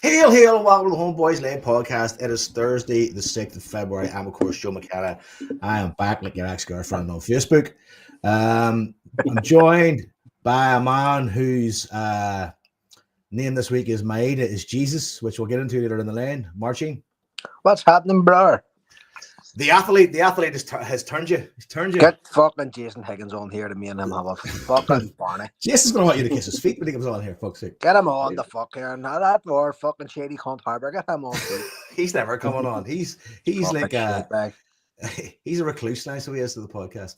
Hail, hail, and welcome to the HomeBhoys Lane podcast. It is Thursday, the 6th of February. I'm, of course, Joe McKenna. I am back like your ex-girlfriend on Facebook. I'm joined by a man whose name this week is Maida is Jesus, which we'll get into later in the lane. Marcin. What's happening, brother? The athlete has turned you. He's turned you. Get fucking Jason Higgins on here to me and him have a fucking Barney. Jason's going to want you to kiss his feet when he comes on here, fuck's sake. Get him on the fuck here. Now that poor fucking shady cunt Harbour. Get him on too. He's never coming on. He's like he's a recluse now, so he is to the podcast.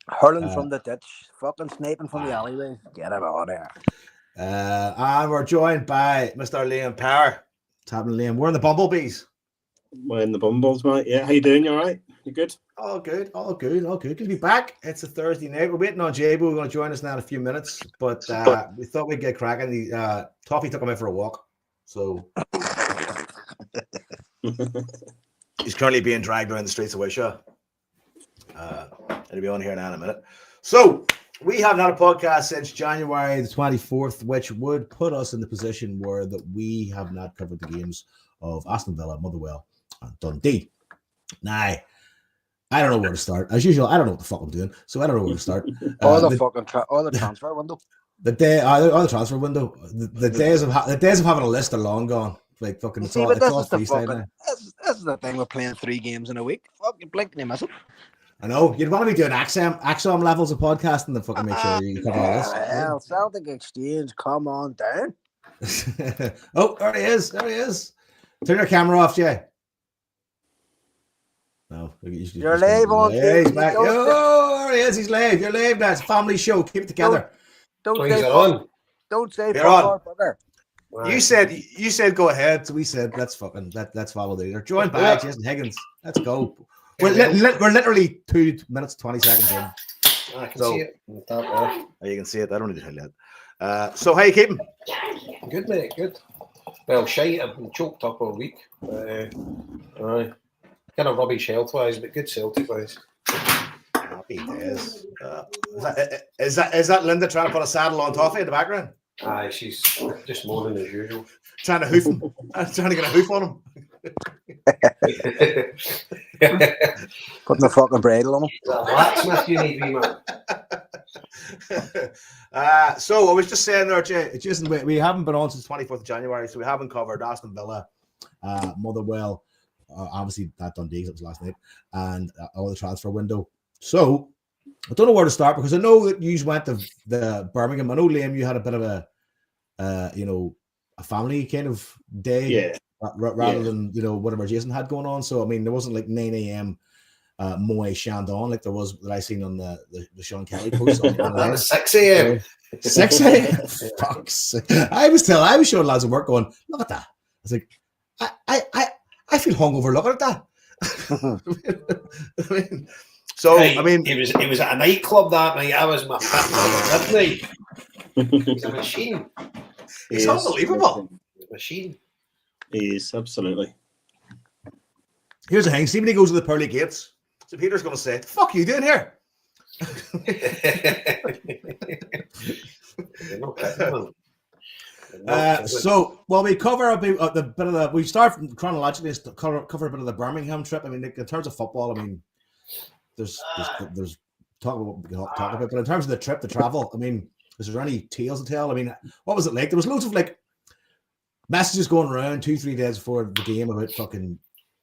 Hurling from the ditch, fucking sniping from the alleyway. Get him on there. And we're joined by Mr. Liam Power. What's happening, Liam? We're in the Bumblebees. We're in the Bumbles, mate. Yeah, how you doing? You all right? You good? All good. Good to be back. It's a Thursday night. We're waiting on Jabu. We're going to join us now in a few minutes, but we thought we'd get cracking. The Toffee took him out for a walk, so he's currently being dragged around the streets of Wishaw. It'll be on here now in a minute. So we haven't had a podcast since January the 24th, which would put us in the position where that we have not covered the games of Aston Villa, Motherwell, and Dundee. Now, I don't know where to start. As usual, I don't know what the fuck I'm doing, so I don't know where to start. All the transfer window. The transfer window. The days of having a list are long gone. Like fucking, this is the thing with playing 3 games in a week. Fucking blink and you miss it. I know you'd want to be doing Axom levels of podcasting to fucking make sure you cover all this. Hell, Celtic Exchange, come on down. Oh, there he is. Turn your camera off, Jay. No, you're live on. Yeah, he's back. Oh, there he is. He's live. You're live now. It's a family show. Keep it together. Don't say you're on. Right. You said go ahead. So we said let's follow the leader. Joined by Jason Higgins. Let's go. We're literally 2 minutes 20 seconds in. I can see it. Oh, you can see it. I don't need to tell you that. So how you keeping? Good, mate. Good. Well, shite. I've been choked up all week. Kind of rubbish health-wise, but good Celtic-wise. Happy days. Is that Linda trying to put a saddle on Toffee in the background? Aye, she's just moaning as usual. Trying to hoof him. Trying to get a hoof on him. Putting the fucking bridle on him. Is that a blacksmith you need, man? So I was just saying there, Jason, we haven't been on since 24th of January, so we haven't covered Aston Villa, Motherwell, obviously that Dundee, it was last night, and all the transfer window. So I don't know where to start because I know that you went to the Birmingham. I know, Liam, you had a bit of a family kind of day, rather than whatever Jason had going on. So I mean, there wasn't like 9 a.m. Moe Shandon like there was that I seen on the Sean Kelly post. That was 6 a.m. 6 a.m. Fuck's sake. I was showing lads at work going, look at that. I was like, I feel hungover looking at that. It was at a nightclub that night. I was my fat night. He's a machine. It's unbelievable. Machine. He is, absolutely. Here's the thing. See when he goes to the pearly gates. So Peter's going to say, the fuck are you doing here? We cover a bit of the. We start from chronologically cover a bit of the Birmingham trip. I mean, in terms of football, I mean, there's talk about what we can talk about, but in terms of the trip, the travel, I mean, is there any tales to tell? I mean, what was it like? There was loads of like messages going around 2-3 days before the game about fucking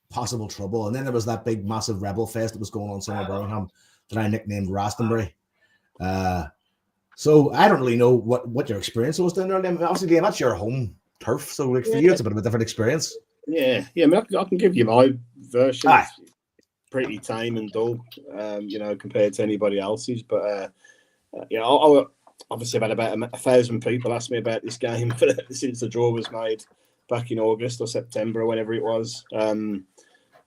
possible trouble, and then there was that big massive rebel fest that was going on somewhere in Birmingham that I nicknamed Rastonbury. So I don't really know what your experience was down there. Obviously, Liam, that's your home turf, so like for you, it's a bit of a different experience. Yeah. I mean, I can give you my version. It's pretty tame and dull, compared to anybody else's. But I obviously I've had about 1,000 people ask me about this game since the draw was made back in August or September or whenever it was. And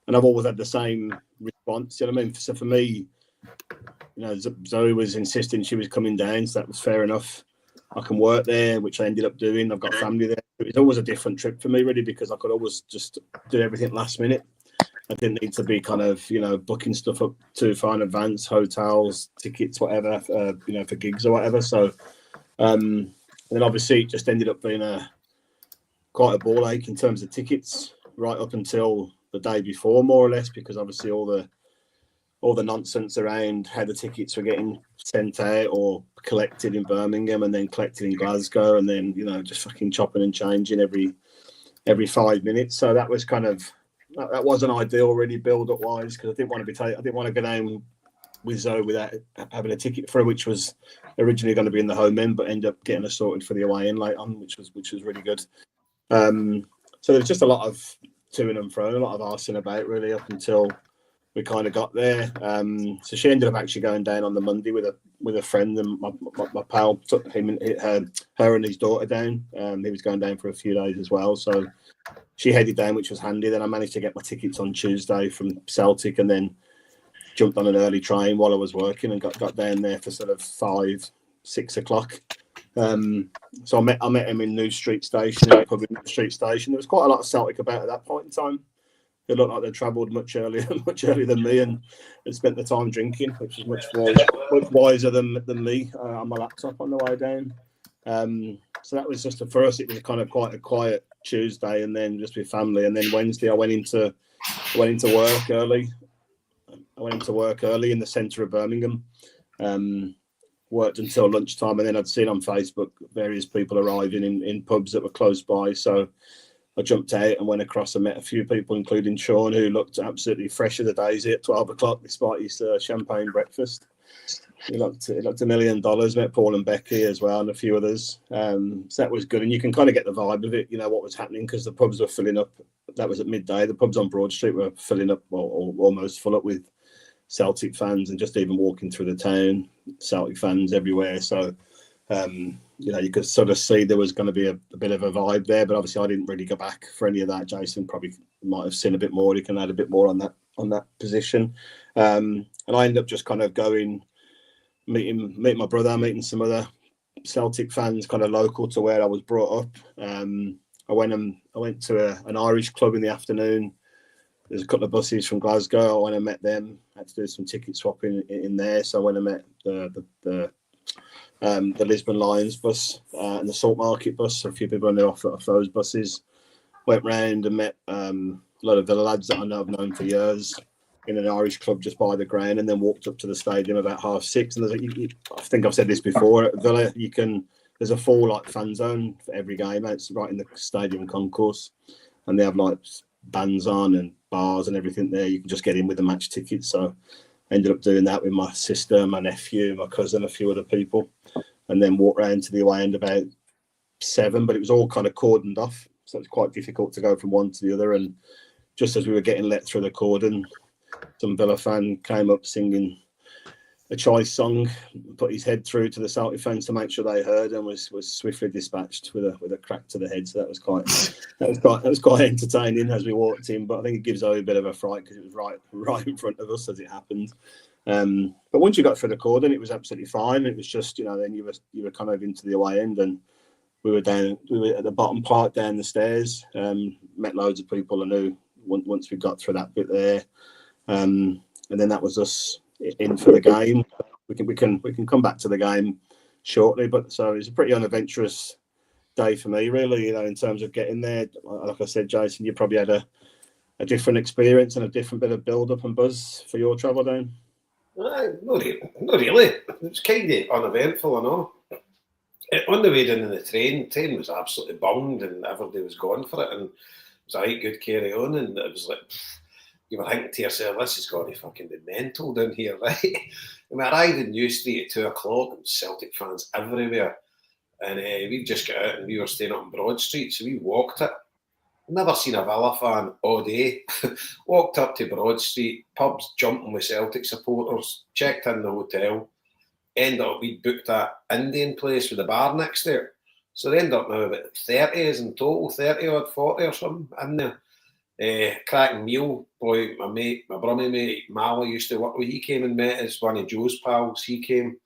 I've always had the same response. You know what I mean? So for me, Zoe was insisting she was coming down, so that was fair enough. I can work there, which I ended up doing. I've got family there. It was always a different trip for me, really, because I could always just do everything last minute. I didn't need to be kind of, booking stuff up too far in advance, hotels, tickets, whatever, for gigs or whatever. So, and then obviously it just ended up being quite a ball ache in terms of tickets right up until the day before, more or less, because obviously all the nonsense around how the tickets were getting sent out or collected in Birmingham and then collected in Glasgow, and then just fucking chopping and changing every 5 minutes. So that was that wasn't ideal really build up wise, because I didn't want to go down with Zoe without having a ticket for, which was originally going to be in the home end, but ended up getting us sorted for the away end late on, which was really good. So there's just a lot of to and fro, a lot of arsing about really up until we kind of got there. So she ended up actually going down on the Monday with a friend, and my pal took her and his daughter down. He was going down for a few days as well, so she headed down, which was handy. Then I managed to get my tickets on Tuesday from Celtic, and then jumped on an early train while I was working and got down there for sort of 5-6 o'clock. So I met him in New Street Station, in a pub in New Street Station. There was quite a lot of Celtic about at that point in time. They looked like they travelled much earlier than me, and spent the time drinking, which is much wiser than me on my laptop on the way down. So that was just for us. It was kind of quite a quiet Tuesday, and then just with family. And then Wednesday, I went into work early. I went into work early in the centre of Birmingham. Worked until lunchtime, and then I'd seen on Facebook various people arriving in pubs that were close by. So I jumped out and went across and met a few people, including Sean, who looked absolutely fresh as a daisy at 12 o'clock, despite his champagne breakfast. He looked $1 million. Met Paul and Becky as well, and a few others. So that was good, and you can kind of get the vibe of it, what was happening, because the pubs were filling up. That was at midday. The pubs on Broad Street were filling up, or almost full up, with Celtic fans, and just even walking through the town, Celtic fans everywhere. So you could sort of see there was going to be a bit of a vibe there, but obviously I didn't really go back for any of that. Jason probably might have seen a bit more. He can add a bit more on that position. And I ended up just kind of going, meeting my brother, meeting some other Celtic fans kind of local to where I was brought up. I went to an Irish club in the afternoon. There's a couple of buses from Glasgow. I went and met them. I had to do some ticket swapping in there. So I went and met the Lisbon Lions bus and the Salt Market bus. So a few people knew off those buses. Went round and met a lot of Villa lads that I've known for years in an Irish club just by the ground, and then walked up to the stadium about 6:30. And I think I've said this before, at Villa there's a full fan zone for every game. It's right in the stadium concourse, and they have bands on and bars and everything there. You can just get in with a match ticket. So I ended up doing that with my sister, my nephew, my cousin, a few other people, and then walked round to the away end about 7, but it was all kind of cordoned off, so it's quite difficult to go from one to the other. And just as we were getting let through the cordon, some Villa fan came up singing a choice song, put his head through to the Celtic fans to make sure they heard, and was swiftly dispatched with a crack to the head. So that was quite entertaining as we walked in. But I think it gives Zoe a bit of a fright, because it was right in front of us as it happened. But once you got through the cordon, it was absolutely fine. It was just then you were kind of into the away end, and we were at the bottom part down the stairs. Met loads of people I knew once we got through that bit there, and then that was us in for the game. We can come back to the game shortly, but so it's a pretty unadventurous day for me, really. In terms of getting there, like I said, Jason, you probably had a different experience and a different bit of build up and buzz for your travel down. Not really. It was kind of uneventful and all. On the way down in the train was absolutely bunged, and everybody was going for it, and it was a right good carry on, and it was like, you were thinking to yourself, this is going to fucking be mental down here, right? I mean, I arrived in New Street at 2 o'clock, and Celtic fans everywhere, and we just got out, and we were staying up on Broad Street, so we walked it. Never seen a Villa fan all day. Walked up to Broad Street, pubs jumping with Celtic supporters, checked in the hotel, ended up, we booked that Indian place with a bar next there. So they end up now about 30s in total, 30 odd, 40 or something in there. Cracking meal. Boy, my brummy mate, Mally, used to work with, he came and met us, one of Joe's pals, he came.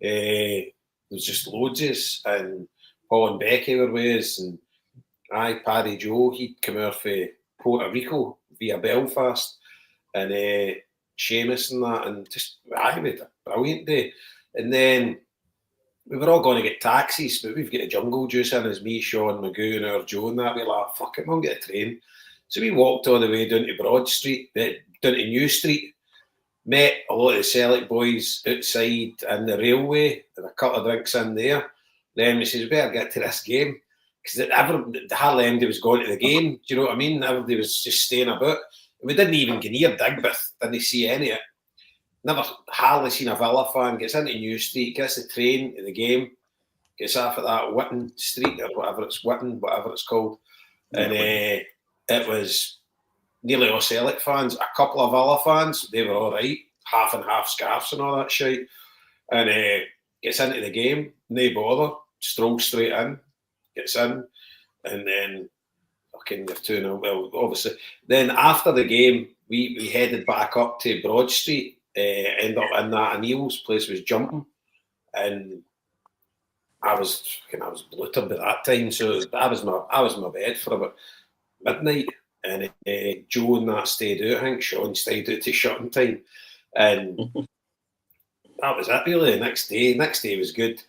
There was just loads, and Paul and Becky were with us, and Paddy Joe, he'd come out for Puerto Rico via Belfast, and Seamus and that, and just, we had a brilliant day. And then we were all going to get taxis, but we've got a jungle juice in as me, Sean, Magoo, and our Joe, and that. We're like, fuck it, we'll get a train. So we walked all the way down to Broad Street, down to New Street, met a lot of the Celtic boys outside in the railway, and a couple of drinks in there. Then we says, we better get to this game. Because hardly anybody was going to the game, do you know what I mean? Everybody was just staying about. And we didn't even get near Digbeth, didn't see any of it. Never hardly seen a Villa fan, gets into New Street, gets the train to the game, gets off at that Whitton Street or whatever it's called. And it was nearly all Celtic fans, a couple of Villa fans, they were all right, half and half scarves and all that shit. And gets into the game, no bother, strolls straight in, gets in, and then fucking they're 2-0. Well, obviously. Then after the game, we headed back up to Broad Street, end up in that O'Neill's place was jumping, and I was bluttered by that time, so I was in my bed for about midnight, and Joe and that stayed out. I think Sean stayed out to shutting time, and that was it really. Next day was good.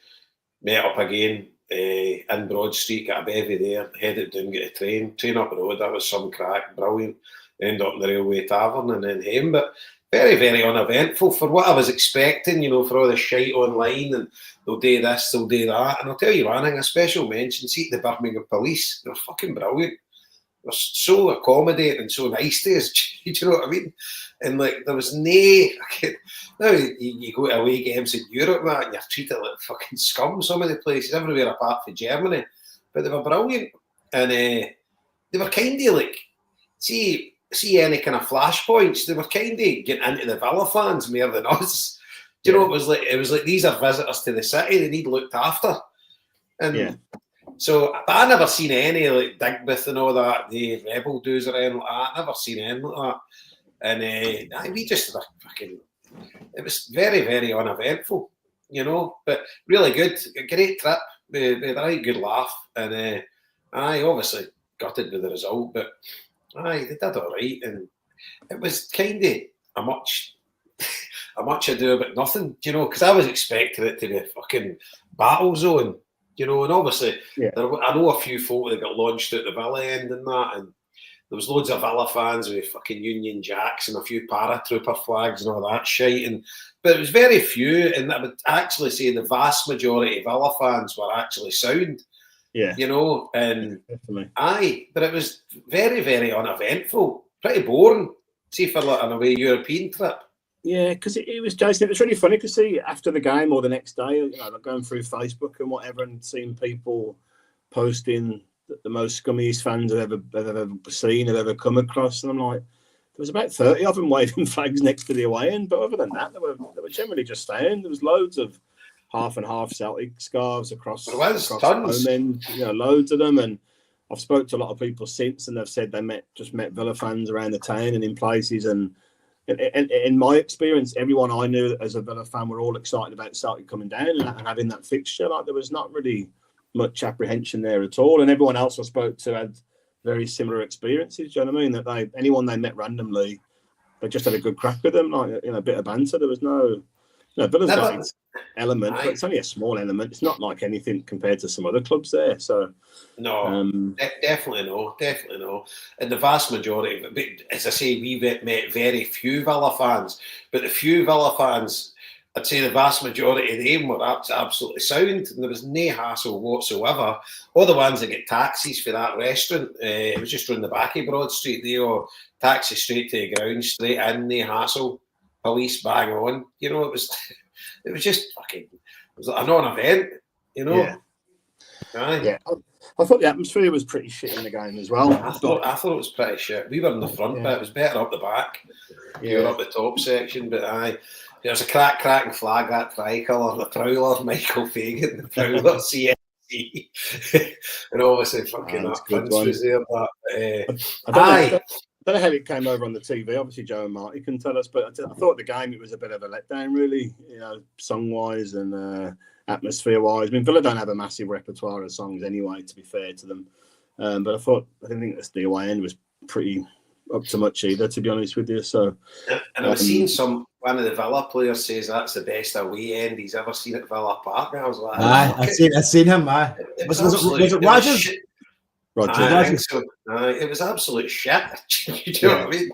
Met up again in Broad Street, got a bevy there, headed down, get a train up the road. That was some crack, brilliant. End up in the Railway Tavern and then home, but very, very uneventful for what I was expecting, you know, for all the shite online and they'll do this, they'll do that. And I'll tell you one thing, a special mention, see the Birmingham police, they're fucking brilliant. They're so accommodating and so nice to us, do you know what I mean? And like, there was now you go to away games in Europe and you're treated like fucking scum some of the places, everywhere apart from Germany. But they were brilliant. And they were kind of like, see any kind of flashpoints, they were kind of getting into the Villa fans more than us. Do you know, it was like these are visitors to the city, they need looked after. And so, but I never seen any like Digbeth and all that, the Rebel dues or anything like that. I never seen anything like that. And we just fucking, it was very, very uneventful, you know, but really good, a great trip, we had a right good laugh. And I obviously gutted with the result, but they did all right, and it was kind of a much ado about nothing, you know, because I was expecting it to be a fucking battle zone, you know, and obviously I know a few folk that got launched out the Villa end and that, and there was loads of Villa fans with fucking Union Jacks and a few paratrooper flags and all that shit, but it was very few, and I would actually say the vast majority of Villa fans were actually sound. Yeah, you know, and definitely. But it was very, very uneventful, pretty boring. See, for like an away European trip. Yeah, because it was Jason. It was really funny to see after the game or the next day, you know, like going through Facebook and whatever, and seeing people posting the most scummiest fans I've ever seen, I've ever come across, and I'm like, there was about 30 of them waving flags next to the away end, but other than that, they were generally just staying. There was loads of half and half Celtic scarves across tons. And you know, loads of them. And I've spoke to a lot of people since, and they've said they met Villa fans around the town and in places. And in my experience, everyone I knew as a Villa fan were all excited about Celtic coming down and having that fixture. Like, there was not really much apprehension there at all. And everyone else I spoke to had very similar experiences. Do you know what I mean? That anyone they met randomly, they just had a good crack with them, like, you know, a bit of banter. There was no. No, Villa's got its element, but it's only a small element. It's not like anything compared to some other clubs there. So no, definitely no. And the vast majority of it, as I say, we met very few Villa fans, but the few Villa fans, I'd say the vast majority of them were absolutely sound, and there was no hassle whatsoever. All the ones that get taxis for that restaurant, it was just round the back of Broad Street. They all taxi straight to the ground, straight in, no hassle. Police bang on, you know. It was just fucking. It was like a non-event, you know. Yeah. I thought the atmosphere was pretty shit in the game as well. I thought it was pretty shit. We were in the front, but it was better up the back. We were up the top section, but there was a cracking flag, that tricolour, the Prowler, Michael Fagan, the Prowler, CSC, and obviously fucking that Prince was there. But I don't know how it came over on the TV. Obviously, Joe and Marty can tell us, but I thought the game, it was a bit of a letdown, really, you know, song-wise and atmosphere-wise. I mean, Villa don't have a massive repertoire of songs anyway, to be fair to them. But I didn't think the away end was pretty up to much either, to be honest with you. So, and I've seen some one of the Villa players says that's the best away end he's ever seen at Villa Park. And I was like, I've seen him. Was it Rogers? I think so. It was absolute shit. Do you know what I mean?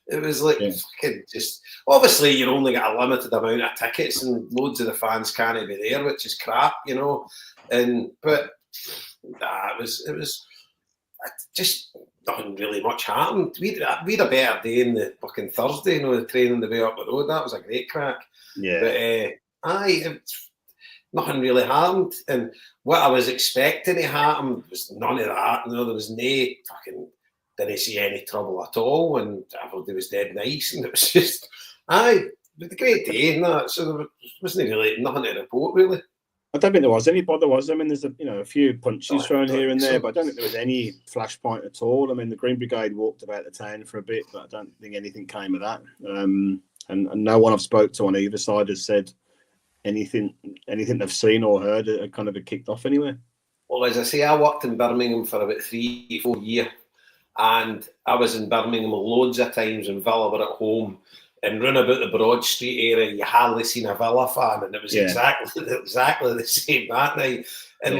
It was like fucking just. Obviously, you only got a limited amount of tickets, and loads of the fans can't be there, which is crap, you know. But it was just nothing really much happened. We had a better day in the fucking Thursday, you know, the train on the way up the road. That was a great crack. Yeah. But nothing really happened, and what I was expecting to happen was none of that. You know, there was no fucking. Didn't see any trouble at all, and everybody was dead nice, and it was just, it was a great day, and that. So there wasn't really nothing to report, really. I don't think there was any bother, was there? I mean, there's a few punches thrown here and there, but I don't think there was any flashpoint at all. I mean, the Green Brigade walked about the town for a bit, but I don't think anything came of that. And no one I've spoke to on either side has said anything they've seen or heard kind of kicked off anywhere. Well, as I say, I worked in Birmingham for about 3-4 years. And I was in Birmingham loads of times when Villa were at home, and run about the Broad Street area, you hardly seen a Villa fan, and it was exactly the same that night. And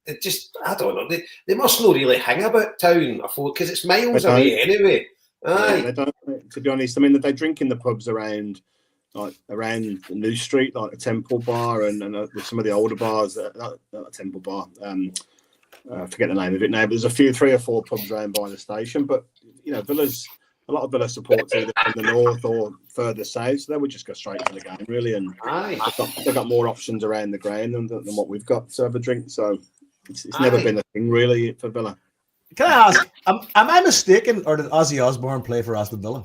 it just, I don't know, they must not really hang about town, because it's miles away anyway. Aye. They don't, to be honest. I mean, they drink in the pubs around the New Street, like the Temple Bar, and some of the older bars, not Temple Bar. I forget the name of it now, but there's a few 3 or 4 pubs around by the station. But you know, a lot of Villa supports either from the north or further south, so they would just go straight to the game, really. And they've got more options around the ground than what we've got to have a drink. So it's never been a thing really for Villa. Can I ask, am I mistaken, or did Ozzy Osbourne play for Aston Villa?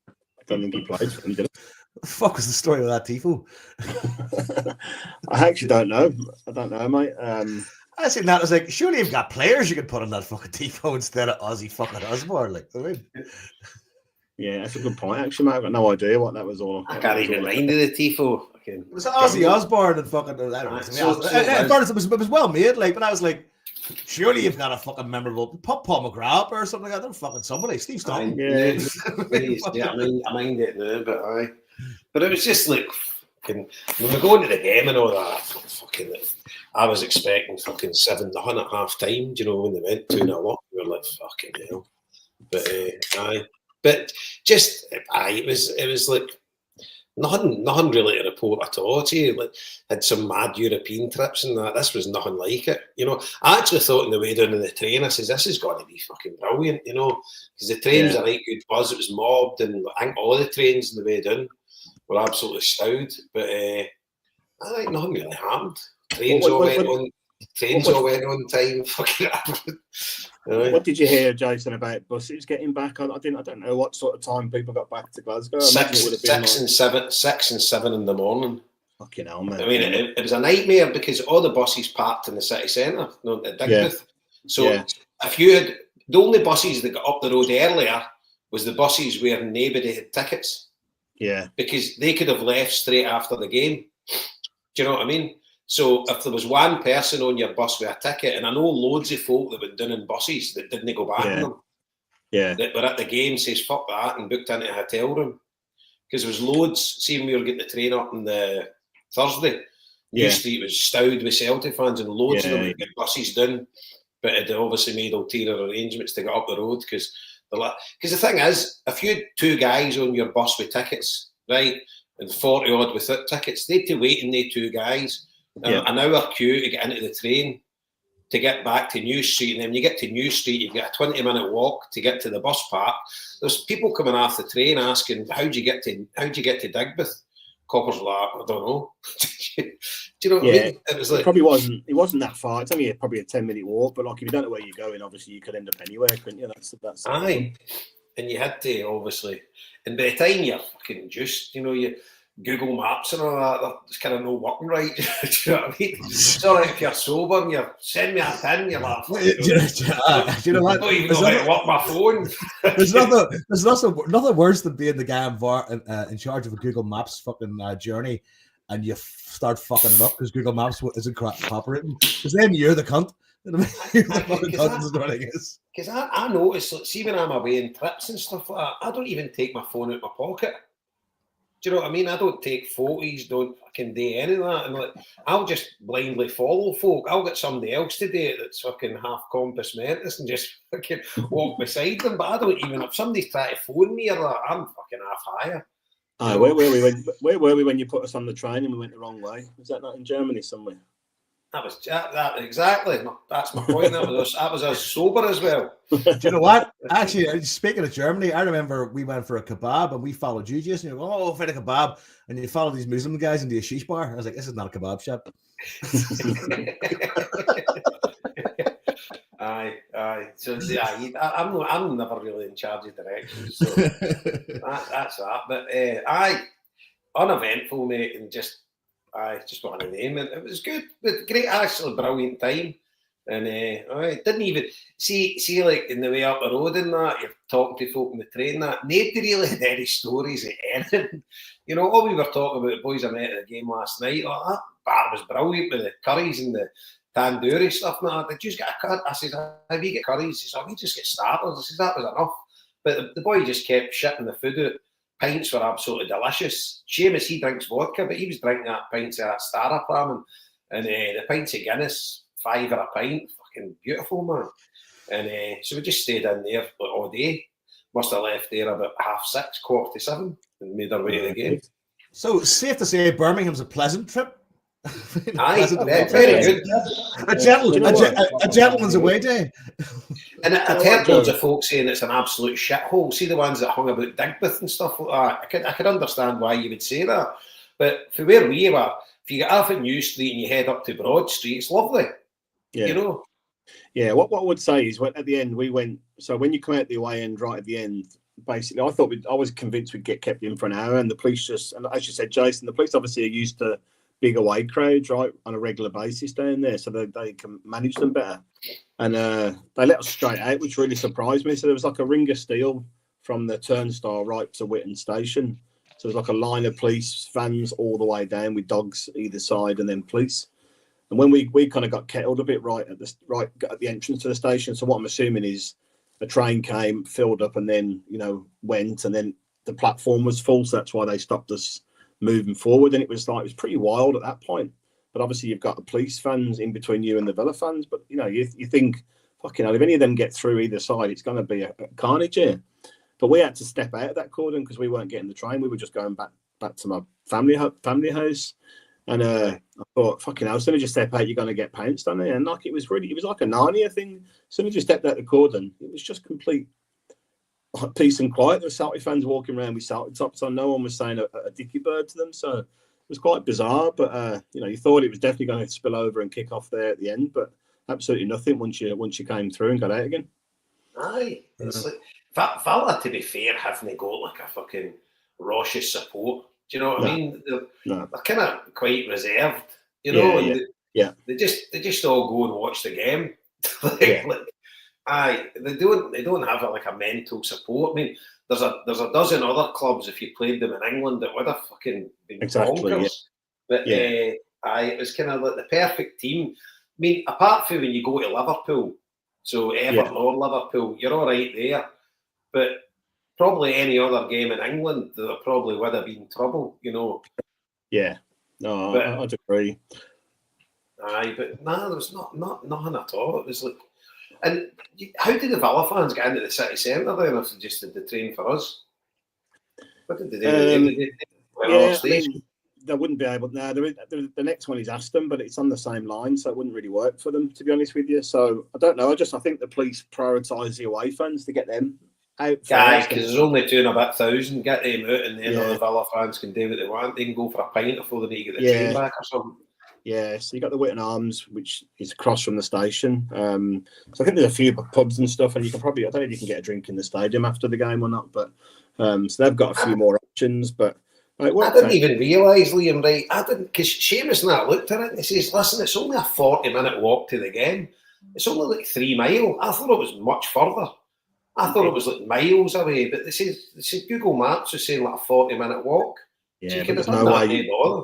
I don't think he played for them, did he? What the fuck was the story of that tifo? I actually don't know. I don't know, mate. I seen that. I was like, surely you've got players you could put on that fucking tifo instead of Ozzy fucking Osbourne. Like, I mean. Yeah, that's a good point. Actually, mate, I've got no idea what that was all. I can't even mind the tifo. It was Ozzy Osbourne and fucking. I don't know. It was well made, like, but I was like, surely you've got a fucking memorable Paul McGrath or something like that. They're fucking somebody. Steve Stone. Yeah, I mind it now, but it was just like. When we go into the game and all that, I was expecting fucking 7-0 at half time. You know, when they went 2-0 up, we were like, fucking hell. But just it was like nothing really to report at all. Like, had some mad European trips and that. This was nothing like it. You know, I actually thought on the way down in the train, I says, this is going to be fucking brilliant. You know, because the trains are right good buzz. It was mobbed, and I think all the trains on the way down were absolutely stowed, but I think nothing really happened. Trains all went on time. Fucking. What did you hear, Jason, about buses getting back? I don't know what sort of time people got back to Glasgow. 6 and 7 in the morning. Fucking hell, man. I mean, it was a nightmare because all the buses parked in the city centre, at Digbeth. So if you had the only buses that got up the road earlier was the buses where nobody had tickets. Yeah, because they could have left straight after the game. Do you know what I mean? So if there was one person on your bus with a ticket, and I know loads of folk that went down in buses that didn't go back in them. Yeah. That were at the game says fuck that and booked into a hotel room. Because there was loads, see when we were getting the train up on the Thursday, New Street was stowed with Celtic fans and loads of them would get buses down, but it obviously made ulterior arrangements to get up the road because the thing is, if you had 2 guys on your bus with tickets, right, and 40 odd without tickets, they'd to wait in the 2 guys an hour queue to get into the train to get back to New Street, and then when you get to New Street, you've got a 20-minute walk to get to the bus park. There's people coming off the train asking, "How'd you get to Digbeth?" Copper's like, "I don't know." Do you know what I mean? It was like it wasn't that far. It's only probably a 10-minute walk, but like if you don't know where you're going, obviously you could end up anywhere, couldn't you? That's aye. And you had to obviously, and by the time you're fucking juiced, you know, you Google Maps and all that, it's kind of no working right. Do you know what I mean? It's all right if you're sober and you send me a pin, you're like, do you know what? I don't even know how to work my phone. There's nothing worse than being the guy in charge of a Google Maps fucking journey, and you start fucking it up because Google Maps isn't cooperating. Because then you're the cunt. Because I notice, like, see when I'm away in trips and stuff like that, I don't even take my phone out of my pocket. Do you know what I mean? I don't take photos, don't fucking do any of that. And like, I'll just blindly follow folk. I'll get somebody else to do it that's fucking half compass mentis and just fucking walk beside them. But I don't even, if somebody's trying to phone me or that, I'm fucking half higher. Aye, where were we when you put us on the train and we went the wrong way? Was that not in Germany somewhere? That was that exactly. That's my point. That was us sober as well. Do you know what? Actually, speaking of Germany, I remember we went for a kebab and we followed you, Jason. You go, oh, for a kebab, and you follow these Muslim guys into a sheesh bar. I was like, this is not a kebab shop. Aye. So yeah, I'm never really in charge of directions. So that's that. But aye, uneventful, mate, and just want to name it. It was good, but great, actually, brilliant time. And I didn't even see like in the way up the road and that, you're talking to folk in the train, that nobody really had any stories of anything. You know, all we were talking about, the boys I met at the game last night, like, that bar was brilliant with the curries and the tandoori stuff and that. Did you just get a curry? I said, how do you get curries? He said, we just get starters. I said, that was enough. But the boy just kept shitting the food out. Pints were absolutely delicious. Seamus, he drinks vodka, but he was drinking that pints of that Star Ramen and the pints of Guinness, $5 a pint. Fucking beautiful, man. And so we just stayed in there all day. Must have left there about 6:30, 6:45, and made our way to the game. So it's safe to say Birmingham's a pleasant trip. Aye, very good. A gentleman's away day. And I've heard loads of folks saying it's an absolute shithole. See the ones that hung about Digbeth and stuff like that. I could understand why you would say that. But for where we were, if you get off at New Street and you head up to Broad Street, it's lovely. Yeah. You know? Yeah, what I would say is at the end we went, so when you come out the away end right at the end, basically I was convinced we'd get kept in for an hour, and the police just, and as you said, Jason, the police obviously are used to big away crowds, right, on a regular basis down there, so they can manage them better. And they let us straight out, which really surprised me. So there was like a ring of steel from the turnstile right to Whitton Station. So there's like a line of police vans all the way down with dogs either side, and then police. And when we kind of got kettled a bit right at the entrance to the station. So what I'm assuming is a train came, filled up, and then went, and then the platform was full. So that's why they stopped us moving forward. And it was pretty wild at that point. But obviously you've got the police fans in between you and the Villa fans. But you think, fucking hell, if any of them get through either side, it's going to be a carnage here. But we had to step out of that cordon because we weren't getting the train. We were just going back to my family house. And I thought, fucking hell, as soon as you step out, you're going to get pounced on it. And it was like a Narnia thing. As soon as you stepped out the cordon, it was just complete peace and quiet. There were Celtic fans walking around with Celtic tops on. No one was saying a dicky bird to them. So it was quite bizarre. But, you thought it was definitely going to spill over and kick off there at the end. But absolutely nothing once you came through and got out again. Aye. It's like, Valla, to be fair, haven't got like a fucking raucous support. Do you know what I mean? They're kind of quite reserved, They just all go and watch the game. They don't have a mental support. I mean, there's a dozen other clubs if you played them in England that would have fucking been bonkers. But it was kind of like the perfect team. I mean, apart from when you go to Liverpool, so Everton or Liverpool, you're all right there, but probably any other game in England, there probably would have been trouble, Yeah, no, I'd agree. Aye, but there was nothing at all. It was like, and how did the Villa fans get into the city centre then if they just did the train for us? What did they do? They wouldn't be able. No, the next one is Aston, but it's on the same line, so it wouldn't really work for them, to be honest with you. So I don't know. I think the police prioritise the away fans to get them out. Guys, because there's only 2,500. Get them out, and then the Villa fans can do what they want. They can go for a pint before they need to get the train back or something. Yeah, so you got the Whitton Arms, which is across from the station. So I think there's a few pubs and stuff, and you can probably, I don't know if you can get a drink in the stadium after the game or not, but so they've got a few more options. But I didn't even realise, Liam, right? I didn't, because Seamus and I looked at it and he says, listen, it's only a 40-minute walk to the game. It's only like 3 miles. I thought it was much further. I thought it was like miles away, but they said Google Maps was saying like a 40-minute walk. Yeah, so you but could have there's done no that way. bother.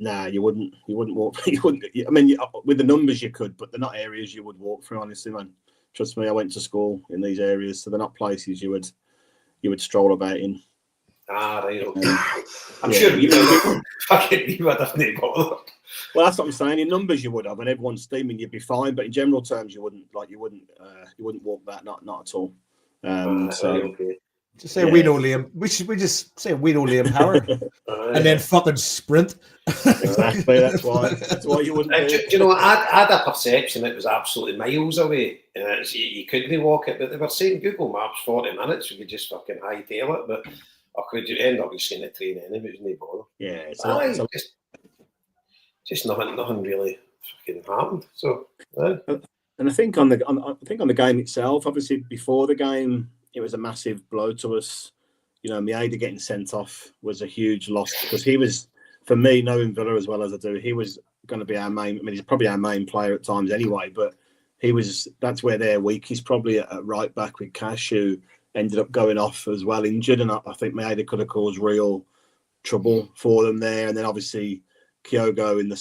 Nah, you wouldn't walk. You wouldn't. I mean, with the numbers you could, but they're not areas you would walk through. Honestly, man, trust me, I went to school in these areas, so they're not places you would stroll about in. Right. Okay. I'm sure we would have bother. Well, that's what I'm saying. In numbers, you would have, and everyone's steaming, you'd be fine. But in general terms, you wouldn't walk that. Not at all. Okay. Just say we know Liam. We just say we know Liam Power, and then fucking sprint. Exactly. That's why you wouldn't. Do you know? I had a perception it was absolutely miles away, and you couldn't walk it. But they were saying Google Maps 40 minutes. We could just fucking hightail it, but or could you end up just getting a train anyway? It was no bother. Yeah, just nothing really fucking happened. So. And I think on the game itself, obviously before the game, it was a massive blow to us. You know, Maeda getting sent off was a huge loss because he was, for me, knowing Villa as well as I do, he was going to be our main. I mean, he's probably our main player at times anyway, but that's where they're weak. He's probably at right back with Cash, who ended up going off as well, injured, and I think Maeda could have caused real trouble for them there. And then obviously Kyogo in the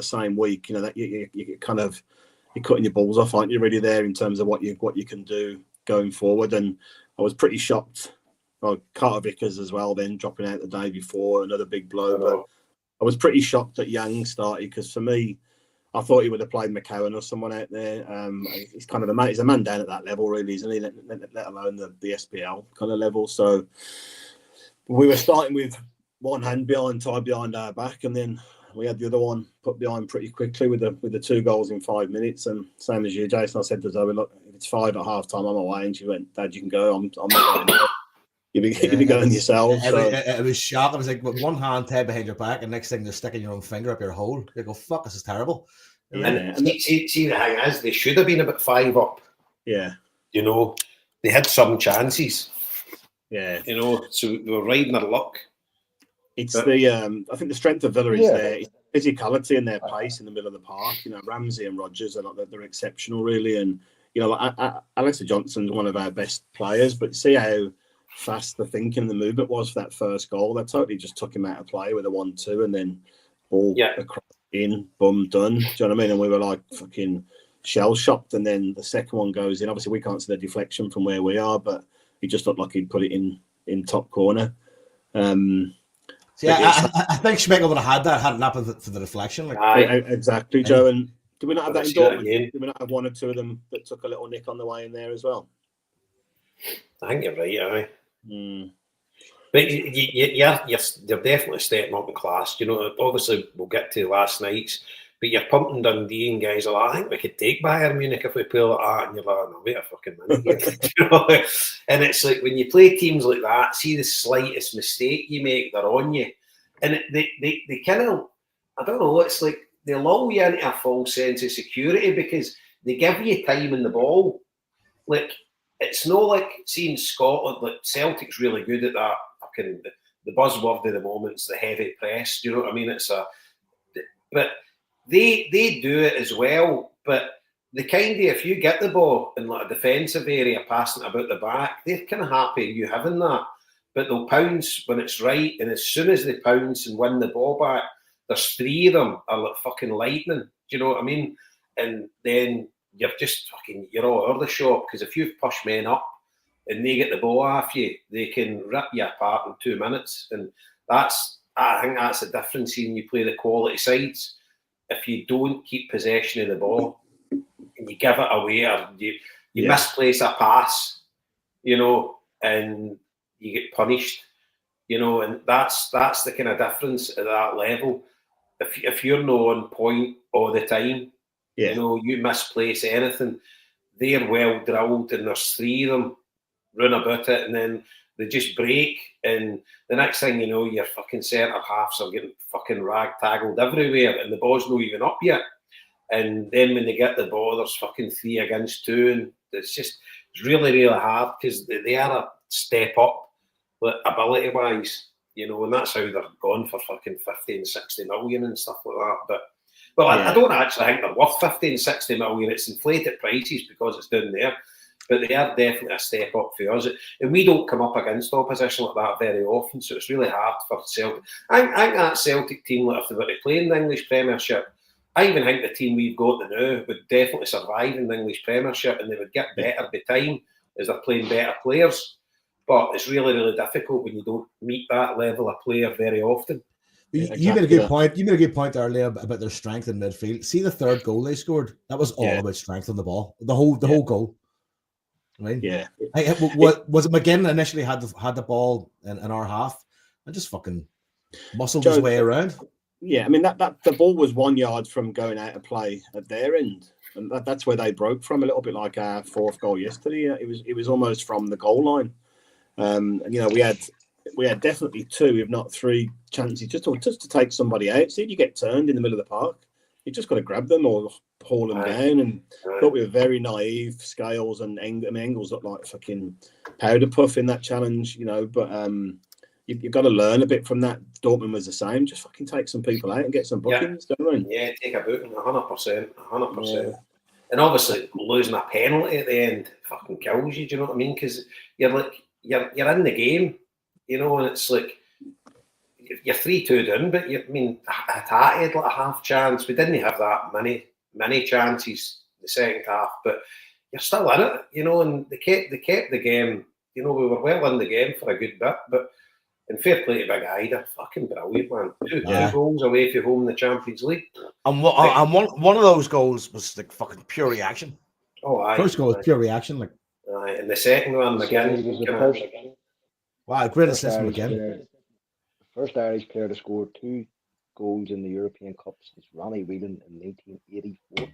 same week. You know, that you kind of. You're cutting your balls off, aren't you, really, there in terms of what you can do going forward. And I was pretty shocked. Well, Carter Vickers as well, then dropping out the day before, another big blow. But I was pretty shocked that Yang started because for me, I thought he would have played McCowan or someone out there. He's kind of he's a man down at that level, really, isn't he? Let alone the SPL kind of level. So we were starting with one hand tied behind our back, and then we had the other one put behind pretty quickly with the 2 goals in 5 minutes. And same as you, Jason, I said to Zoe, look, if it's 5 at half time, I'm away. And she went, Dad, you can go. I'm not going. You'll be going yourself. It was shocking. I was like, with one hand tied behind your back, and next thing you're sticking your own finger up your hole. You go, fuck, this is terrible. And see, the thing is, they should have been about 5 up. Yeah. You know, they had some chances. Yeah. You know, so they were riding their luck. It's I think the strength of Villa is their physicality and their pace in the middle of the park. You know, Ramsey and Rodgers they're exceptional, really. And you know, Alex Johnson's one of our best players, but see how fast the thinking, the movement was for that first goal. That totally just took him out of play with a 1-2, and then ball across in, boom, done. Do you know what I mean? And we were like fucking shell shocked. And then the second one goes in. Obviously, we can't see the deflection from where we are, but he just looked like he'd put it in top corner. See, I think Schmeichel would have had that had it not been for the deflection. Exactly, Joe. And did we not have that in Dortmund? Did we not have 1 or 2 of them that took a little nick on the way in there as well? I think you're right, But you're definitely stepping up in class. You know, obviously we'll get to last night's, but you're pumping Dundee and guys are like, I think we could take Bayern Munich if we play like that, and you're like, no, wait a fucking minute. You know? And it's like when you play teams like that, see the slightest mistake you make, they're on you. And they kind of, I don't know, it's like they lull you into a false sense of security because they give you time in the ball. Like, it's not like seeing Scotland, like Celtic's really good at that fucking, the buzzword of the moment is the heavy press. Do you know what I mean? But they do it as well. But the kind of, if you get the ball in like a defensive area, passing it about the back, they're kind of happy you having that. But they'll pounce when it's right, and as soon as they pounce and win the ball back, there's 3 of them are like fucking lightning. Do you know what I mean? And then you're just fucking, you're all over the shop because if you've pushed men up and they get the ball off you, they can rip you apart in 2 minutes. And I think that's the difference when you play the quality sides. If you don't keep possession of the ball and you give it away or you misplace a pass, you know, and you get punished, you know, and that's the kind of difference at that level. If you're not on point all the time, you know, you misplace anything, they're well drilled and there's 3 of them run about it and then they just break and the next thing you know, your fucking centre halves are getting fucking rag-taggled everywhere and the ball's not even up yet. And then when they get the ball, there's fucking 3 against 2 and it's really, really hard because they are a step up ability-wise, you know, and that's how they're gone for fucking 50 and 60 million and stuff like that. But I don't actually think they're worth 50 and 60 million. It's inflated prices because it's down there. But they are definitely a step up for us. And we don't come up against opposition like that very often, so it's really hard for Celtic. I think that Celtic team, like if they were to play in the English Premiership, I even think the team we've got now would definitely survive in the English Premiership and they would get better by time as they're playing better players. but it's really, really difficult when you don't meet that level of player very often. You made a good point. You made a good point earlier about their strength in midfield. See the third goal they scored? That was all about strength on the ball. The whole goal. I mean, was it McGinn initially had the ball in our half and just fucking muscled his way around? Yeah, I mean that the ball was 1 yard from going out of play at their end, and that's where they broke from, a little bit like our fourth goal yesterday. It was almost from the goal line. We had definitely 2, if not 3, chances just to take somebody out. See if you get turned in the middle of the park, you just got to grab them or haul them down. And I thought we were very naive. Scales and Engels looked like fucking powder puff in that challenge, But you've got to learn a bit from that. Dortmund was the same. Just fucking take some people out and get some bookings, don't we? Yeah, take a booking, 100%, 100%. Yeah. And obviously losing a penalty at the end fucking kills you. Do you know what I mean? Because you're in the game, and it's like you're 3-2 down. But Hatate had like a half chance. We didn't have that many chances the second half, but you're still in it, And they kept the game. We were well in the game for a good bit, but. And fair play to Big Ida, fucking brilliant, man. Two goals away from home in the Champions League. And one of those goals was like fucking pure reaction. Oh, aye. First goal was pure reaction, like. Aye, and the second one, McGinn. Wow, great assist from McGinn. First Irish player to score 2 goals in the European Cup since Ronnie Whelan in 1984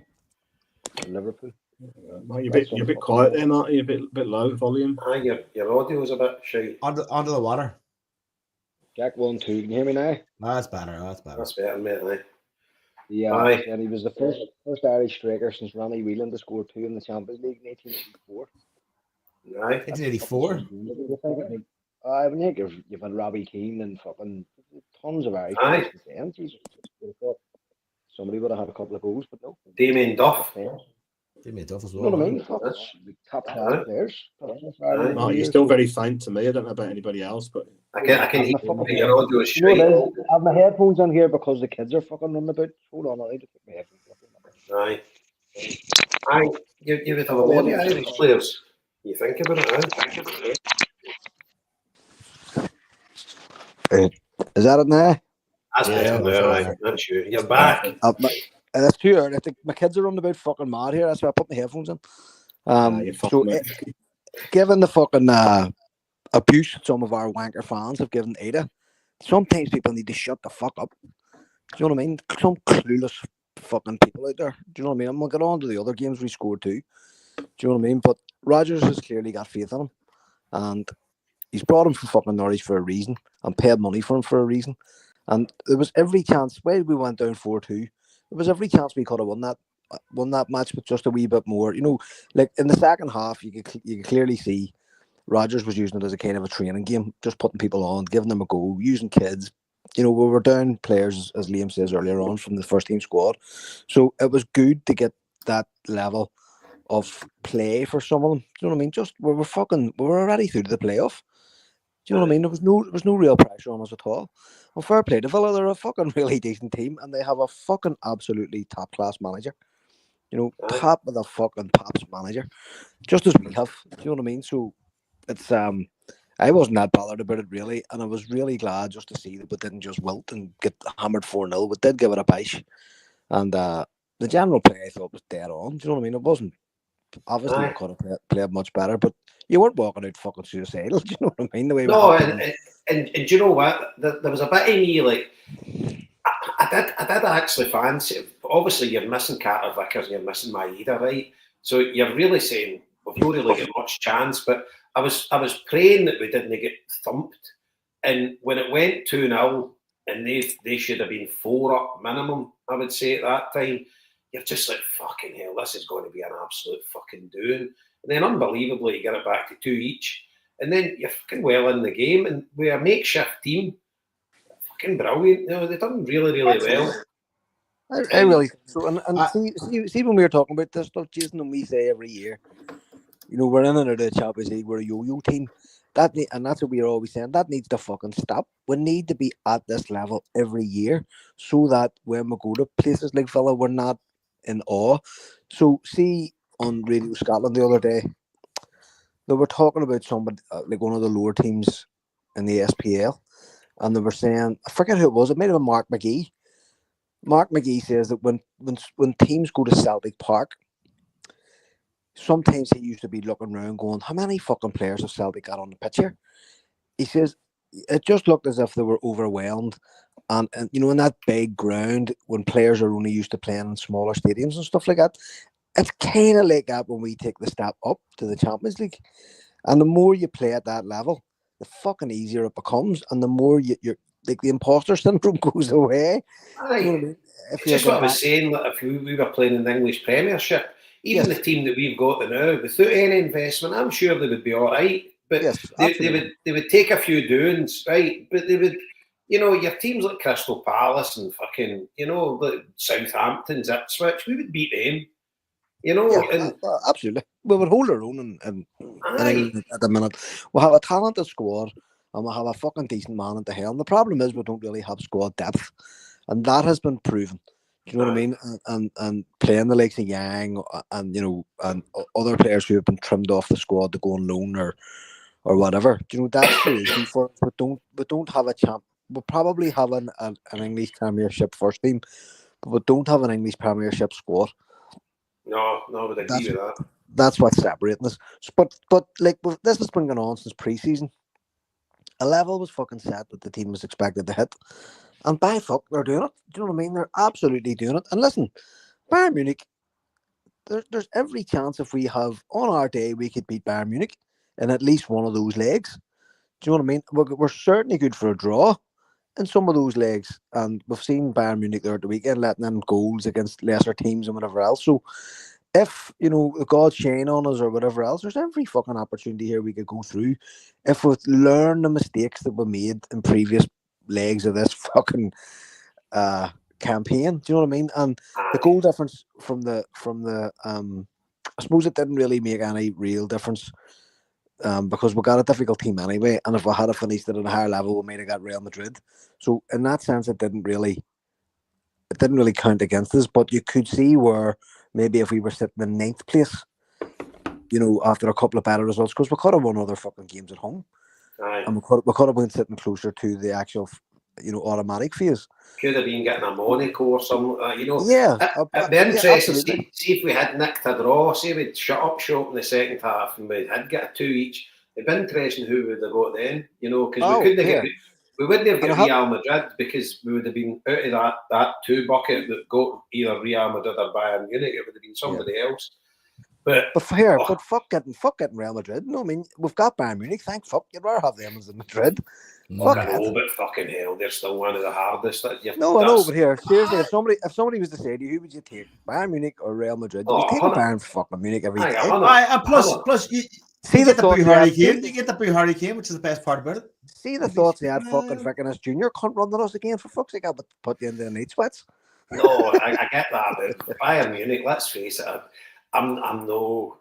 for Liverpool. You're a bit quiet there, Marty. You're a bit low volume. Aye, your audio's a bit shy. Under the water. Jack 1-2. Can you hear me now? That's better. That's better, mate. Yeah, and he was the first Irish striker since Ronnie Whelan to score 2 in the Champions League in 1884. Right. 1884? I think you've had Robbie Keane and fucking tons of Irish players since then. Jesus, somebody would have had a couple of goals, but no. Damien Duff. Damien Duff as well. You know what I mean? Top players. Marty, you're still very faint to me. I don't know about anybody else, but I can hear your audio is straight. I have my headphones on here because the kids are fucking running about. Hold on, I need to put my headphones on. Aye. You would have a lot of Irish players. You think about it, Is that it now? That's better. That's you. You're back. That's too early. I think my kids are running about fucking mad here. That's why I put my headphones in. Given the fucking abuse some of our wanker fans have given Ada, sometimes people need to shut the fuck up. Do you know what I mean? Some clueless fucking people out there. Do you know what I mean? I'm going to get on to the other games we scored too. Do you know what I mean? But Rodgers has clearly got faith in him. And he's brought him from fucking Norwich for a reason and paid money for him for a reason. And there was every chance, when we went down 4-2, there was every chance we could have won that match with just a wee bit more. Like in the second half, you could clearly see Rodgers was using it as a kind of a training game, just putting people on, giving them a go, using kids. We were down players, as Liam says earlier on, from the first team squad. So it was good to get that level of play for some of them. Do you know what I mean? Just we were already through to the playoff. Do you know what I mean? There was no real pressure on us at all. And fair play to Villa, they're a fucking really decent team, and they have a fucking absolutely top class manager. Top of the fucking tops manager, just as we have. Do you know what I mean? So it's I wasn't that bothered about it really, and I was really glad just to see that we didn't just wilt and get hammered 4-0. We did give it a bash, and the general play I thought was dead on. Do you know what I mean? It wasn't. Obviously, we could have played much better, but you weren't walking out fucking suicidal. Do you know what I mean? The way and do you know what? There was a bit of me like I did actually fancy. Obviously, you're missing Carter Vickers and you're missing Maeda, right? So you're really saying we've not really got much chance. But I was praying that we didn't get thumped. And when it went 2-0, and they should have been 4 up minimum, I would say at that time. You're just like, fucking hell, this is going to be an absolute fucking doing. And then unbelievably, you get it back to 2 each. And then you're fucking well in the game. And we're a makeshift team. Fucking brilliant. They've done really, really well. I really think so. And see when we were talking about this stuff, Jason, and we say every year, we're in and out of the Champions League, we're a yo-yo team. And that's what we're always saying. That needs to fucking stop. We need to be at this level every year so that when we go to places like Villa, we're not in awe. So see on Radio Scotland the other day, they were talking about somebody like one of the lower teams in the SPL, and they were saying, I forget who it was. It might have been Mark McGee. Mark McGee says that when teams go to Celtic Park, sometimes he used to be looking around going, how many fucking players have Celtic got on the pitch here? He says it just looked as if they were overwhelmed. And you know, in that big ground, when players are only used to playing in smaller stadiums and stuff like that, it's kind of like that when we take the step up to the Champions League. And the more you play at that level, the fucking easier it becomes. And the more you're like, the imposter syndrome goes away. Aye. You know what I mean? It's just what I was saying, like if we were playing in the English Premiership, even the team that we've got now, without any investment, I'm sure they would be all right. But they would take a few doings, right? But they would, you know, your teams like Crystal Palace and fucking, you know, like Southampton's Ipswich, we would beat them. You know, absolutely. We would hold our own in England at the minute. We'll have a talented squad and we'll have a fucking decent man at the helm. The problem is we don't really have squad depth, and that has been proven. Do you know what I mean? And playing the likes of Yang and you know and other players who have been trimmed off the squad to go on loan or whatever. Do you know that's the issue for us? We don't have a champ. We'll probably have an English Premiership first team, but we don't have an English Premiership squad. No, but I agree with that. That's what's separating us. But like this has been going on since pre-season. A level was fucking set that the team was expected to hit, and by fuck they're doing it. Do you know what I mean? They're absolutely doing it. And listen, Bayern Munich, there's every chance if we have on our day we could beat Bayern Munich in at least one of those legs. Do you know what I mean? We're certainly good for a draw in some of those legs, and we've seen Bayern Munich there at the weekend letting them goals against lesser teams and whatever else. So if you know the God shine on us or whatever else, there's every fucking opportunity here we could go through if we learn the mistakes that we made in previous legs of this fucking campaign. Do you know what I mean? And the goal difference from the I suppose it didn't really make any real difference. Because we got a difficult team anyway, and if we had finished at a higher level, we might have got Real Madrid. So in that sense, it didn't really count against us. But you could see where maybe if we were sitting in 9th place, you know, after a couple of better results, because we could have won other fucking games at home, and we could have been sitting closer to the actual, you know, automatic phase. Could have been getting a Monaco or something like that, you know. Yeah, it'd be interesting to see if we had nicked a draw, say we'd shut up shop in the second half and we had got a 2 each. It'd be interesting who would have got then, you know, because we wouldn't have got Real Madrid because we would have been out of that 2 bucket that got either Real Madrid or Bayern Munich. It would have been somebody else. But fuck getting Real Madrid. No, I mean we've got Bayern Munich. Thank fuck, you'd rather have them as in Madrid. But fucking hell, they're still one of the hardest. I know, but here, seriously, if somebody was to say to you, who would you take, Bayern Munich or Real Madrid? You'd take Bayern fucking Munich every day. Plus, you get the Boo Hurricane, which is the best part about it. See the thoughts they had fucking Vickerness Jr. can't run at us again for fuck's sake. I would put you in the night sweats. No, I get that. But Bayern Munich, let's face it, I'm no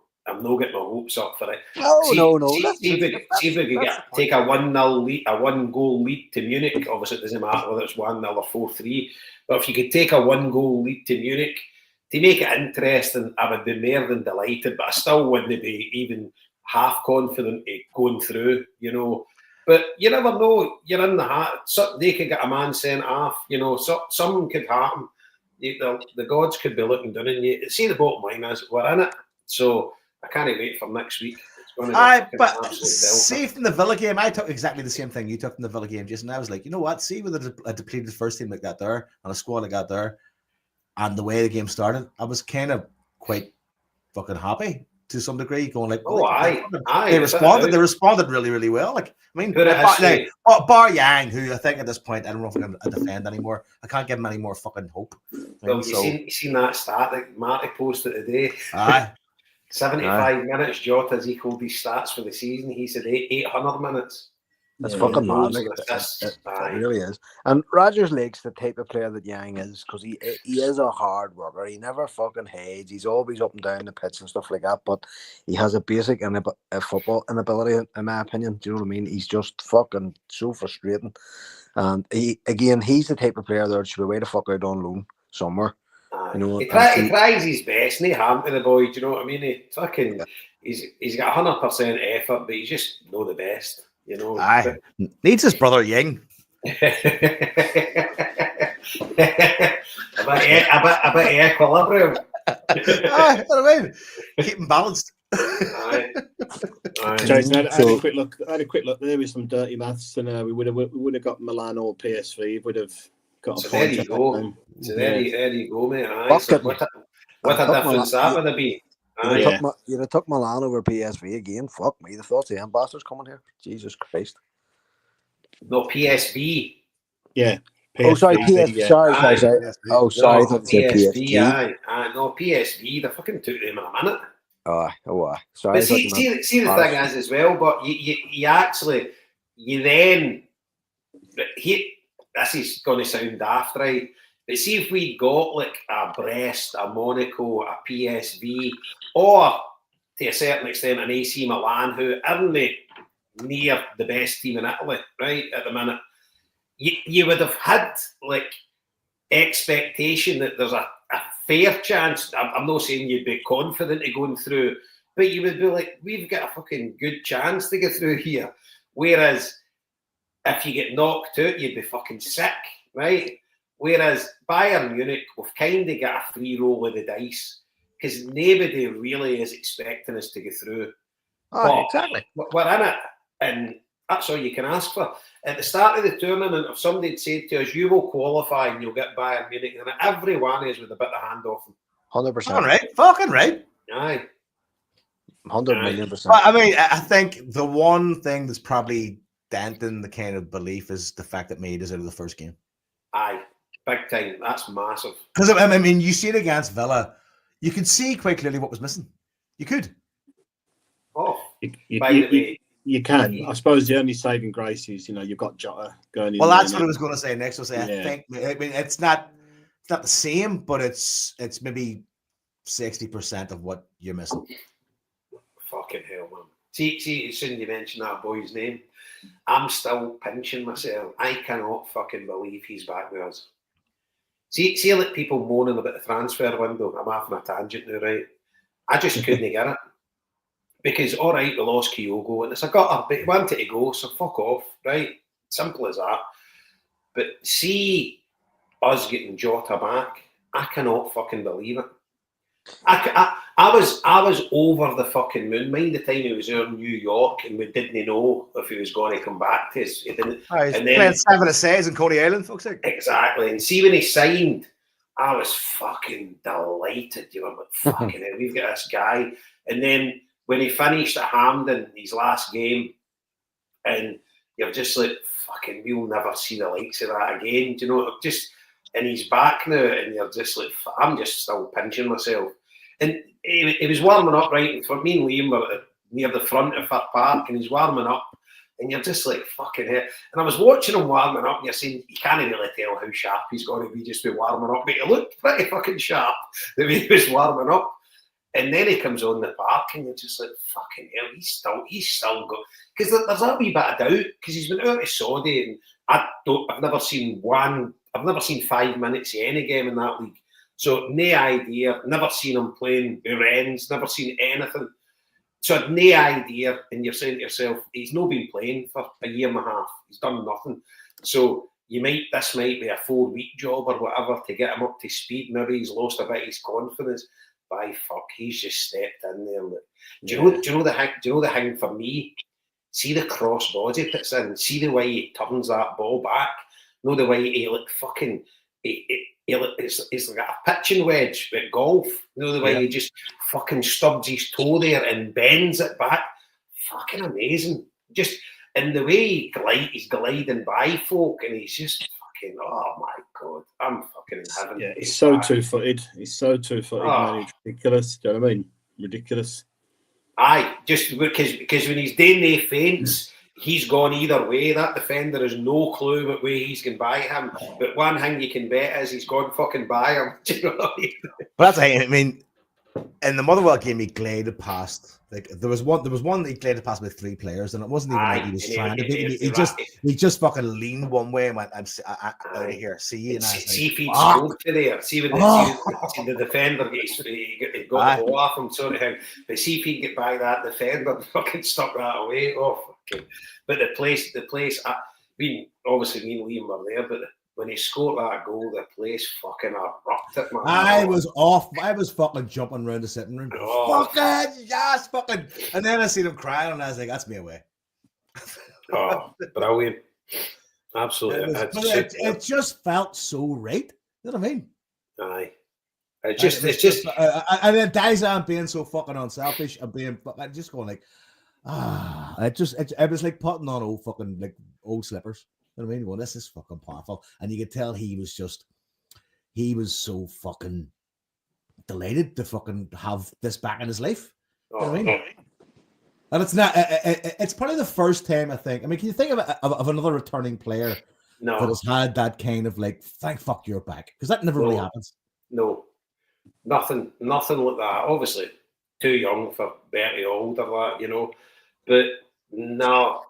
getting my hopes up for it. No. See if we could take a 1-0 lead, a 1-goal lead to Munich. Obviously, it doesn't matter whether it's 1-0 or 4-3. But if you could take a 1-goal lead to Munich to make it interesting, I would be more than delighted. But I still wouldn't be even half confident of going through, you know. But you never know. You're in the hat. They could get a man sent off. You know, something could happen. The gods could be looking down on you. See, the bottom line is we're in it. So I can't wait for next week. It's going to be but see from the Villa game, I took exactly the same thing you took from the Villa game, Jason. I was like, you know what? See with a depleted first team like that there and a squad like that there, and the way the game started, I was kind of quite fucking happy to some degree, going like, they responded really, really well. Like, I mean, bar Yang, who I think at this point I don't know if I'm going to defend anymore. I can't give him any more fucking hope. Well, you seen that stat that Marty posted today? 75 minutes. Jota's equalled his stats for the season. He said 800 minutes. That's fucking mad. It really is. And Rodgers Lake's the type of player that Yang is, because he is a hard worker. He never fucking hides. He's always up and down the pitch and stuff like that. But he has a basic football inability, in my opinion. Do you know what I mean? He's just fucking so frustrating. And he's the type of player that should be way the fuck out on loan somewhere. You know, he tries his best and he hammed to the boy. Do you know what I mean? he's got 100% effort, but he's just not the best, you know. Aye. Needs his brother Ying. a bit equilibrium. Aye, what I mean, keep him balanced. Aye. Jason, I had a quick look. I had a quick look there with some dirty maths, and we would have got Milan or PSV. Would have got a point. There you go. So there you go, mate. Aye. So what a difference that would have been. You'd have took Milan over PSV again. Fuck me. The thoughts of them bastards coming here. Jesus Christ. No, PSV. Yeah. PSV, sorry, PSV. Yeah. Sorry. Oh, sorry. No, PSV. Aye. No, PSV. They fucking took them in a minute. Oh, sorry. But see the thing is as well, but you actually, then, this is going to sound daft, right? But see if we got like a Brest, a Monaco, a PSV, or to a certain extent an AC Milan, who aren't near the best team in Italy, right, at the minute, you would have had like expectation that there's a fair chance. I'm not saying you'd be confident of going through, but you would be like, we've got a fucking good chance to get through here. Whereas if you get knocked out, you'd be fucking sick, right? Whereas Bayern Munich, we've kind of got a free roll of the dice because nobody really is expecting us to go through. Exactly. We're in it, and that's all you can ask for. At the start of the tournament, if somebody had said to us, you will qualify and you'll get Bayern Munich, then everyone is with a bit of hand off them. 100%. All right, fucking right. Aye. 100,000,000%. But I mean, I think the one thing that's probably denting the kind of belief is the fact that Maid is out of the first game. Aye, big time. That's massive. Because I mean, you see it against Villa, you could see quite clearly what was missing. You could. Oh, you can. I suppose the only saving grace is, you've got Jota going in. Well, that's what I was going to say next. I Yeah. think. I mean, it's not the same, but it's maybe 60% of what you're missing. Fucking hell, man. See, as soon as you mention that boy's name, I'm still pinching myself. I cannot fucking believe he's back with us. See, like people moaning about the transfer window. I'm off on a tangent now, right? I just couldn't get it. Because, all right, we lost Kyogo, and it's a gutter, but he wanted to go, so fuck off, right? Simple as that. But see us getting Jota back, I cannot fucking believe it. I was over the fucking moon. Mind the time he was in New York and we didn't know if he was going to come back to us. He didn't. He's playing 7 assists in Coney Island, fuck's sake. Exactly. And see when he signed, I was fucking delighted. You know, like, fucking hell, we've got this guy. And then when he finished at Hampden, his last game, and you're just like, fucking, we'll never see the likes of that again. Do you know? And he's back now, and you're just like, I'm just still pinching myself. And he was warming up, right? For me and Liam were near the front of Fir Park, and he's warming up, and you're just like, fucking hell. And I was watching him warming up, and you're saying, you can't really tell how sharp he's going to be just by warming up, but he looked pretty fucking sharp the way he was warming up. And then he comes on the park, and you're just like, fucking hell, he's still good. Because there's that wee bit of doubt, because he's been out of Saudi, and I've never seen 5 minutes of any game in that league. So no idea, never seen him playing with Rennes, never seen anything. So I'd no idea, and you're saying to yourself, he's not been playing for a year and a half. He's done nothing. So this might be a 4-week job or whatever to get him up to speed. Maybe he's lost a bit of his confidence. By fuck, he's just stepped in there. Do you know the thing for me? See the cross body he puts in. See the way he turns that ball back. Know the way he like fucking. It's like a pitching wedge at golf. You know the way he just fucking stubs his toe there and bends it back. Fucking amazing. Just and the way he's gliding by folk, and he's just fucking. Oh my god, I'm fucking in heaven. Yeah, he's so two-footed. He's so two-footed, man. It's ridiculous. Do you know what I mean? Ridiculous. Aye, just because when he's doing the feints. He's gone either way. That defender has no clue what way he's going by him. But one thing you can bet is he's gone fucking by him. Do you know what I mean? But that's, I mean, in the Motherwell game, he glided past. Like there was one that he glided past with 3 players, and it wasn't even like he was trying to beat him. He just fucking leaned one way and went, "I'm out of here. See you." And see if he'd scored today. See when the defender he got the ball off him, sort of thing. But see if he'd get by that defender, fucking stuck that away. Oh, fucking! But the place. Obviously, me and Liam were there, but when he scored that goal, the place fucking erupted, man. I was fucking jumping around the sitting room. Fucking yes, fucking. And then I seen him crying, and I was like, "That's me away." Oh, brilliant! Absolutely. It just felt so right. You know what I mean? Aye. It's just. And then Diza being so fucking unselfish and being just going like, it was like putting on old slippers. You know what I mean? Well, this is fucking powerful. And you could tell he was so fucking delighted to fucking have this back in his life. You know what I mean? And it's probably the first time I think. I mean, can you think of another returning player that has had that kind of like, thank fuck you're back? Because that never really happens. No. Nothing like that. Obviously, too young for Bertie Old or that, you know. But no,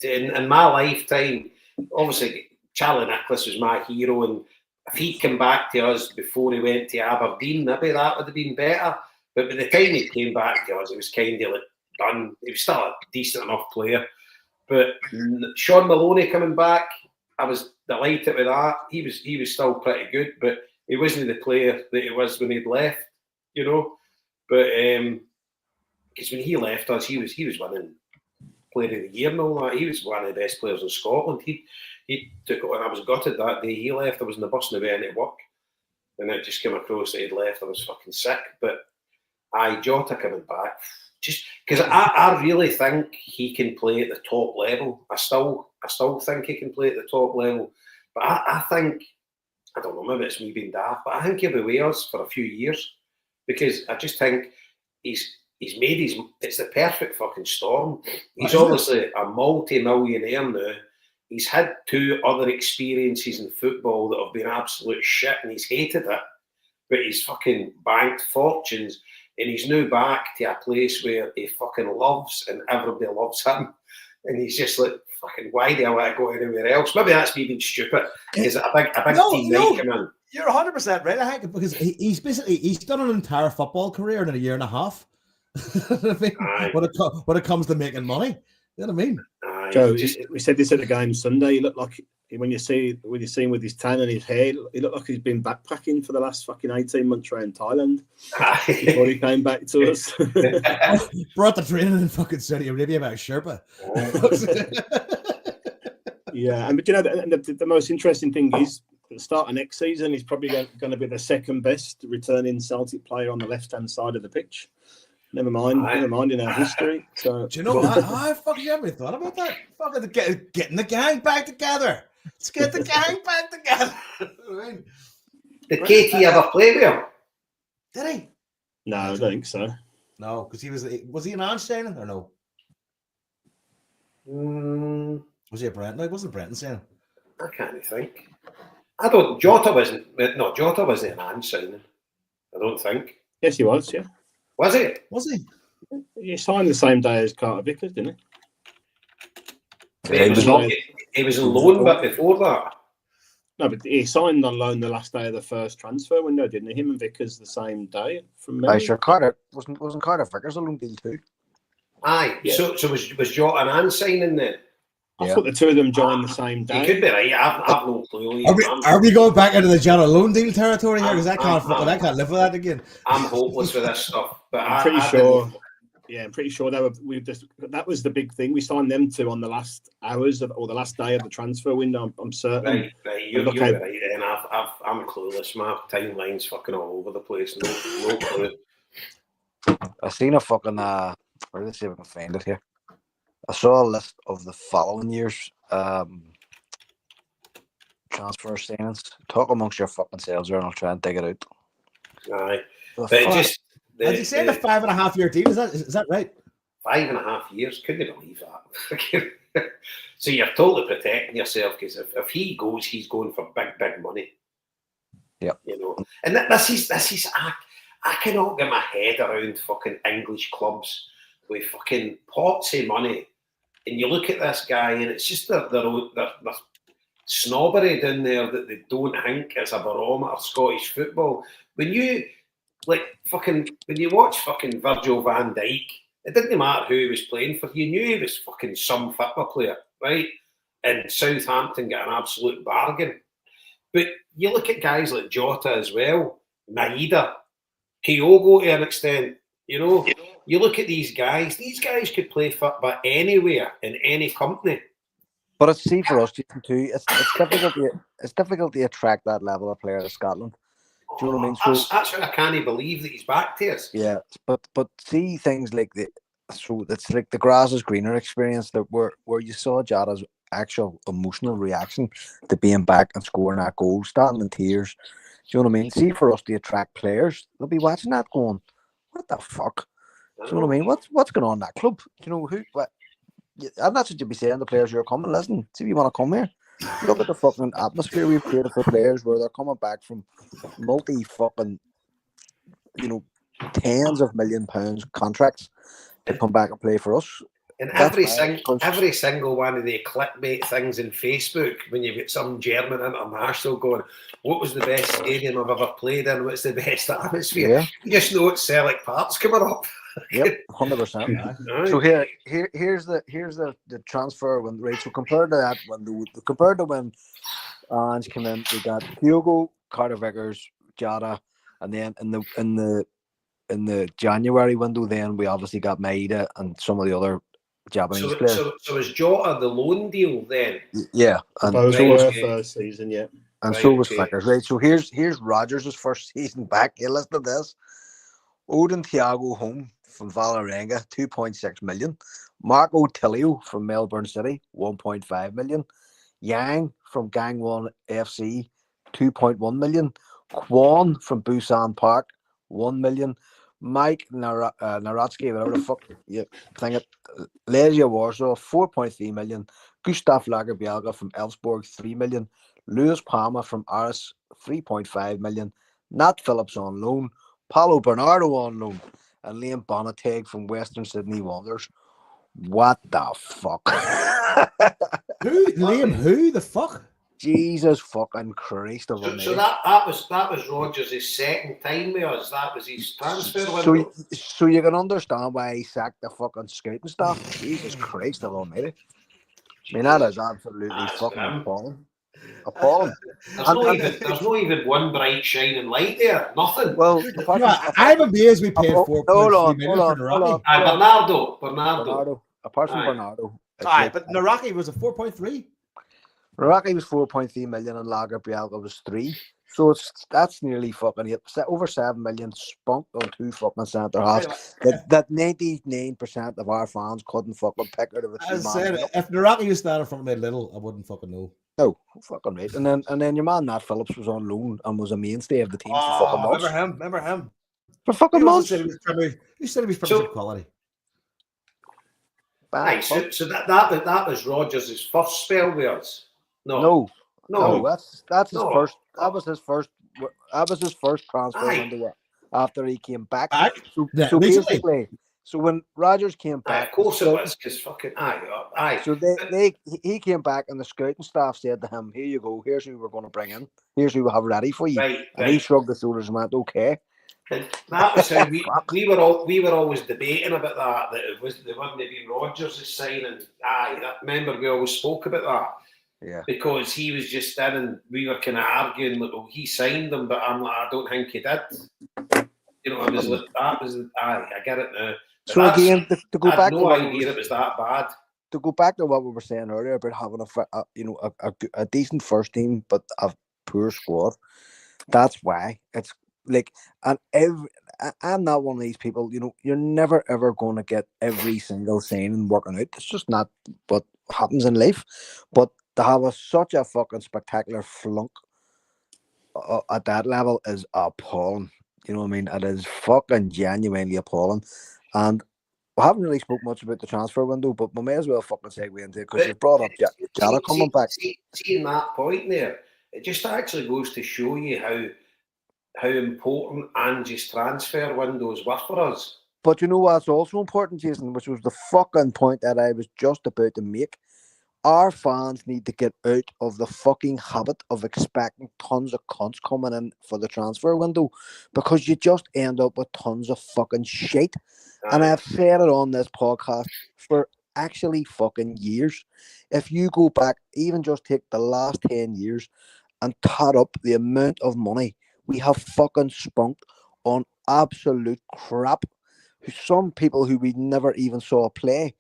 in my lifetime, obviously Charlie Nicholas was my hero, and if he'd come back to us before he went to Aberdeen, maybe that would have been better. But by the time he came back to us, it was kind of like done. He was still a decent enough player. But Sean Maloney coming back, I was delighted with that. He was still pretty good, but he wasn't the player that he was when he'd left, you know. But because when he left us, he was winning Player of the Year and all that. He was one of the best players in Scotland. He took it, and I was gutted that day he left. I was in the bus on the way into work, and it just came across that he'd left. I was fucking sick. But Jota coming back, just because I really think he can play at the top level. I still think he can play at the top level. But I think, I don't know, maybe it's me being daft, but I think he'll be with us for a few years, because I just think he's made it's the perfect fucking storm. He's obviously a multi-millionaire now. He's had 2 other experiences in football that have been absolute shit, and he's hated it. But he's fucking banked fortunes, and he's now back to a place where he fucking loves, and everybody loves him. And he's just like, fucking, why do I want to go anywhere else? Maybe that's me being stupid. Because a big team might come in. You're 100% right, I think, because he's done an entire football career in a year and a half. I mean, when it comes to making money, you know what I mean? Joe, we said this at the game Sunday. He looked like, when you see him with his tan and his hair, he looked like he's been backpacking for the last fucking 18 months around Thailand before he came back to us. Brought the training in fucking Saudi Arabia about Sherpa. Yeah, but you know, the most interesting thing is, at the start of next season, he's probably going to be the second best returning Celtic player on the left-hand side of the pitch. Never mind in our history. So, do you know what? I fucking haven't thought about that. Fucking getting the gang back together. Let's get the gang back together. Did KT ever play with him? Did he? No, I don't think so. No, because was he an Ange signing or no? Was he a Brent? No, he wasn't Brenton signing. I can't think. Jota wasn't an Ange signing. I don't think. Yes, he was. Yeah. Was he? Was he? He signed the same day as Carter Vickers, didn't he? He was on loan, but before that. No, but he signed on loan the last day of the first transfer window, didn't he? Him and Vickers the same day. From memory. Sure, Carter wasn't Carter Vickers a loan deal too? Aye. Yeah. So was Jota and Ange signing then? I thought the two of them joined the same day. You could be right. I've no clue. Are we going back into the Jota loan deal territory here? Because I can't live with that again. I'm hopeless with this stuff. But I'm pretty sure. Yeah, I'm pretty sure that was the big thing. We signed them two on the last hours or the last day of the transfer window. I'm certain. Right. You're right. And I'm clueless. My timeline's fucking all over the place. No clue. I seen a fucking. Let's see if I can find it here. I saw a list of the following year's transfer signings. Talk amongst your fucking selves here and I'll try and dig it out. Aye. But as you say, the 5.5-year deal, is that right? 5.5 years? Couldn't believe that. So you're totally protecting yourself, because if he goes, he's going for big money. Yeah. You know. And this is I cannot get my head around fucking English clubs with fucking pots of money. And you look at this guy, and it's just their snobbery down there that they don't think is a barometer of Scottish football. When you when you watch fucking Virgil van Dijk, it didn't matter who he was playing for. You knew he was fucking some football player, right? And Southampton got an absolute bargain. But you look at guys like Jota as well, Maeda, Kyogo to an extent. You know, you look at these guys could play football anywhere in any company. But it's see for us too. It's difficult to attract that level of player to Scotland. Do you know what I mean? So That's why I can't believe that he's back to us. yeah, but see things like it's like the grass is greener experience that where you saw Jota's actual emotional reaction to being back and scoring that goal, standing in tears. Do you know what I mean? See for us to attract players, they'll be watching that going, what the fuck? Do you know what I mean? What's going on in that club? Do you know who? What? And that's what you'll be saying to players who are coming. Listen, see if you want to come here. Look at the fucking atmosphere we've created for players where they're coming back from multi-fucking, tens of £1 million contracts to come back and play for us. And every single one of the clickbait things in Facebook, when you've got some German international going, what was the best stadium I've ever played in? What's the best atmosphere? Yeah. You just know it's Selleck Park's coming up. Yep, 100%. So here's the transfer when right. So compared to that, compared to when Ange came in, we got Kyogo, Carter Vickers, Jota, and then in the January window, then we obviously got Maeda and some of the other Japanese players. So was Jota the loan deal then? Yeah, and Both so were first season, yeah. And so was Vickers, right? So here's Rodgers' first season back. You listen to this. Odin Thiago home from Valerenga, 2.6 million. Marco Tilio from Melbourne City, 1.5 million. Yang from Gangwon FC, 2.1 million. Kwon from Busan Park, 1 million. Mike Naratsky, whatever the fuck you think it. Legia Warsaw, 4.3 million. Gustav Lagerbielga from Elfsborg, 3 million. Luis Palma from Aris, 3.5 million. Nat Phillips on loan. Paulo Bernardo on loan. And Liam Bonateg from Western Sydney Wanderers. What the fuck? Who the fuck? Jesus fucking Christ of So that was Rodgers' second time with us. That was his transfer window. So you can understand why he sacked the fucking scouting staff. Jesus Christ of Almighty. I mean, that is absolutely fucking appalling. There's not even one bright shining light there. Nothing. Well, I'm amazed we paid 4.3 million for Naraki. Bernardo. Apart from Bernardo. But Naraki was a 4.3. Naraki was 4.3 million and Lagerbielga was 3. So that's nearly fucking over 7 million spunked on 2 fucking centre halves. That 99% of our fans couldn't fucking pick out of it. As I said, if Naraki was standing from me little, I wouldn't fucking know. No, fucking right. And then your man Nat Phillips was on loan and was a mainstay of the team for fucking months. Remember him. For fucking months. He said he was pretty good quality. Aye, so that was Rodgers' first spell with us. No, that's his first. That was his first transfer window after he came back. So basically, so when Rodgers came back, of course it was because fucking aye. So he came back and the scouting staff said to him, "Here you go. Here's who we're going to bring in. Here's who we have ready for you." And he shrugged his shoulders and went, "Okay." And that was how we were always debating about that it wouldn't be Rodgers' signing. Remember we always spoke about that. Yeah. Because he was just in and we were kind of arguing, like, he signed them, but I'm like, I don't think he did. I was like, I get it now. But so again, to go back, no idea it was that bad. To go back to what we were saying earlier about having a decent first team, but a poor squad. That's why it's like, and I'm not one of these people. You're never ever going to get every single signing working out. It's just not what happens in life. But to have such a fucking spectacular flunk at that level is appalling. You know what I mean? It is fucking genuinely appalling. And we haven't really spoke much about the transfer window, but we may as well fucking segue into it because you brought up Jota coming back. Seeing that point there, it just actually goes to show you how important Ange's transfer windows were for us. But you know what's also important, Jason, which was the fucking point that I was just about to make. Our fans need to get out of the fucking habit of expecting tons of cunts coming in for the transfer window, because you just end up with tons of fucking shit. And I've said it on this podcast for actually fucking years. If you go back, even just take the last 10 years and tot up the amount of money we have fucking spunked on absolute crap, some people who we never even saw play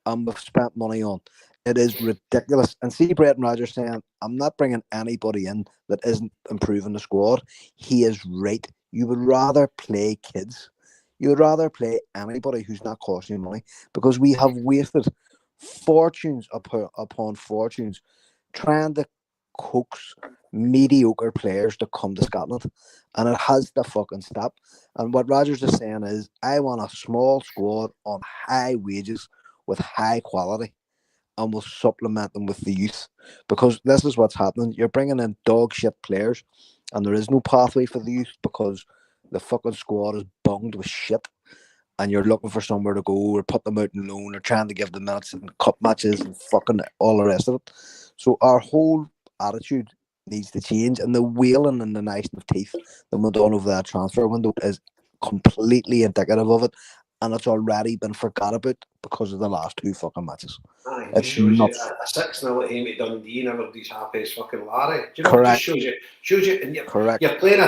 and we've spent money on. It is ridiculous. And see Brendan Rodgers saying, I'm not bringing anybody in that isn't improving the squad. He is right. You would rather play kids. You would rather play anybody who's not costing you money, because we have wasted fortunes upon fortunes trying to coax mediocre players to come to Scotland, and it has to fucking stop. And what Rodgers is saying is, I want a small squad on high wages with high quality, and we'll supplement them with the youth, because this is what's happening. You're bringing in dog shit players, and there is no pathway for the youth because the fucking squad is bunged with shit, and you're looking for somewhere to go or put them out in loan or trying to give them minutes in cup matches and fucking all the rest of it. So our whole attitude needs to change, and the wailing and the gnashing of teeth that went on over that transfer window is completely indicative of it, and it's already been forgot about because of the last two fucking matches. It shows you a 6-0 at home to Dundee and everybody's happy as fucking Larry. Do you know? Correct. It just shows you, and you're playing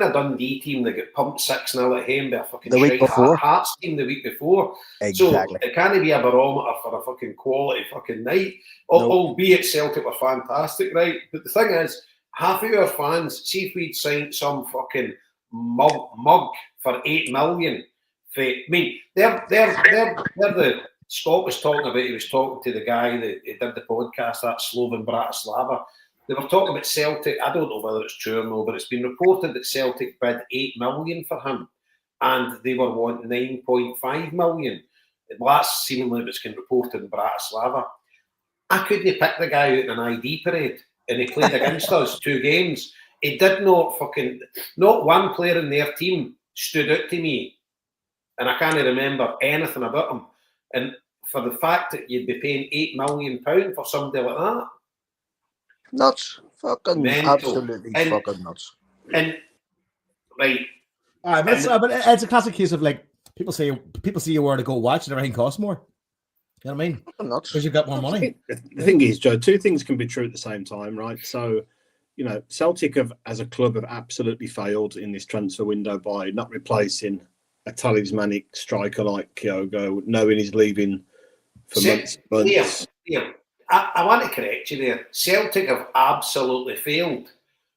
a Dundee team that got pumped 6-0 at home by a fucking the week before. Hearts team the week before. Exactly. So it can't be a barometer for a fucking quality fucking night. Albeit Celtic were fantastic, right? But the thing is, half of our fans, see if we'd signed some fucking mug for 8 million. I mean, they're the Scott was talking about. He was talking to the guy that did the podcast, that Slovan Bratislava. They were talking about Celtic. I don't know whether it's true or no, but it's been reported that Celtic bid 8 million for him, and they were wanting 9.5 million. Well, that's seemingly what's been reported in Bratislava. I couldn't pick the guy out in an ID parade, and he played against us 2 games. He did not one player in their team stood out to me, and I can't remember anything about him. And for the fact that you'd be paying £8 million for somebody like that, nuts, fucking mental. Absolutely fucking nuts. And right, but it's a classic case of like people see you where to go watch and everything costs more. You know what I mean? Nuts. Because you've got more money. The thing is, Joe, 2 things can be true at the same time, right? So, you know, Celtic as a club have absolutely failed in this transfer window by not replacing a talismanic striker like Kyogo, knowing he's leaving for months. Liam, I want to correct you there. Celtic have absolutely failed.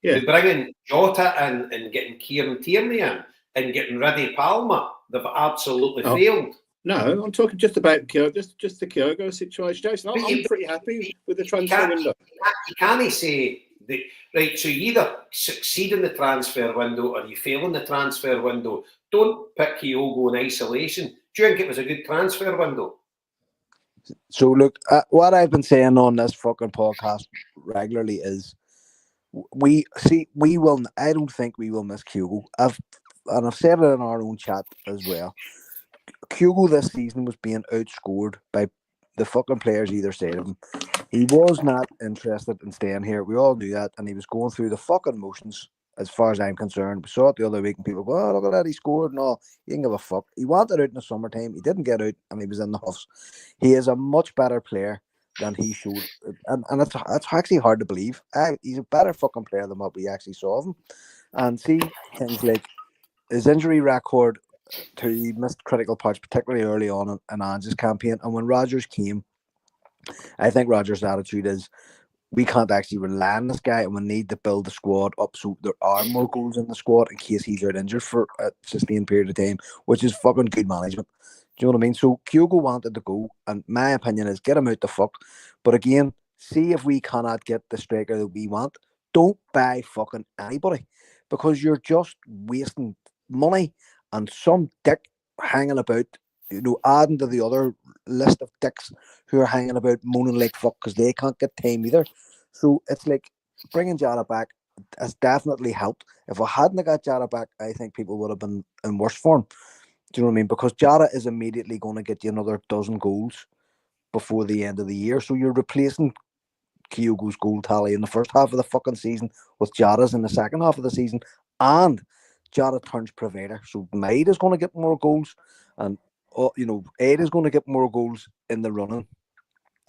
Yeah. They're bringing Jota in and getting Kieran Tierney in and getting rid of Palmer. They've absolutely failed. No, I'm talking just about just the Kyogo situation. Jason, I'm pretty happy with the transfer window. You can't say that, right? So you either succeed in the transfer window or you fail in the transfer window. Don't pick Kyogo in isolation. Do you think it was a good transfer window? So look, what I've been saying on this fucking podcast regularly is, I don't think we will miss Kyogo. I've said it in our own chat as well. Kyogo this season was being outscored by the fucking players either side of him. He was not interested in staying here. We all knew that, and he was going through the fucking motions. As far as I'm concerned, we saw it the other week, and people go, "Oh, look at that, he scored." No, he didn't give a fuck. He wanted out in the summertime. He didn't get out, and he was in the huffs. He is a much better player than he showed, and it's actually hard to believe. He's a better fucking player than what we actually saw of him. And see things like his injury record. He missed critical parts, particularly early on in Ange's campaign. And when Rodgers came, I think Rodgers' attitude is, we can't actually rely on this guy, and we need to build the squad up so there are more goals in the squad in case he's out injured for a sustained period of time, which is fucking good management. Do you know what I mean? So Kyogo wanted to go, and my opinion is get him out the fuck. But again, see if we cannot get the striker that we want. Don't buy fucking anybody, because you're just wasting money and some dick hanging about, adding to the other list of dicks who are hanging about moaning like fuck because they can't get time either. So it's like bringing Jota back. has definitely helped. If I hadn't got Jota back, I think people would have been in worse form. Do you know what I mean? Because Jota is immediately going to get you another dozen goals before the end of the year. So you're replacing Kyogo's goal tally in the first half of the fucking season with Jota's in the second half of the season. And Jota turns provider. So Maid is going to get more goals. And, Ed is going to get more goals in the running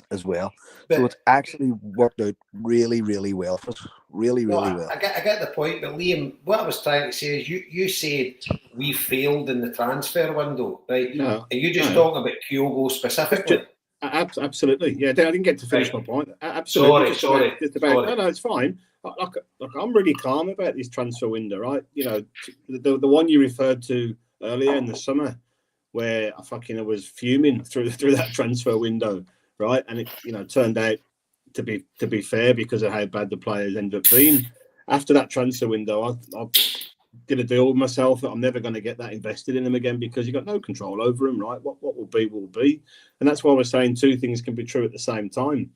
as well. But, so it's actually worked out really, really well for us. Really, really well. I get the point, but Liam, what I was trying to say is you said we failed in the transfer window, right? No, Are you just talking about Kyogo specifically? Absolutely. Yeah, I didn't get to finish my point. Absolutely. Sorry. No, it's fine. Look, I'm really calm about this transfer window, right? The one you referred to earlier in the summer, where I was fuming through that transfer window, right? And it turned out to be fair because of how bad the players ended up being. After that transfer window, I did a deal with myself that I'm never going to get that invested in them again because you've got no control over them, right? What will be. And that's why we're saying two things can be true at the same time.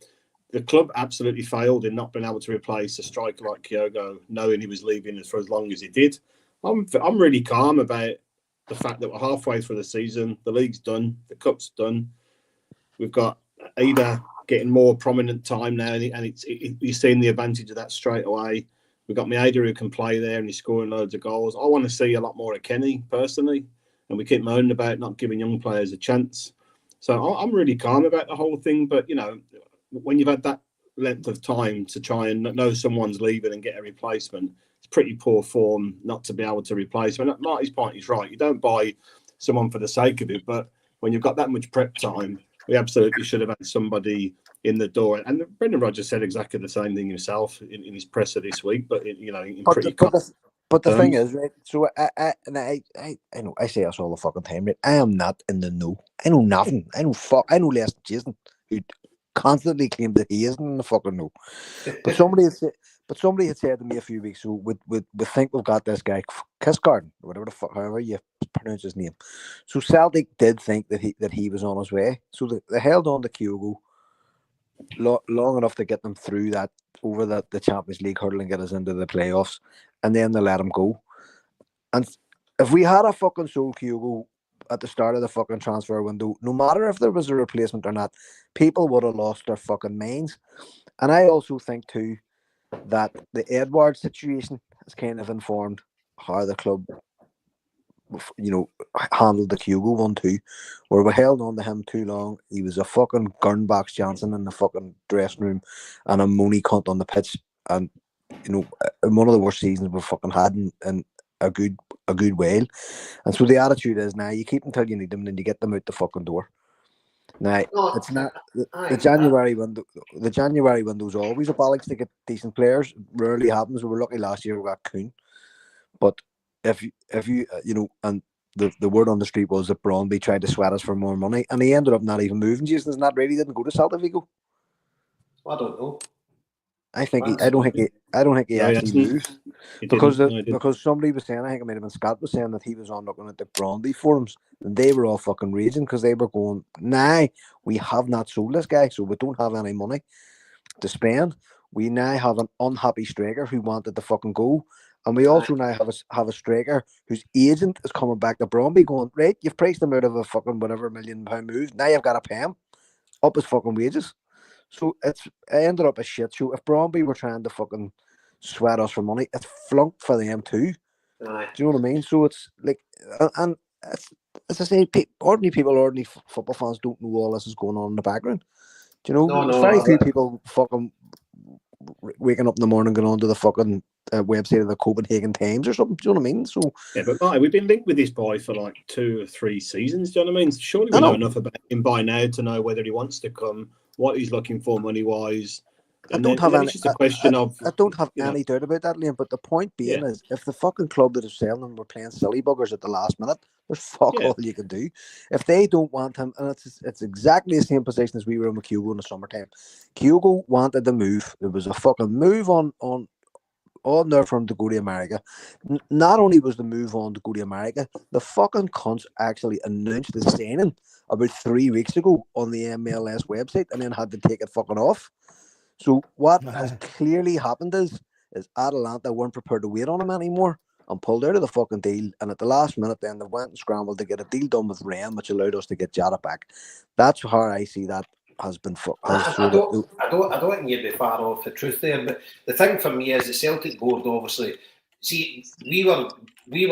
The club absolutely failed in not being able to replace a striker like Kyogo, knowing he was leaving for as long as he did. I'm really calm about the fact that we're halfway through the season. The league's done. The cup's done. We've got Ada getting more prominent time now, and you're seeing the advantage of that straight away. We've got Maeda who can play there and he's scoring loads of goals. I want to see a lot more of Kenny, personally. And we keep moaning about not giving young players a chance. So I'm really calm about the whole thing. But, when you've had that length of time to try and know someone's leaving and get a replacement, it's pretty poor form not to be able to replace them. And Marty's point is right. You don't buy someone for the sake of it. But when you've got that much prep time, we absolutely should have had somebody in the door. And Brendan Rodgers said exactly the same thing himself in his presser this week. But But the thing is, right? So I know I say this all the fucking time, right? I am not in the know. I know nothing. I know less than Jason, who constantly claimed that he isn't in the fucking know. But somebody had said to me a few weeks ago, we think we've got this guy Kiskard, whatever the fuck, however you pronounce his name. So Celtic did think that he was on his way. So they held on to Kyogo long enough to get them through that, over the Champions League hurdle and get us into the playoffs, and then they let him go. And if we had a fucking sold Kyogo at the start of the fucking transfer window, no matter if there was a replacement or not, people would have lost their fucking minds. And I also think too that the Edwards situation has kind of informed how the club handled the Kyogo one too, where we held on to him too long. He was a fucking Gurnbox Johnson in the fucking dressing room and a moany cunt on the pitch, and one of the worst seasons we've fucking had in a good while. And so the attitude is now you keep them till you need them, and then you get them out the fucking door. Now it's not the January window. The January window is always a bollocks to get decent players. Rarely happens. We were lucky last year we got Kuhn, but if you and the word on the street was that Brøndby tried to sweat us for more money, and he ended up not even moving. Jason, isn't that right? He didn't go to Celta Vigo. I don't know. I don't think he actually moved because somebody was saying, I think it might have been Scott was saying that he was on looking at the Brøndby forums, and they were all fucking raging because they were going, "Nah, we have not sold this guy, so we don't have any money to spend. We now have an unhappy striker who wanted to fucking go." And we also now have a striker whose agent is coming back to Brøndby going, right, you've priced him out of a fucking whatever £1 million move. Now you've got to pay him up his fucking wages. So it ended up a shit show. If Brøndby were trying to fucking sweat us for money, it's flunked for them too. Aye. Do you know what I mean? So it's like, and it's, as I say, ordinary football fans don't know all this is going on in the background. Do you know? There's very few people fucking waking up in the morning, going on to the fucking website of the Copenhagen Times or something. Do you know what I mean? So yeah, but Marty, we've been linked with this boy for like 2 or 3 seasons. Do you know what I mean? Surely we know enough about him by now to know whether he wants to come, what he's looking for money wise. I don't have any doubt about that, Liam. But the point being is, if the fucking club that is selling him were playing silly buggers at the last minute, there's fuck all you can do. If they don't want him, and it's exactly the same position as we were in with Kyogo in the summertime. Kyogo wanted to move. There was a fucking move on there for him to go to America. Not only was the move on to go to America, the fucking cunts actually announced the signing about 3 weeks ago on the MLS website, and then had to take it fucking off. So what has clearly happened is is Atalanta weren't prepared to wait on him anymore and pulled out of the fucking deal. And at the last minute, then they went and scrambled to get a deal done with Rennes, which allowed us to get Jota back. That's how I see that has been. I don't think you'd be far off the truth there. But the thing for me is the Celtic board obviously. See, we were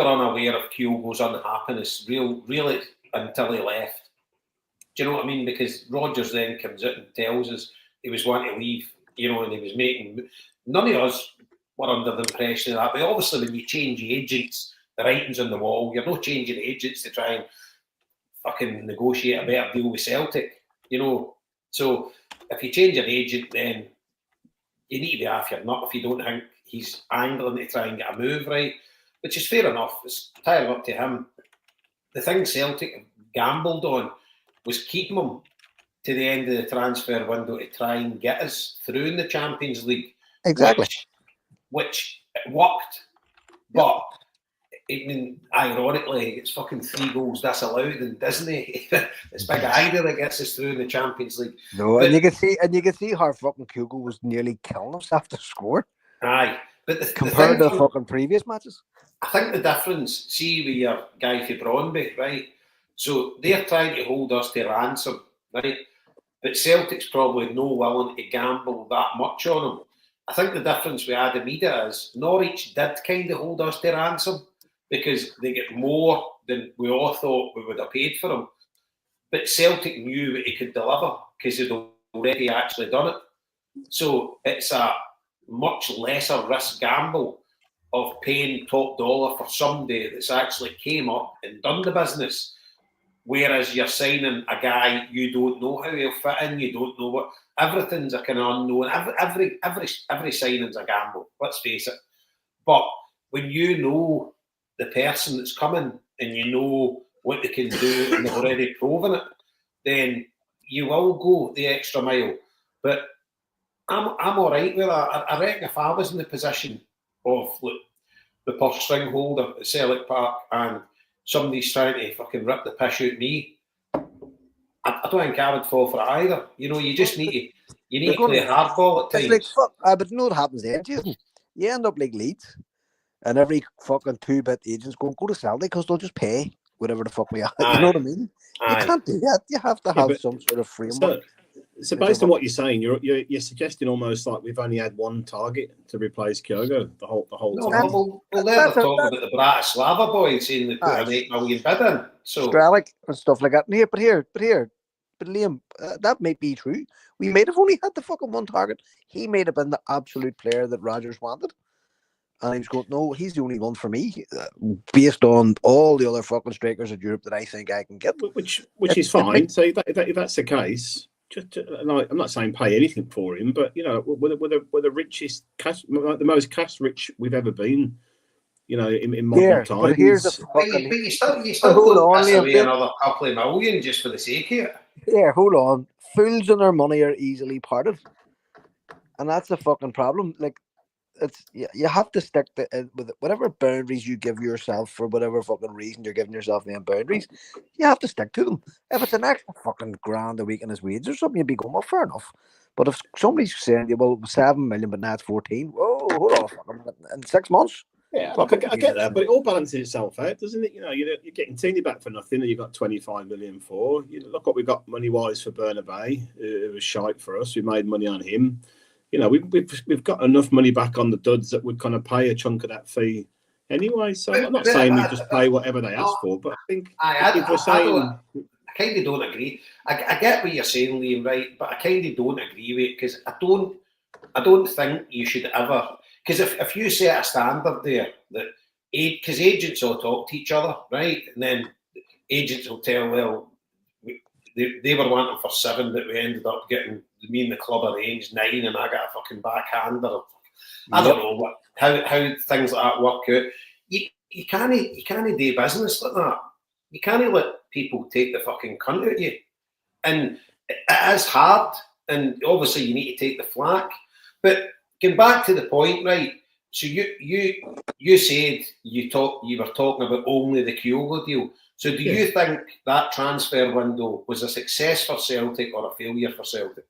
unaware of Kyogo's unhappiness really until he left. Do you know what I mean? Because Rodgers then comes out and tells us he was wanting to leave, and he was making. None of us were under the impression of that. But obviously, when you change agents, the writing's on the wall. You're not changing agents to try and fucking negotiate a better deal with Celtic, So if you change an agent, then you need to be off your nut if you don't think he's angling to try and get a move right, which is fair enough. It's entirely up to him. The thing Celtic gambled on was keeping him to the end of the transfer window to try and get us through in the Champions League. Exactly. Which worked. But, ironically, it's fucking 3 goals disallowed in Disney. It's Big Ida that gets us through in the Champions League. No, and you can see how fucking Kyogo was nearly killing himself to score. Aye. But compared to the fucking previous matches. I think the difference, see with your guy for Brøndby, right? So they're trying to hold us to ransom, right? But Celtic's probably no willing to gamble that much on them. I think the difference with Adam Ida is Norwich did kind of hold us to ransom because they get more than we all thought we would have paid for him. But Celtic knew what he could deliver because they'd already actually done it. So it's a much lesser risk gamble of paying top dollar for somebody that's actually came up and done the business. Whereas you're signing a guy you don't know how he'll fit in, you don't know what. Everything's a kind of unknown. Every signing's a gamble. Let's face it. But when you know the person that's coming and you know what they can do and they've already proven it, then you will go the extra mile. But I'm all right with that. I reckon if I was in the position of the purse string holder at Celtic Park and somebody's trying to fucking rip the piss out me, I don't think I would fall for it either. You just need to play hardball at times. It's like, fuck, but you know what happens then, Jason? You end up like Leeds, and every fucking 2-bit agent's go to Celtic because they'll just pay whatever the fuck we are. You know what I mean? You can't do that. You have to have some sort of framework. So based on what you're saying, you're suggesting almost like we've only had one target to replace Kyogo the whole time. Well, they're talking about the Bratislava boys saying they put an $8 million bid in. So Stralic and stuff like that. But Liam, that may be true. We might have only had the fucking one target. He may have been the absolute player that Rodgers wanted. And he was going, no, he's the only one for me, based on all the other fucking strikers in Europe that I think I can get. Which is fine. So if that's the case, I'm not saying pay anything for him, but we're the richest cash, like the most cash rich we've ever been. In modern times. But here's the fucking. But you still don't pass away another couple of million just for the sake of it. Yeah, hold on. Fools and their money are easily parted, and that's the fucking problem. Like, you have to stick with whatever boundaries you give yourself for whatever fucking reason you're giving yourself them boundaries. You have to stick to them. If it's an extra fucking grand a week in his wages or something, you'd be going, well, fair enough. But if somebody's saying, well, 7 million, but now it's 14, whoa, hold on a fucking minute. In 6 months. Yeah, I get that, but it all balances itself out, doesn't it? You're getting Tini back for nothing, and you got 25 million for. Look what we got money wise for Bernabé. It was shite for us. We made money on him. We've got enough money back on the duds that would kind of pay a chunk of that fee anyway. So I'm not saying we just pay whatever they ask for, but I think if we're saying. I kind of don't agree. I get what you're saying, Liam, right? But I kind of don't agree with it because I don't think you should ever. Because if you set a standard there that because agents all talk to each other, right? And then agents will tell, well, they were wanting for 7, but we ended up getting me and the club arranged 9, and I got a fucking backhander. I don't know how things like that work out. You can't do business like that. You can't let people take the fucking cunt out of you. And it is hard, and obviously you need to take the flak. But getting back to the point, right? So you said you were talking about only the Kyogo deal. So do you think that transfer window was a success for Celtic or a failure for Celtic?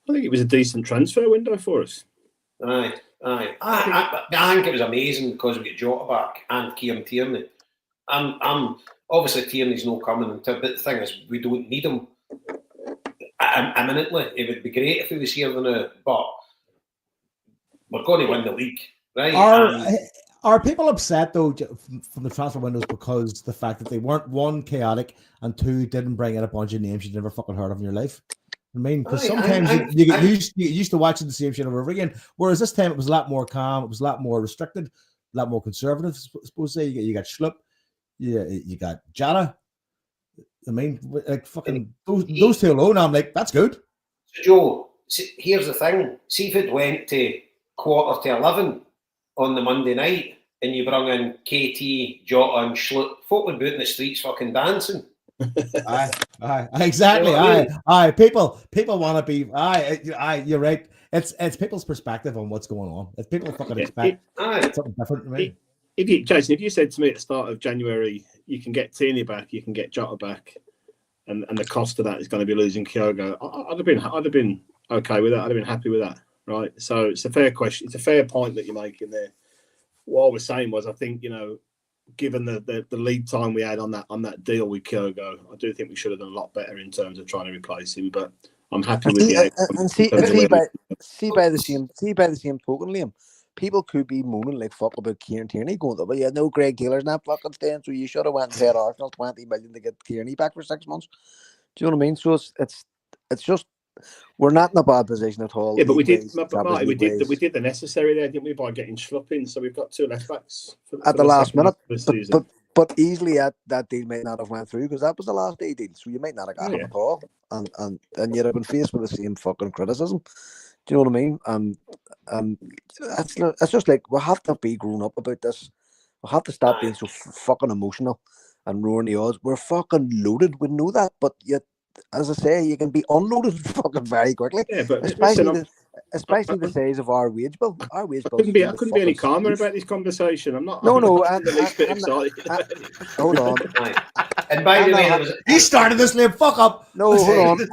I think it was a decent transfer window for us. Aye. Aye. I think it was amazing because we got Jota back and Kieran Tierney. I'm obviously Tierney's not coming into, but the thing is, we don't need him imminently. It would be great if he was here now, but we're going to win the league, right? Are people upset though from the transfer windows because the fact that they weren't, one, chaotic, and two, didn't bring in a bunch of names you'd never fucking heard of in your life? I mean, because sometimes you get used to watching the same shit over again. Whereas this time it was a lot more calm, it was a lot more restricted, a lot more conservative. I suppose say you got Schlupp, you got Jota. I mean, like fucking those two alone, I'm like, that's good. So Joe, here's the thing: see if it went to 11:15 on the Monday night, and you bring in KT, Jota, and Schlupp, folk would be out in the streets fucking dancing. Aye, exactly. You know what I mean? People want to be. Aye, you're right. It's people's perspective on what's going on. If people fucking expect something different, right? Jason, if you said to me at the start of January, you can get Tierney back, you can get Jota back, and the cost of that is going to be losing Kyogo, I'd have been okay with that. I'd have been happy with that, right? So it's a fair question. It's a fair point that you're making there. What I was saying was, I think, you know, given the lead time we had on that deal with Kyogo, I do think we should have done a lot better in terms of trying to replace him. But I'm happy with the outcome. And see by the same token, Liam, people could be moaning like fuck about Kieran Tierney going, but yeah, no, Greg Taylor's not fucking staying, so you should have went and paid Arsenal 20 million to get Tierney back for 6 months. Do you know what I mean? So it's just, we're not in a bad position at all. Yeah, but we did the necessary there, didn't we, by getting Schlupp in? So we've got two left backs at the last minute. But easily that deal might not have went through because that was the last day deal. So you might not have got him at all, and you'd have been faced with the same fucking criticism. Do you know what I mean? It's just like we have to be grown up about this. We have to stop being so fucking emotional and roaring the odds. We're fucking loaded. We know that, but yet, as I say, you can be unloaded fucking very quickly. Yeah, but especially the size of our wage bill. Our wage bill. I couldn't be any calmer about this conversation. I'm not. No. The least bit excited. Hold on. And by the way, he started this, Liam. Fuck up. No, hold on.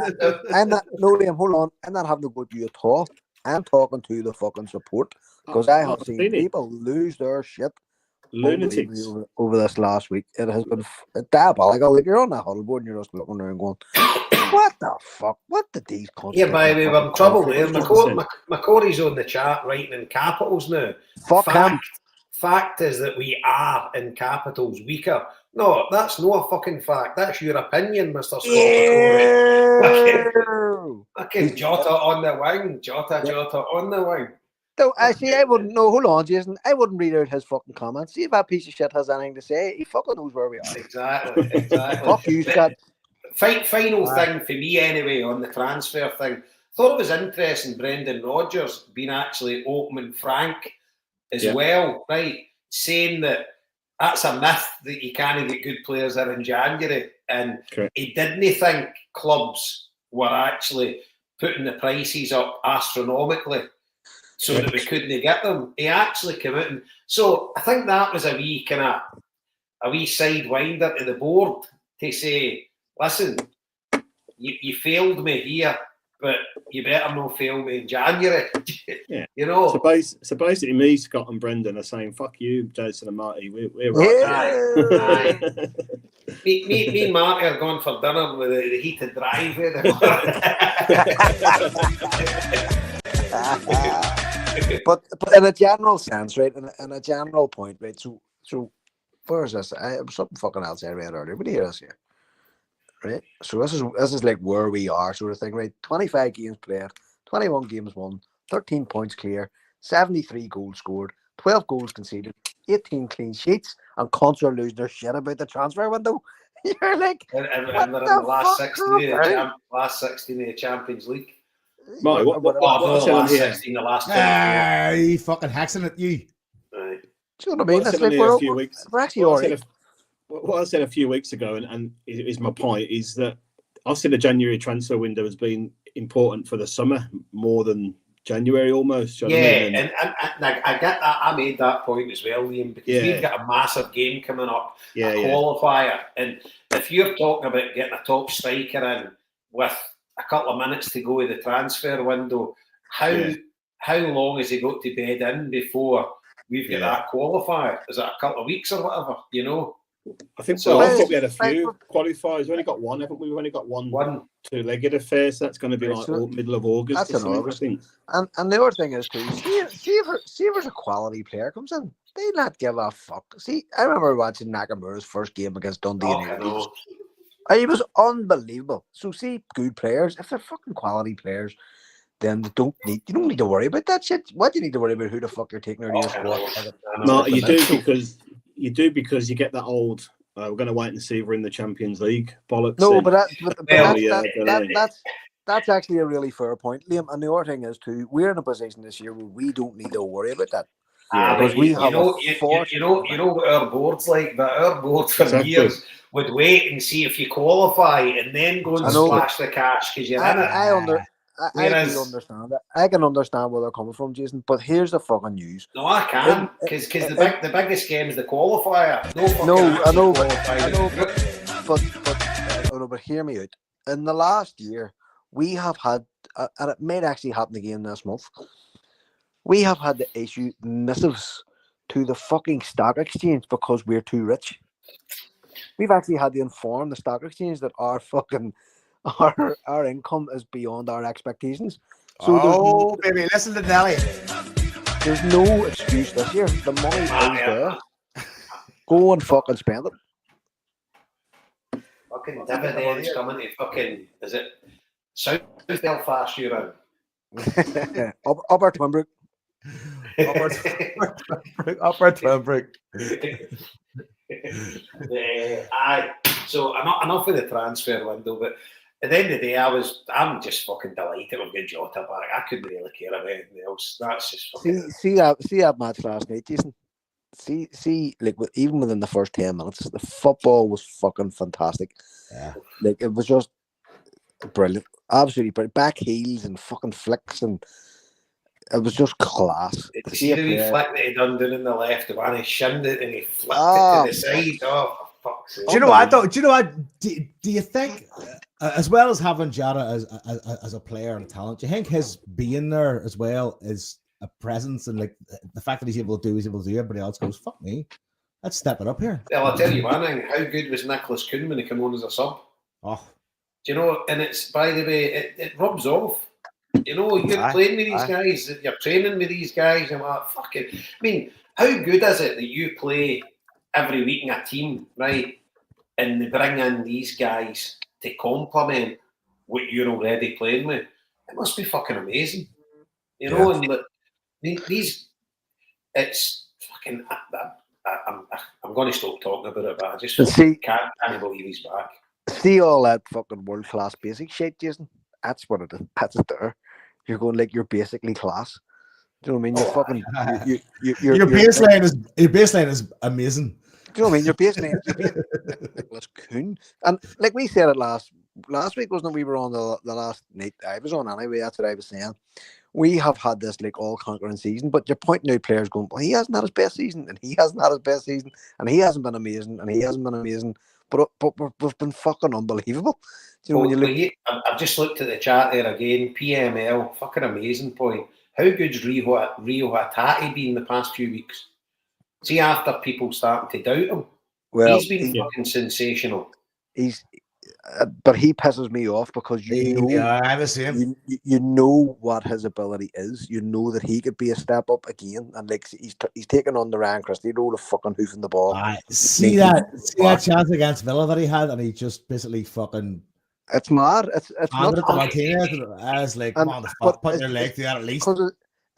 Liam, hold on. I'm not having to go to you at all. I'm talking to the fucking support because I have seen people lose their shit. Lunatics over this last week. It has been diabolical. Like you're on that huddle board and you're just looking there and going, what the fuck? What did these countries? Yeah, by the way, we're in trouble there. McCory's on the chat writing in capitals now. Fact is that we are in capitals weaker. No, that's not a fucking fact. That's your opinion, Mr. Scott McCory. Fucking Jota on the wing. Jota on the wing. So actually, I wouldn't know. Hold on, Jason. I wouldn't read out his fucking comments. See if that piece of shit has anything to say. He fucking knows where we are. Exactly. Fuck you, Scott. Final thing for me, anyway, on the transfer thing. Thought it was interesting. Brendan Rodgers being actually open and frank as well, right? Saying that that's a myth that you can't get good players there in January, and he didn't think clubs were actually putting the prices up astronomically. So that we couldn't get them. He actually came out, and so I think that was a wee sidewinder to the board to say, listen, you failed me here, but you better not fail me in January. Yeah. You know. So basically, me, Scott, and Brendan are saying, "Fuck you, Jason and Marty. We're right." Me and Marty are going for dinner with the heated driveway. But in a general sense, right? In a general point, right? So where's this? Something fucking else I read earlier. What do you hear this here? Right. So this is like where we are, sort of thing, right? 25 games played, 21 games won, 13 points clear, 73 goals scored, 12 goals conceded, 18 clean sheets, and cons are losing their shit about the transfer window. You're like, and they're in the last 16 of the Champions League. Marty, what's on here? The last you fucking hexing at you. Right. Do you know what I mean? That's like we're actually all right. What I said a few weeks ago, and is my point, is that I've seen the January transfer window has been important for the summer more than January almost. Yeah, and I get that. I made that point as well, Liam, because we've got a massive game coming up, a qualifier. And if you're talking about getting a top striker in with a couple of minutes to go in the transfer window, how how long has he got to bed in before we've got that qualifier? Is it a couple of weeks or whatever? You know. I think So. I thought we had a few qualifiers. We've only got one, haven't we? We've only got one two-legged affair. So that's going to be like middle of August. That's in August. And the other thing is too. See if there's a quality player comes in, they not give a fuck. See, I remember watching Nakamura's first game against Dundee. He was unbelievable. So see, good players, if they're fucking quality players, then you don't need to worry about that shit. What do you need to worry about? Who the fuck you're taking out of your squad? No, you do because you get that old. We're going to wait and see if we're in the Champions League bollocks. No, but that's actually a really fair point, Liam. And the other thing is too, we're in a position this year where we don't need to worry about that. Because we have you know what our board's like. But our board for years would wait and see if you qualify and then go and splash the cash because you're in it. I can understand that. I can understand where they're coming from, Jason. But here's the fucking news. No, I can't because the biggest game is the qualifier. But hear me out. In the last year, we have had, and it may actually happen again this month. We have had to issue missives to the fucking stock exchange because we're too rich. We've actually had to inform the stock exchange that our income is beyond our expectations. So baby, listen to Nelly. There's no excuse this year. The money is there. Go and fucking spend it. Fucking dividends coming to fucking, is it South Belfast you're in? Upper Twinbrook. Upper Twinbrook. Aye. So enough of the transfer window, but at the end of the day, I'm just fucking delighted we've got Jota back. I couldn't really care about anything else. That's just fucking... See that match last night, Jason. See, like even within the first 10 minutes, the football was fucking fantastic. Yeah. Like it was just brilliant, absolutely brilliant. Back heels and fucking flicks, and it was just class. See the wee flick that he done down in the left, the one he shinned it and he flicked it to the side. Oh, for fuck's sake! Do you know what? Do you know what? Do you think, as well as having Jota as a player and a talent, do you think his being there as well is a presence, and like the fact that he's able to do, everybody else goes, fuck me, let's step it up here. Well, I'll tell you one thing, how good was Nicholas Kuhn when he came on as a sub? Oh. Do you know, and it's, by the way, it rubs off. You know, you're playing with these guys, you're training with these guys, and like, fuck it. I mean, how good is it that you play every week in a team, right, and they bring in these guys to complement what you're already playing with? It must be fucking amazing. You know, and these, it's fucking, I'm going to stop talking about it, but I just can't believe he's back. See all that fucking world-class basic shit, Jason? That's what it is. That's it there. You're going like you're basically class. Do you know what I mean? You're fucking your baseline is amazing. Do you know what I mean? Your baseline is Nicholas Kuhn. And like we said it last week, wasn't it? We were on the last night I was on anyway. That's what I was saying. We have had this like all conquering season, but you're pointing out players going, well, he hasn't had his best season, and he hasn't had his best season, and he hasn't been amazing, and he hasn't been amazing. But we've been fucking unbelievable. You know, when you look... I've just looked at the chat there again. PML, fucking amazing point. How good's Rio Hatate been the past few weeks? See, after people starting to doubt him, he's been fucking sensational. But he pisses me off because you know what his ability is. You know that he could be a step up again, and like he's taken on the Ryan Christie role of fucking hoofing the ball. See that chance against Villa that he had, and he just basically fucking. It's mad. It's not. Martinez. I was like, come on, put your leg through that at least.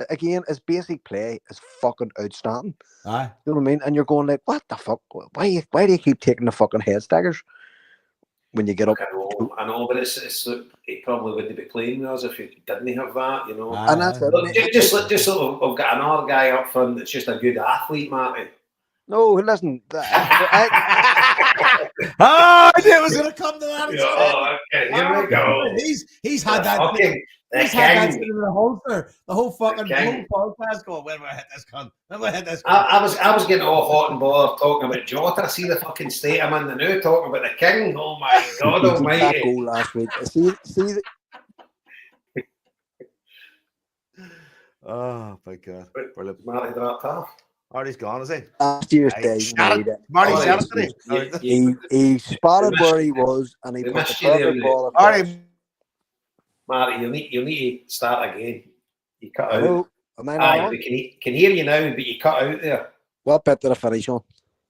Again, his basic play is fucking outstanding. Aye. You know what I mean? And you're going like, what the fuck? Why do you keep taking the fucking head staggers when you get up? I know, but it's he probably wouldn't be playing with us if he didn't have that, you know. And that's it. Just sort of, we've got another guy up front that's just a good athlete, Marty. No, listen. I knew it was going to come to that. Okay, here we go. He's had that. He's had that in the holster. The whole fucking podcast going, when will I hit this cunt? When will I hit this cunt? I was getting all hot and bothered talking about Jota. See the fucking state I'm in the now, talking about the king. Oh my God almighty. That goal last week. See Oh my God! Brilliant. Marty dropped off. Marty's gone, is he? Last year's Hey, day, shut it. Marty said it today. he spotted where he was and he we put the missed you there, perfect mate. ball across. Marty, Marty, you'll need to start again. You cut out. Hello, am I not Aye, on? we can hear you now, but you cut out there. What bit did I finish on?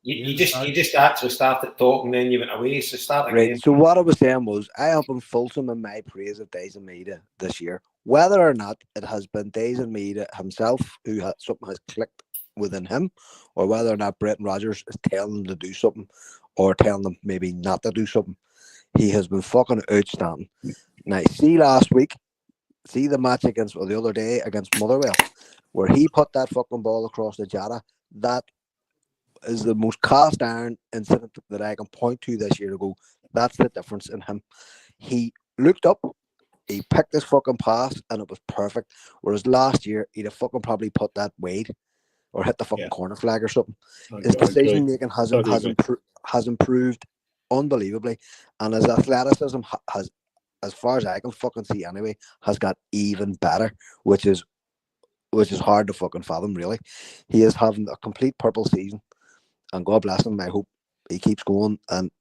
You just actually started talking, then you went away. So start again. Right. So what I was saying was, I have been fulsome in my praise of Days and Meada this year, whether or not it has been Days and Meada himself who something has clicked within him, or whether or not Brendan Rodgers is telling him to do something, or telling them maybe not to do something. He has been fucking outstanding. Now, see the match the other day against Motherwell, where he put that fucking ball across the Jota. That is the most cast iron incident that I can point to this year to go, that's the difference in him. He looked up, he picked his fucking pass, and it was perfect. Whereas last year, he'd have fucking probably put that wide or hit the fucking corner flag or something. His decision making has improved unbelievably, and his athleticism has, as far as I can fucking see anyway, has got even better, which is hard to fucking fathom, really. He is having a complete purple season, and God bless him. I hope he keeps going. And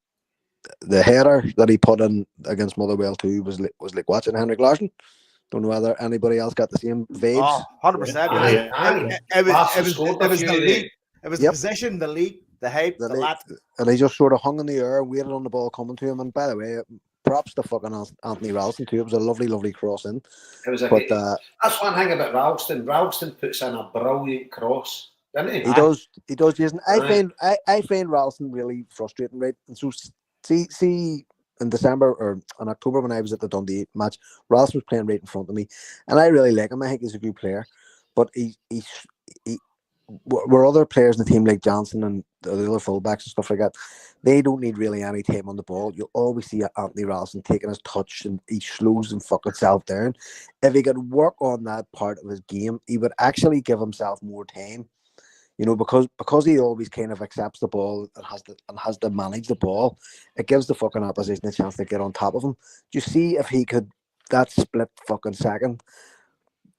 the header that he put in against Motherwell too was like watching Henrik Larsson. Don't know whether anybody else got the same vibes. Oh, 100%. It was the lead. It was the position, the lead, the hype, the lat. And he just sort of hung in the air, waited on the ball coming to him. And by the way, props to fucking Anthony Ralston too. It was a lovely, lovely cross in. It was that's one thing about Ralston. Ralston puts in a brilliant cross, doesn't he? He does, Jason. I find Ralston really frustrating, right? And so see in December or in October when I was at the Dundee match, Ralston was playing right in front of me, and I really like him. I think he's a good player, but he where other players in the team like Johnson and the other fullbacks and stuff like that, they don't need really any time on the ball. You'll always see Anthony Ralston taking his touch and he slows him fucking self down. If he could work on that part of his game, he would actually give himself more time. You know, because he always kind of accepts the ball and has to manage the ball, it gives the fucking opposition a chance to get on top of him. Do you see if he could that split fucking second,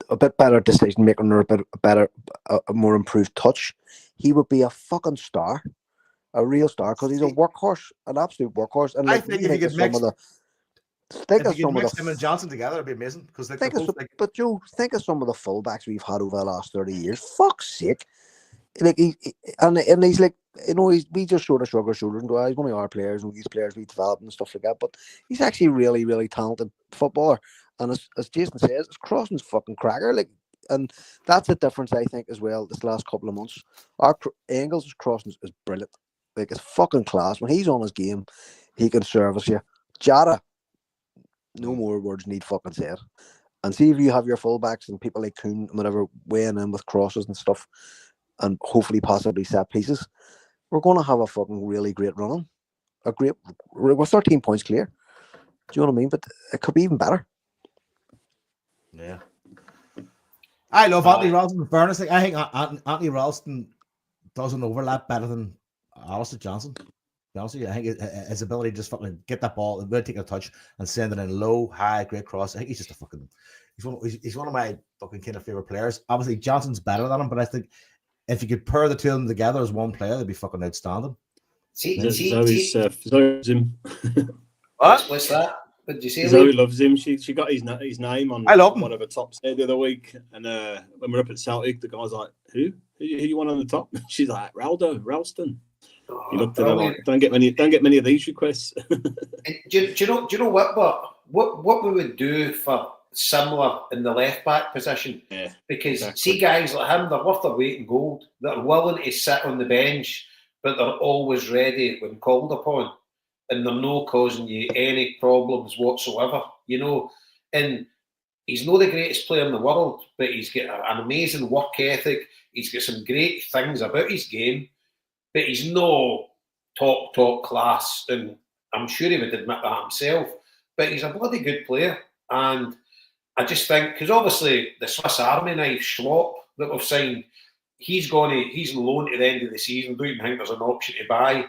a bit better decision making or a more improved touch, he would be a fucking star, a real star, because he's a workhorse, an absolute workhorse. And I think if you could mix him and Johnson together, it'd be amazing. Because but Joe, think of some of the fullbacks we've had over the last 30 years. Fuck's sake. Like and he's like, you know, we just sort of shrug our shoulders and go, he's one of our players and these players we developed and stuff like that. But he's actually really, really talented footballer. And as Jason says, his crossing's fucking cracker. Like, and that's the difference I think as well. This last couple of months, Ange's crossing is brilliant. Like, it's fucking class. When he's on his game, he can service you. Jota, no more words need fucking said. And see if you have your fullbacks and people like Kuhn and whatever weighing in with crosses and stuff, and hopefully possibly set pieces, we're going to have a fucking really great run on. We're 13 points clear. Do you know what I mean? But it could be even better. Yeah. I love Anthony Ralston. In fairness, I think Anthony Ralston doesn't overlap better than Alistair Johnson. To be honest with you, I think his ability to just fucking get that ball and really take a touch and send it in low, high, great cross. I think he's just he's one of my fucking kind of favorite players. Obviously, Johnson's better than him, but I think if you could pair the two of them together as one player, they'd be fucking outstanding. Zoe's him. What's that? Did you see Zoe loves him. She got his name on one of her tops there the other week. And when we're up at Celtic, the guy's like, who you want on the top? She's like, Ralston. You looked at her like, don't get many of these requests. do you know what we would do for similar in the left back position? Yeah, because see guys like him, they're worth their weight in gold. They're willing to sit on the bench, but they're always ready when called upon, and they're not causing you any problems whatsoever. You know, and he's not the greatest player in the world, but he's got an amazing work ethic. He's got some great things about his game, but he's no top class, and I'm sure he would admit that himself. But he's a bloody good player, and I just think, because obviously the Swiss Army knife Schlopp that we've signed, he's on loan to the end of the season. Don't even think there's an option to buy.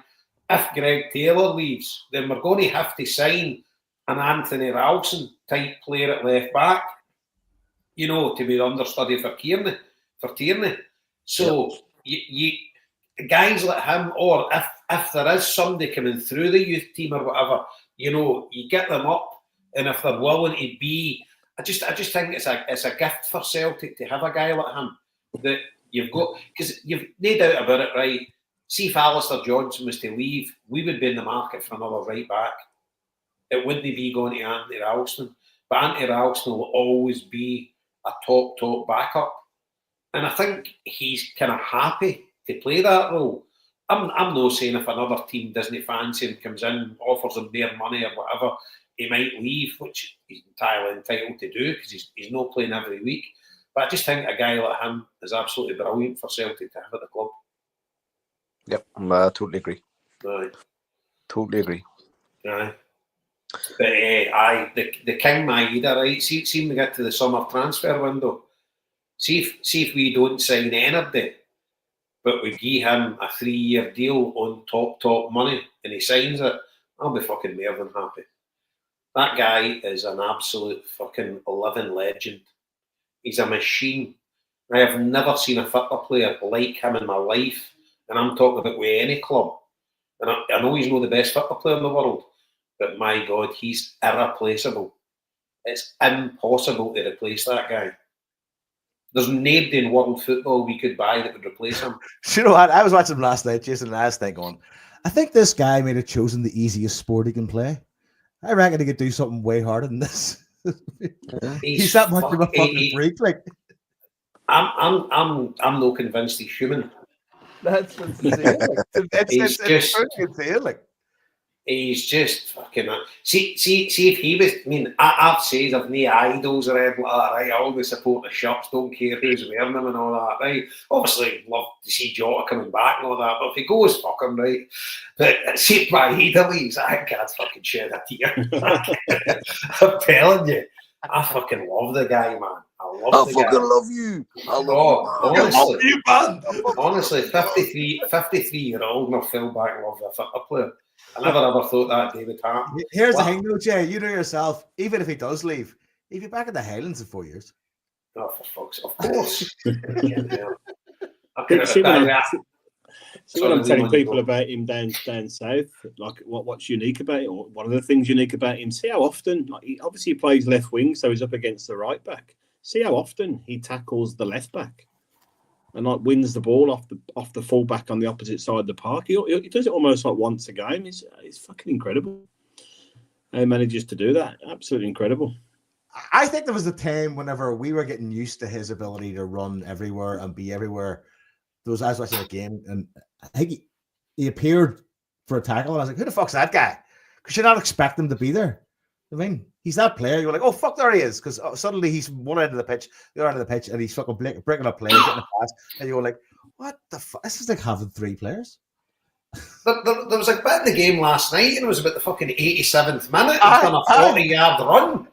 If Greg Taylor leaves, then we're going to have to sign an Anthony Ralston type player at left back. you know, to be the understudy for Tierney. So you guys like him, or if there is somebody coming through the youth team or whatever, you know, you get them up, and if they're willing to be, I just think it's a gift for Celtic to have a guy like him that you've got, because you've no doubt about it, right? See, if Alistair Johnson was to leave, we would be in the market for another right back. It wouldn't be going to Anthony Ralston, but Anthony Ralston will always be a top backup, and I think he's kind of happy to play that role. I'm not saying if another team doesn't fancy him, comes in, offers him their money or whatever, he might leave, which he's entirely entitled to do because he's not playing every week. But I just think a guy like him is absolutely brilliant for Celtic to have at the club. Yep, I totally agree. Aye. Totally agree. Aye. But the King Maeda, right? See we get to the summer transfer window. See if we don't sign anybody, but we give him a 3-year deal on top money, and he signs it, I'll be fucking more than happy. That guy is an absolute fucking living legend. He's a machine. I have never seen a football player like him in my life, and I'm talking about with any club. And I know he's not the best football player in the world, but my God, he's irreplaceable. It's impossible to replace that guy. There's nobody in world football we could buy that would replace him. You know what? I was watching him last night, Jason, and I was thinking, I think this guy may have chosen the easiest sport he can play. I reckon he could do something way harder than this. He's that much of a fucking freak. Like, I'm not convinced he's human. That's insane. It's insane. Like, he's just fucking. See if he was. I mean, I've said I've no idols or anything like that, right? I always support the shops, don't care who's wearing them and all that, right? Obviously, love to see Jota coming back and all that, but if he goes, fuck him, right? But see if Maeda leaves, I can't fucking shed a tear. I'm telling you, I fucking love the guy, man. I fucking love you. I love you, man. Honestly, 53-year-old and I fell back in love with a football player. I never ever thought that day would happen. Here's the thing, though, Jay. You know yourself, even if he does leave, he'll be back in the Highlands in 4 years. Oh, for fuck's sake. Of course. See what I'm telling people about him down south, like what's unique about it, or one of the things unique about him, see how often, like he obviously plays left wing, so he's up against the right back. See how often he tackles the left back and like wins the ball off the full back on the opposite side of the park. He does it almost like once a game. It's fucking incredible how he manages to do that. Absolutely incredible. I think there was a time whenever we were getting used to his ability to run everywhere and be everywhere. I was watching a game, and I think he appeared for a tackle, and I was like, who the fuck's that guy? Because you're not expecting him to be there. I mean, he's that player. You're like, oh, fuck, there he is. Because suddenly he's one end of the pitch, the other end of the pitch, and he's fucking breaking up plays, getting a pass. And you're like, what the fuck? This is like having 3 players. There was a bit in the game last night, and it was about the fucking 87th minute. He's done a 40-yard run.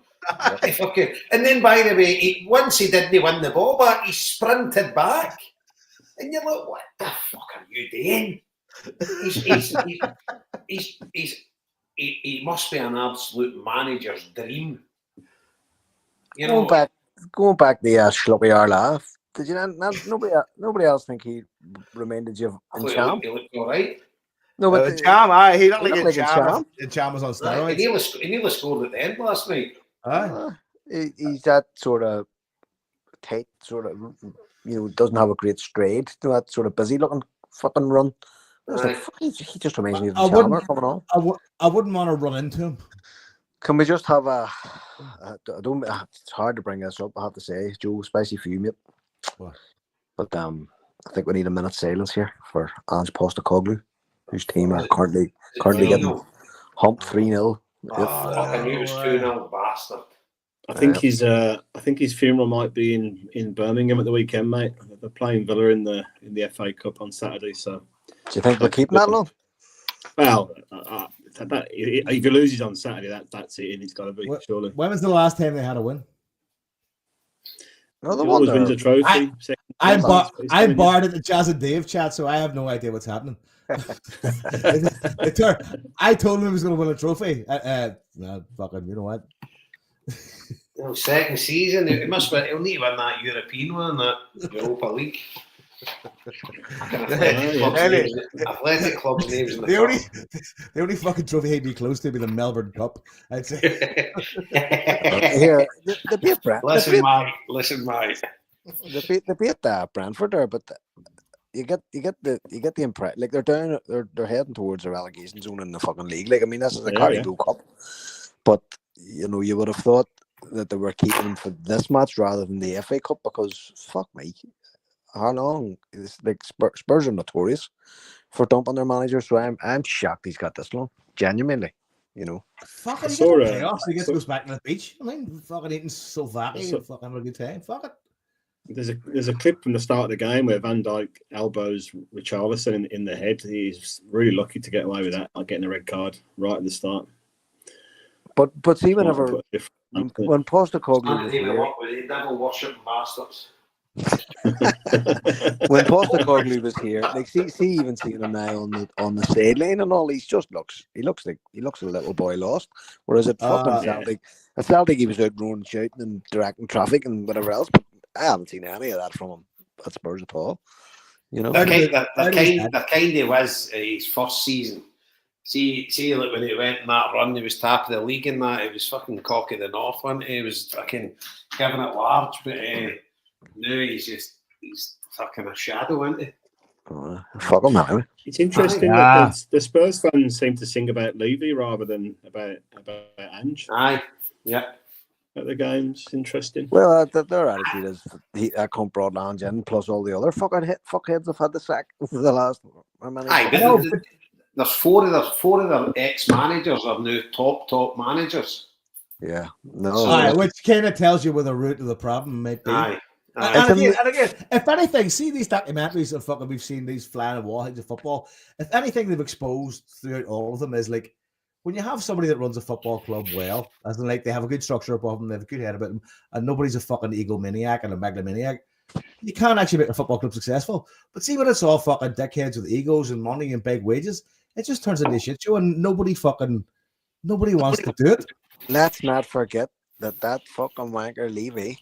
And then, by the way, once he didn't win the ball back, he sprinted back. And you're like, what the fuck are you doing? He must be an absolute manager's dream. You know, going back the Schluppy laugh. Did you not? Nobody else think he reminded you of Cham? He looked all right. No, but Cham, he looked like Cham. Cham was on steroids. He nearly scored at the end last night. He's that sort of tight, sort of, doesn't have a great stride. That sort of busy looking fucking run. He just reminds me of the Chamber coming on. I wouldn't want to run into him. Can we just have it's hard to bring this up, I have to say, Joe, especially for you, mate. What? But I think we need a minute's silence here for Ange Postecoglou, whose team are currently getting humped 3-0. Fucking you was 2-0, bastard. I think his funeral might be in Birmingham at the weekend, mate. They're playing Villa in the FA Cup on Saturday. So, do you think we're keeping that long? Well, if he loses on Saturday, that's it, and it's got to be surely. When was the last time they had a win? Another he one. Always wins a trophy. I'm barred at the Jazz and Dave chat, so I have no idea what's happening. I told him he was going to win a trophy. Fucking, you know what? second season. He'll need to win that European one, that Europa League. Athletic clubs' names in the the only fucking trophy he'd be close to would be the Melbourne Cup, I'd say. Here, the beat Brent. Listen, Mike. They beat Brentford there, but you get the impression like they're heading towards the relegation zone in the fucking league. Like, I mean, this is the Caribou Cup, but you know, you would have thought that they were keeping him for this match rather than the FA Cup, because fuck me, how long is like Spurs are notorious for dumping their managers, so I'm shocked he's got this long, genuinely, you know. Fucking he gets to go back to the beach. I mean, fucking eating Slovakia and fucking having a good time. Fuck it. There's a clip from the start of the game where Van Dijk elbows Richarlison in the head. He's really lucky to get away with that, like getting a red card right at the start. But see, whenever when Postecoglou was here, devil worship bastards. when Postecoglou was here, like see even seeing him now on the sideline and all, he looks a little boy lost. Whereas at fucking Celtic, he was out running, shouting and directing traffic and whatever else. But I haven't seen any of that from him at Spurs at all. You know, that kind of was his first season. See, like when he went in that run, he was top of the league in that. He was fucking cock of the north one. He was fucking giving it large, but now he's fucking a shadow, isn't he? Fuck him anyway. It's interesting that the Spurs fans seem to sing about Levy rather than about Ange. Aye, yeah. At the games, interesting. Well, their attitude is I can't brought Ange in, plus all the other fuckheads have had the sack for the last. There's four of their ex-managers are now top managers. Yeah, no. Which kind of tells you where the root of the problem might be. Aye. And again, if anything, see these documentaries of fucking we've seen these flying wallheads of football. If anything, they've exposed throughout all of them is like when you have somebody that runs a football club well, as in like they have a good structure above them, they have a good head about them, and nobody's a fucking egomaniac and a megalomaniac, you can't actually make a football club successful. But see when it's all fucking dickheads with egos and money and big wages, it just turns into a shit show, and nobody wants to do it. Let's not forget that fucking wanker Levy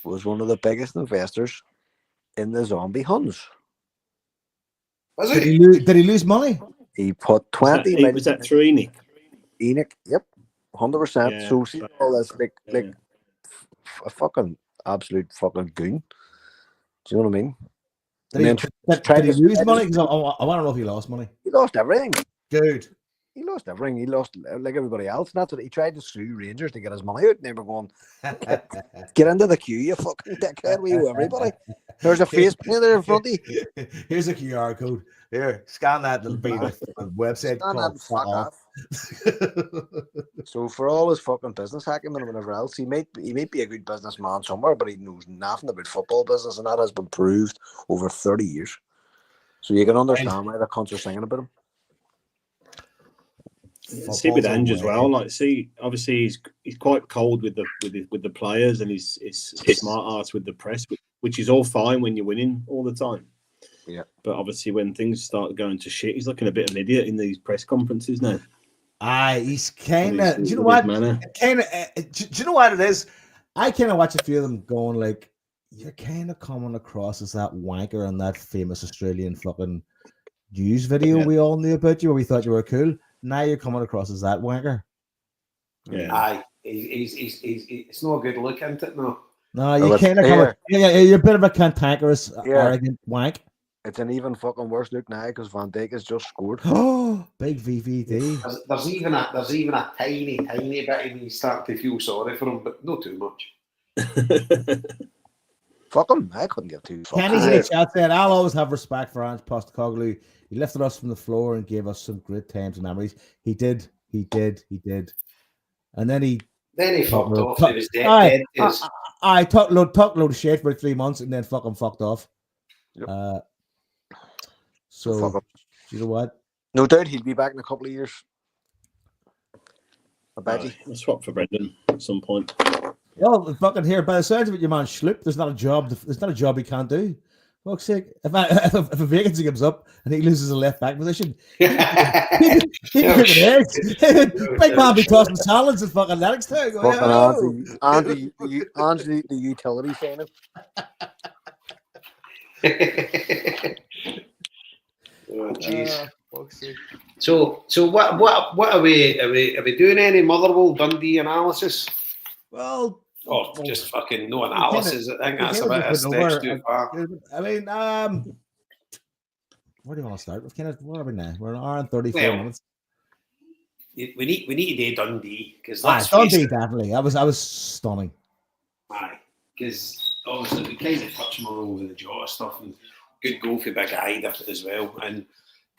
was one of the biggest investors in the zombie Huns. Was Did he lose money? He put 20 million. Was that through Enoch? Enoch, yep, 100%. Yeah. So see all this like a fucking absolute fucking goon. Do you know what I mean? Did he lose money? Because I want to know if he lost money. He lost everything. Dude. He lost everything. He lost like everybody else. And that's what he tried to sue Rangers to get his money out. And they were going, get into the queue, you fucking dickhead. We owe everybody. There's a face paint there in front of you. Here's a QR code. Here, scan that. It'll be the website called Fuck Off. So for all his fucking business acumen and whatever else, he might be a good businessman somewhere, but he knows nothing about football business, and that has been proved over 30 years. So you can understand why the cunts are singing about him. See with Ange as well. Like, see, obviously he's quite cold with the players, and he's smart ass with the press, which is all fine when you're winning all the time. Yeah. But obviously when things start going to shit, he's looking a bit of an idiot in these press conferences now. He's kind of. Do you know what? Kind of. Do you know what it is? I kind of watch a few of them going like, "You're kind of coming across as that wanker in that famous Australian fucking news video we all knew about you, where we thought you were cool. Now you're coming across as that wanker." Yeah. Aye, he's it's not a good look, isn't it? No. No, you kind of come. Yeah, you're a bit of a cantankerous, arrogant wank. It's an even fucking worse look now because Van Dijk has just scored. Oh, big VVD. There's even a tiny bit of me starting to feel sorry for him, but not too much. Fuck him. I couldn't give two fucks. Kenny's in the chat said, "I'll always have respect for Ange Postecoglou. He lifted us from the floor and gave us some great times and memories. He did. And then he fucked off. He was dead. I talked load of shit for 3 months and then fucking fucked off. Yep. So, you know what? No doubt he'll be back in a couple of years. I bet you. I'll swap for Brendan at some point. Well, fucking here, by the sounds of it, your man Schlup, there's not a job he can't do. Fuck's sake. If a vacancy comes up and he loses a left back position, he'd be cooking eggs. Big man be tossing salads and fucking Lennox too. Fucking Andy, the utility signing. Oh jeez. So what are we doing? Any Motherwell Dundee analysis? Well, or just fucking no analysis. I think that's a bit of steps too far. I mean, where do you want to start? Where are we now? We're an hour and 34 minutes. We need to do Dundee because Dundee definitely. I was stunning. Aye, because obviously we kind of touched more over the Jota stuff and good goal for Big Ida as well. And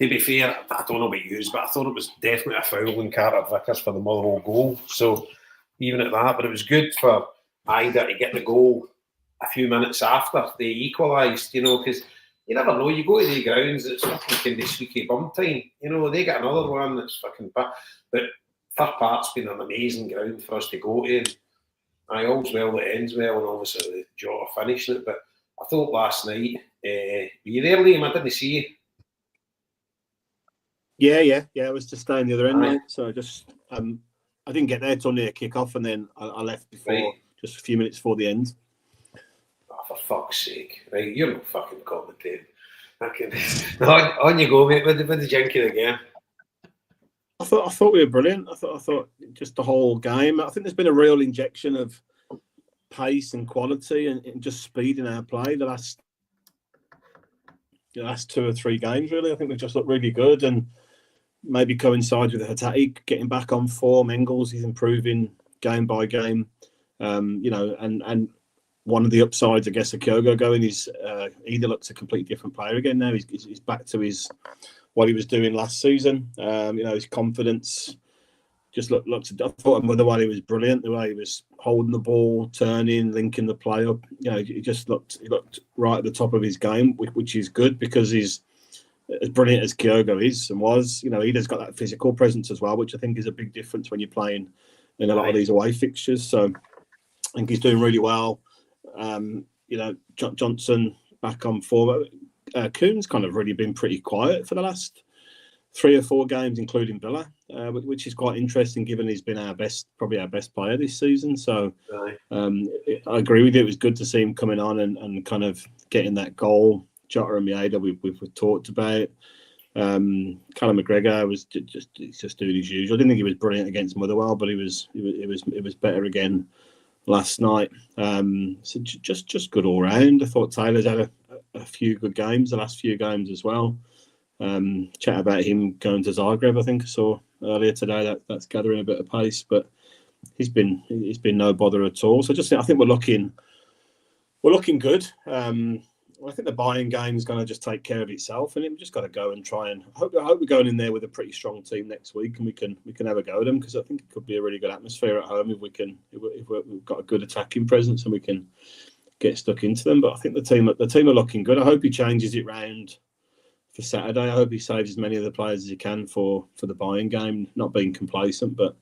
to be fair, I don't know about yous, but I thought it was definitely a foul on Carter Vickers for the Motherwell goal. So even at that, but it was good for Ida to get the goal a few minutes after they equalised, because you never know. You go to the grounds, it's fucking kind of squeaky bum time. They get another one that's fucking bad. But third part's been an amazing ground for us to go to. All's well that ends well, and obviously the Jota finishing it. But I thought last night, were you there, Liam? I didn't see you. Yeah. I was just down the other end, mate. So I just I didn't get there till near kick-off, and then I left before, just a few minutes before the end. Oh, for fuck's sake. Right, you're not fucking commentating. On you go, mate. With the jinking again. I thought we were brilliant. I thought just the whole game. I think there's been a real injection of pace and quality and just speed in our play the last 2 or 3 games, really. I think we've just looked really good, and maybe coincides with Hatate getting back on form. Engels is improving game by game. And one of the upsides, I guess, of Kyogo going is Ida looks a completely different player again now. He's back to what he was doing last season. His confidence just looks. I thought Motherwell he was brilliant. The way he was holding the ball, turning, linking the play up. He looked right at the top of his game, which is good because he's as brilliant as Kyogo is and was. Ida's got that physical presence as well, which I think is a big difference when you're playing in a lot of these away fixtures. So I think he's doing really well. Johnson back on form. Kuhn's kind of really been pretty quiet for the last 3 or 4 games, including Villa, which is quite interesting given he's been probably our best player this season. So I agree with you. It was good to see him coming on and kind of getting that goal. Jota and Maeda we've talked about. Callum McGregor was just doing his usual. I didn't think he was brilliant against Motherwell, but it was better again last night. So just good all round. I thought Taylor's had a few good games, the last few games as well. Chat about him going to Zagreb, I think I saw earlier today. That's gathering a bit of pace, but he's been no bother at all. So I think we're looking good. I think the buying game is going to just take care of itself, and we've just got to go and try and I hope we're going in there with a pretty strong team next week, and we can have a go at them because I think it could be a really good atmosphere at home if we've got a good attacking presence and we can get stuck into them. But I think the team are looking good. I hope he changes it round for Saturday. I hope he saves as many of the players as he can for the buying game, not being complacent, but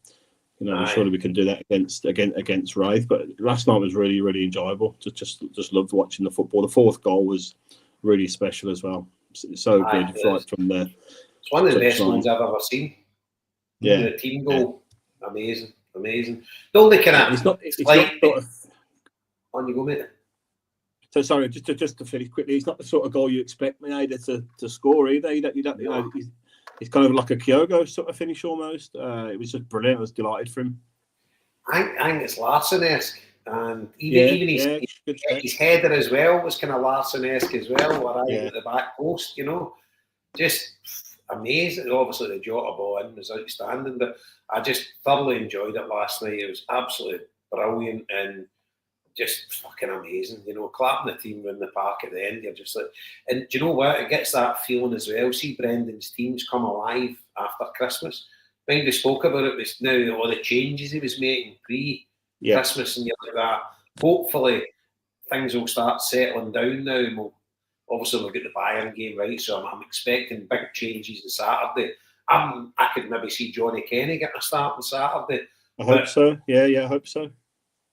surely we can do that against Wraith. But last night was really, really enjoyable. Just loved watching the football. The 4th goal was really special as well. So good right from there. It's one of the best ones I've ever seen. Yeah, the team goal, amazing. The only kind of it's not sort of, on you go, mate. So sorry, just to finish quickly, it's not the sort of goal you expect Maeda to score either. It's kind of like a Kyogo sort of finish almost. It was just brilliant. I was delighted for him. I think it's Larsson-esque, and even his header as well was kind of Larsson-esque as well, arriving at the back post. Just amazing. Obviously, the Jota ball in was outstanding, but I just thoroughly enjoyed it last night. It was absolutely brilliant and just fucking amazing. Clapping the team in the park at the end. You're just like, and do you know what? It gets that feeling as well. See Brendan's teams come alive after Christmas. When we spoke about it, was now all the changes he was making pre-Christmas and like that. Hopefully, things will start settling down now. And we'll get the Bayern game right, so I'm expecting big changes on Saturday. I could maybe see Johnny Kenny getting a start on Saturday. I hope so. Yeah, I hope so.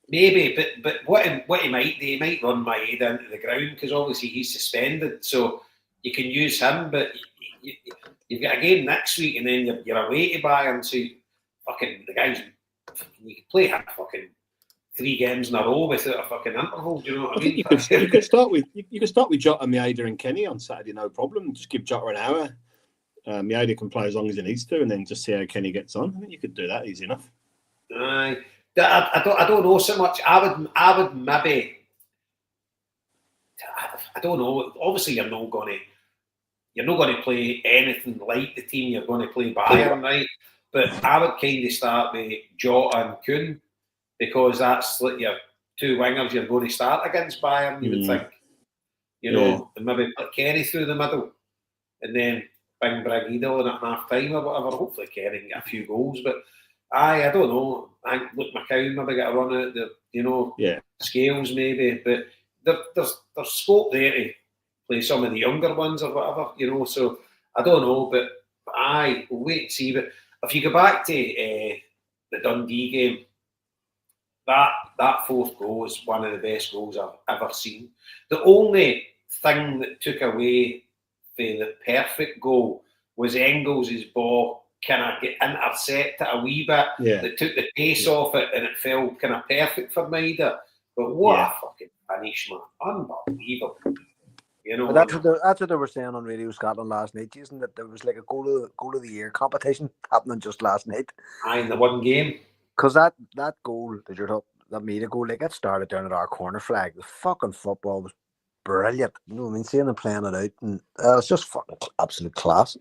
Maybe, but what he might do, he might run Maeda into the ground because obviously he's suspended, so you can use him. But you've got a game next week, and then you're away to Bayern, so fucking the guys, you can play fucking 3 games in a row without a fucking interval. Do you know what I mean? You could start with Jota, Maeda, and Kenny on Saturday, no problem. Just give Jota an hour. Maeda can play as long as he needs to, and then just see how Kenny gets on. I think you could do that easy enough. Aye. I don't know so much. I would maybe. I don't know. Obviously, you're not going to play anything like the team you're going to play Bayern, right? But I would kind of start with Jota and Kuhn because that's like your 2 wingers you're going to start against Bayern. You would think, and maybe put Kenny through the middle, and then bring Bragida in at half time or whatever. Hopefully, Kenny can get a few goals, but. I don't know. I think Luke McCown maybe get a run out the Scales maybe, but there's scope there to play some of the younger ones or whatever, so I don't know, but we'll wait and see. But if you go back to the Dundee game, that 4th goal was one of the best goals I've ever seen. The only thing that took away from the perfect goal was Engels' ball kind of get intercepted a wee bit that took the pace off it and it fell kind of perfect for Maeda. But what a fucking finish, man. Unbelievable. But that's what they were saying on Radio Scotland last night, Jason, that there was like a goal of the year competition happening just last night. In the one game. Because that goal that Maeda goal, like it started down at our corner flag. The fucking football was brilliant. You know what I mean? Seeing them playing it out, and it's just fucking absolute class.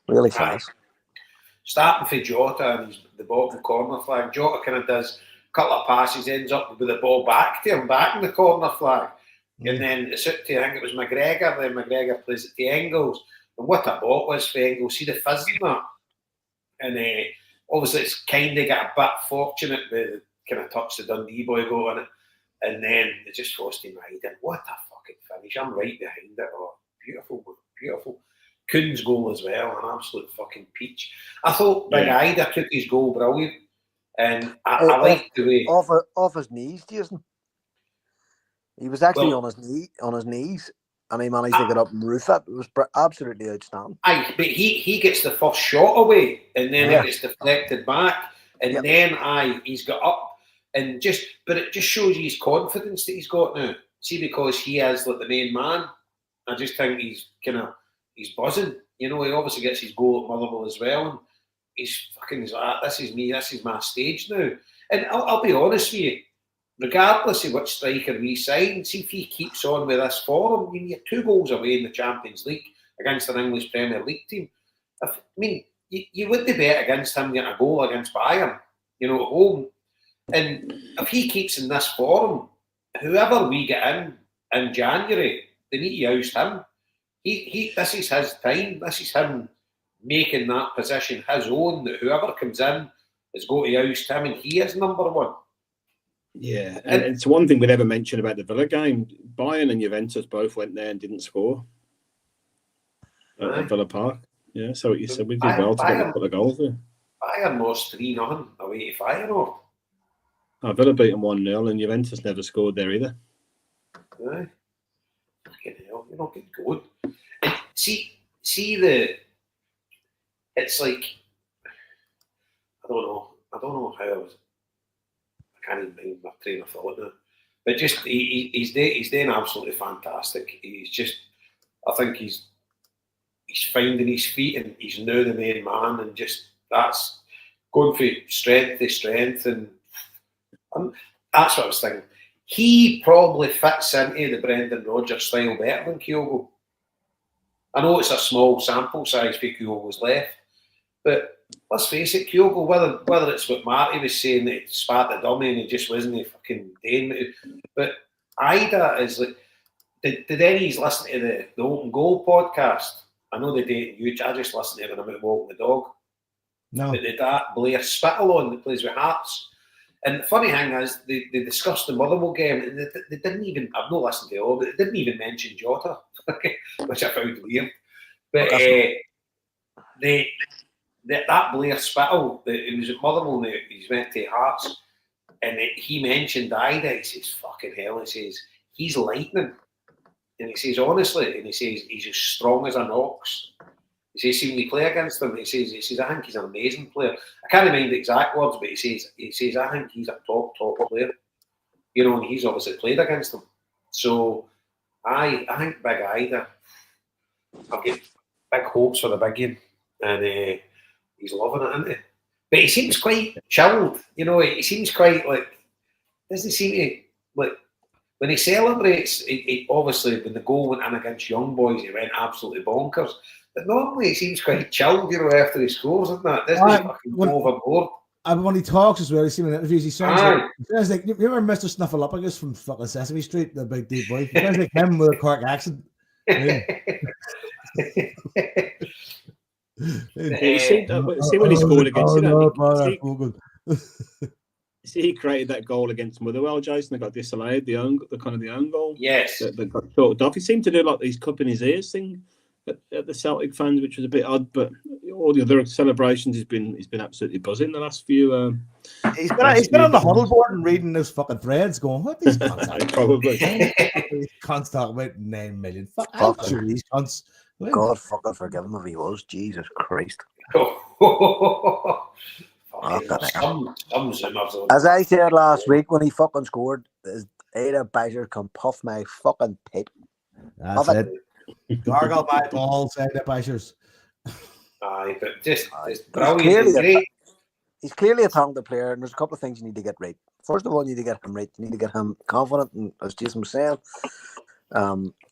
Really class. Starting for Jota and the bottom corner flag, Jota kind of does a couple of passes, ends up with the ball back to him, back in the corner flag. And then it's out to, I think it was McGregor, then McGregor plays it to Engels. And what a ball was for Engels, see the fizz in that. And obviously it's kind of got a bit fortunate with kind of touch the Dundee boy go on it. And then it just forced him right in. What a fucking finish. I'm right behind it. Oh, beautiful, beautiful. Kuhn's goal as well, an absolute fucking peach. I thought Big Ida took his goal brilliant, and I liked the way off his knees, Jason. He was actually on his knees, and he managed to get up and roof it. It was absolutely outstanding. But he gets the first shot away, and then it gets deflected back, and then he's got up, and but it just shows you his confidence that he's got now. See, because he is like the main man, I just think he's buzzing. He obviously gets his goal at Motherwell as well. And he's fucking this is me, this is my stage now. And I'll be honest with you, regardless of which striker we sign, see if he keeps on with this form, you're 2 goals away in the Champions League against an English Premier League team. You wouldn't bet against him getting a goal against Bayern, at home. And if he keeps in this form, whoever we get in January, they need to oust him. This is his time. This is him making that position his own. That whoever comes in is going to oust him, and he is number 1. Yeah, and it's one thing we never mentioned about the Villa game. Bayern and Juventus both went there and didn't score at Villa Park. Yeah, so what you said, we did well to get a couple of goals there. Bayern lost 3-0 away to Feyenoord. Villa beat them 1-0, and Juventus never scored there either. Aye. Fucking hell, you're not getting good. And see it's like, I don't know how I can't even mind my train of thought now. But just he's doing absolutely fantastic. He's just, I think he's finding his feet, and he's now the main man, and just that's going from strength to strength, and that's what I was thinking. He probably fits into the Brendan Rodgers style better than Kyogo. I know it's a small sample size for Kyogo's left, but let's face it, Kyogo, whether it's what Marty was saying, that he spat the dummy and he just wasn't fucking doing it, but Ida is like, did any listen to the Open Goal podcast? I know they did huge. I just listened to it when I'm out walking the dog. No. But they that Blair Spittle on that plays with Hearts. And the funny thing is, they discussed the Motherwell game, and they didn't even, I've not listened to it all, but they didn't even mention Jota, which I found weird. But that Blair Spittle, he was at Motherwell now, he's went to Hearts. And he mentioned Ida. He says, "Fucking hell!" He says, "He's lightning." And he says, honestly, and he says, he's as strong as an ox. He says, see when you play against him, he says, I think he's an amazing player. I can't remember the exact words, but he says, I think he's a top player. You know, and he's obviously played against him. So I think Big Ida, I've got big hopes for the big game. And he's loving it, isn't he? But he seems quite chilled, you know, he seems quite doesn't seem to, when he celebrates, he obviously, when the goal went in against Young Boys, he went absolutely bonkers. But normally he seems quite chilled, you know, after he scores, isn't that? Doesn't he fucking go overboard? And when he talks as well, you see him in interviews, he sounds like you remember Mr. Snuffleupagus from fucking Sesame Street, the big deep voice? He sounds like him with a Cork accent. See when he scored against he created that goal against Motherwell, Jason. They got disallowed, the own goal. Yes. They got chalked off. He seemed to do like these cup in his ears thing at the Celtic fans, which was a bit odd, but all the other celebrations he's been absolutely buzzing the last few he's been on the huddle board and reading those fucking threads going, what these cunts probably these cunts talk about 9 million. Fuck these cunts. God fucking forgive him if he was. Jesus Christ. As I said last week when he fucking scored, Ada Basher can puff my fucking pipe. That's it. Gargle my balls, Ada Bashers. Aye, but just brilliant. He's clearly a talented player, and there's a couple of things you need to get right. First of all, you need to get him right. You need to get him confident, and as Jason was saying,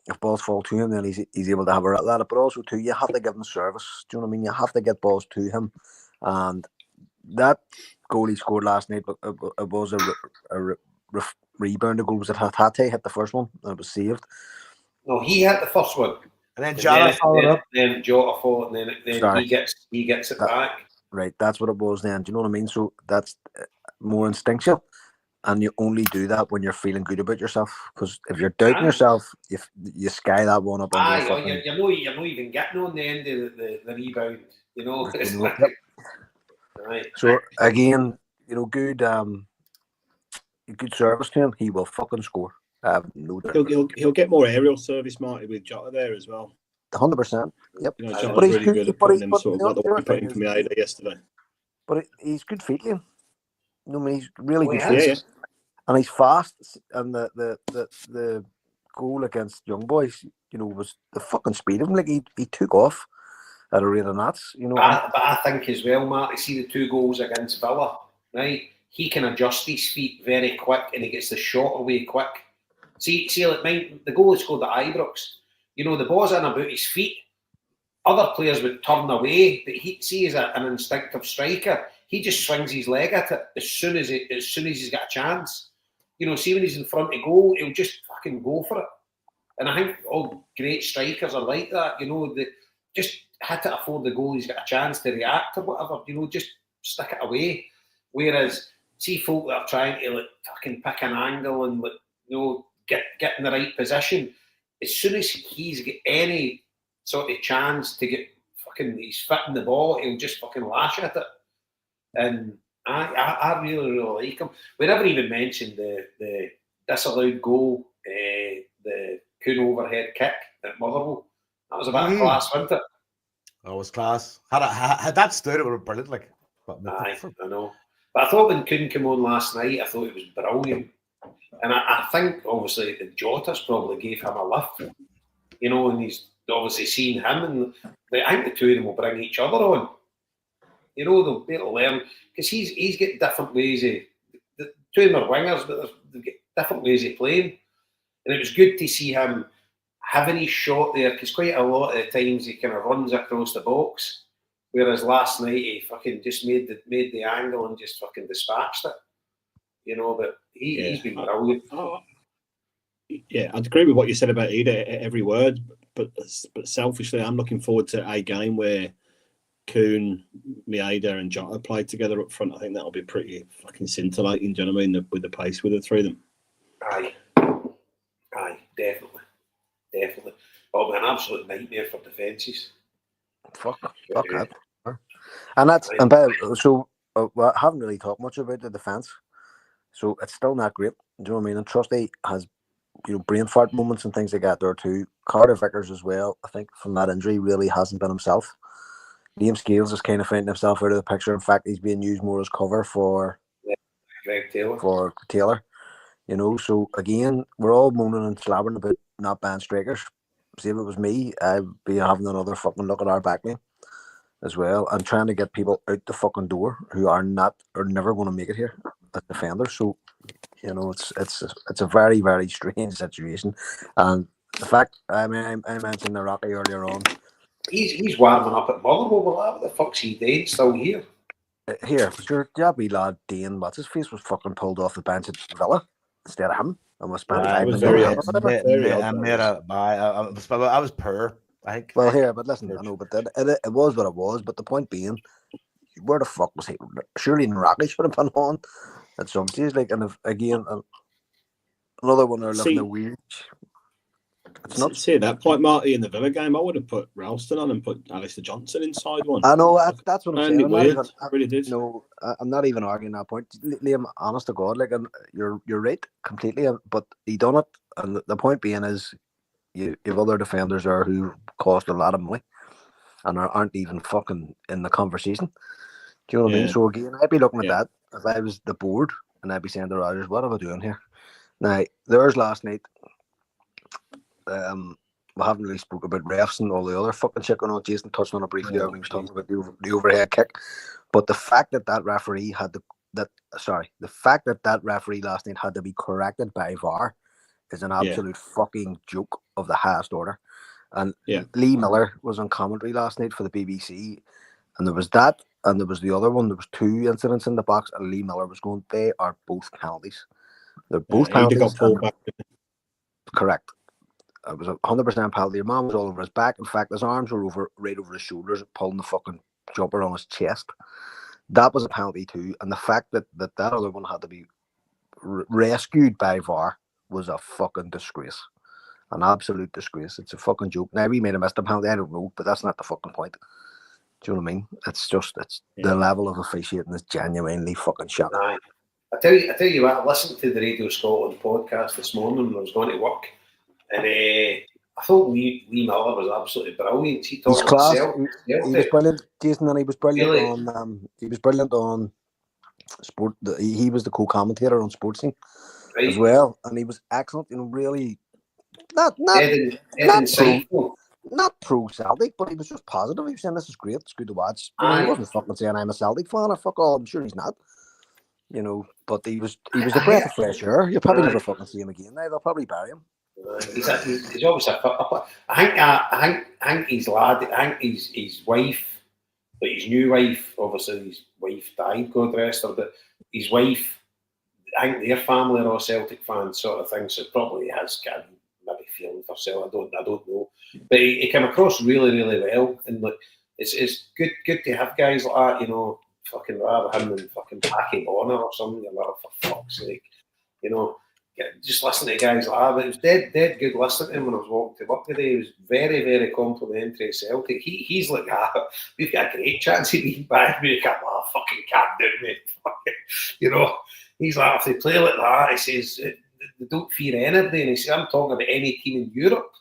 if balls fall to him, then he's able to have a rat at it. But also, too, you have to give him service. Do you know what I mean? You have to get balls to him, and that goal he scored last night, it was a rebound. The goal was at Hatate, hit the first one, and it was saved. No, he hit the first one, and then Jota followed up. Then Jota followed, and then he gets it back. Right, that's what it was then. Do you know what I mean? So that's more instinctual, and you only do that when you're feeling good about yourself. Because if you're doubting yourself, you sky that one up. You're not even getting on the end of the rebound. You know. Right. So again, you know, good service to him. He will fucking score. No doubt. He'll get more aerial service, Marty, with Jota there as well. 100%. Yep. You know, Jota's really good at putting him sort of what we put in from the Ida yesterday. But he's good feet, Liam. You know, I mean, he's really good feet. Yeah. And he's fast. And the goal against Young Boys, you know, was the fucking speed of him. Like he took off at a rate of knots, you know. But I think as well, Marty, see the 2 goals against Villa, right? He can adjust his feet very quick, and he gets the shot away quick. See, like the goal he scored at Ibrox, you know, the ball's in about his feet. Other players would turn away, but he's an instinctive striker. He just swings his leg at it as soon as he's got a chance. You know, see when he's in front of goal, he'll just fucking go for it. And I think all great strikers are like that. You know, they just hit it before the goal. He's got a chance to react or whatever. You know, just stick it away. Whereas, see folk that are trying to fucking pick an angle and get in the right position. As soon as he's got any sort of chance to get he's fitting the ball, he'll just fucking lash at it. And I really, really like him. We never even mentioned the disallowed goal, the Kuhn overhead kick at Motherwell. That was a bit of class, wasn't it? That was class. Had that stood, it would have been brilliant. Aye, I know. But I thought when Kuhn came on last night, I thought it was brilliant. And I think, obviously, the Jota's probably gave him a lift, you know, and he's obviously seen him. And I think the 2 of them will bring each other on. You know, they'll be able to learn. Because he's got different ways of... The 2 of them are wingers, but they've got different ways of playing. And it was good to see him having his shot there, because quite a lot of the times he kind of runs across the box. Whereas last night, he fucking just made the angle and just fucking dispatched it. You know, but he's been brilliant. Yeah, I'd agree with what you said about Ida, every word. But selfishly, I'm looking forward to a game where Kuhn, Maeda, and Jota play together up front. I think that'll be pretty fucking scintillating. Do you know what I mean? With the pace with the 3 of them. Aye, definitely. It'll be an absolute nightmare for defences. Fuck that. And that's so. I haven't really talked much about the defence. So it's still not great. Do you know what I mean? And Trusty has, brain fart moments and things like that there too. Carter Vickers as well, I think, from that injury, really hasn't been himself. Liam Scales is kind of finding himself out of the picture. In fact, he's being used more as cover for Taylor. So again, we're all moaning and slabbering about not banned strikers. See, if it was me, I'd be having another fucking look at our backline as well, and trying to get people out the fucking door who are never going to make it here as defenders. So, it's a very, very strange situation. And the fact, I mentioned the Rocky earlier on. He's warming up at Motherwell. What the fuck's he doing still here? Here, sure, that wee lad, Dean, what's his face, was fucking pulled off the bench at Villa instead of him. And was spent I 5 was minutes. I was poor, I think. Well, here, but listen, I know, but it was what it was. But the point being, where the fuck was he? Surely Rocky should have been on at some stage. Like, and if, again, another one they're looking at weird. It's not. See, at that point, Marty, in the Villa game, I would have put Ralston on and put Alistair Johnson inside one. I know, that's what I'm saying. I really did. No, I'm not even arguing that point. Liam, honest to God, like, and you're right completely, but he done it. And the point being is, you have other defenders there who cost a lot of money and aren't even fucking in the conversation. Do you know what I mean? So again, I'd be looking at that if I was the board, and I'd be saying to Rodgers, what am I doing here? Now, there's last night. We haven't really spoke about refs and all the other fucking shit going on. Jason touched on it briefly when he was talking about the overhead kick. But the fact that referee the fact that referee last night had to be corrected by VAR is an absolute fucking joke of the highest order. And Lee Miller was on commentary last night for the BBC, and there was that, and there was the other one. There was 2 incidents in the box, and Lee Miller was going, they are both penalties. They're both penalties. Got pulled back. Correct. It was 100% penalty. Your man was all over his back. In fact, his arms were right over his shoulders, pulling the fucking jumper on his chest. That was a penalty too. And the fact that other one had to be rescued by VAR was a fucking disgrace. An absolute disgrace. It's a fucking joke. Now, we may have missed a penalty, I don't know, but that's not the fucking point. Do you know what I mean? It's the level of officiating is genuinely fucking shocking. I tell you what, I listened to the Radio Scotland podcast this morning when I was going to work. And I thought Lee Miller was absolutely brilliant. He talked about Celtic. He was brilliant, Jason, and he was brilliant on sport. He was the co-commentator on Sportscene as well, and he was excellent. Really not pro Celtic, but he was just positive. He was saying this is great, it's good to watch. He wasn't fucking saying I'm a Celtic fan. Fuck all. I'm sure he's not. But he was a breath of fresh air. You'll probably never fucking see him again. They'll probably bury him. He's obviously I think his lad, I think his wife, but his new wife, obviously his wife died, God rest her, but his wife, I think their family are all Celtic fans sort of thing, so probably has got maybe feeling for Celtic, I don't know. But he came across really, really well, and look, it's good to have guys like that, fucking rather him than fucking Packy Bonner or something, for fuck's sake, just listening to guys like that. But it was dead good listening to him when I was walking to work today. He was very, very complimentary of Celtic. He's like, we've got a great chance of being back. We can't fucking calm down, mate. He's like, if they play like that, he says, they don't fear anybody. And he says, I'm talking about any team in Europe.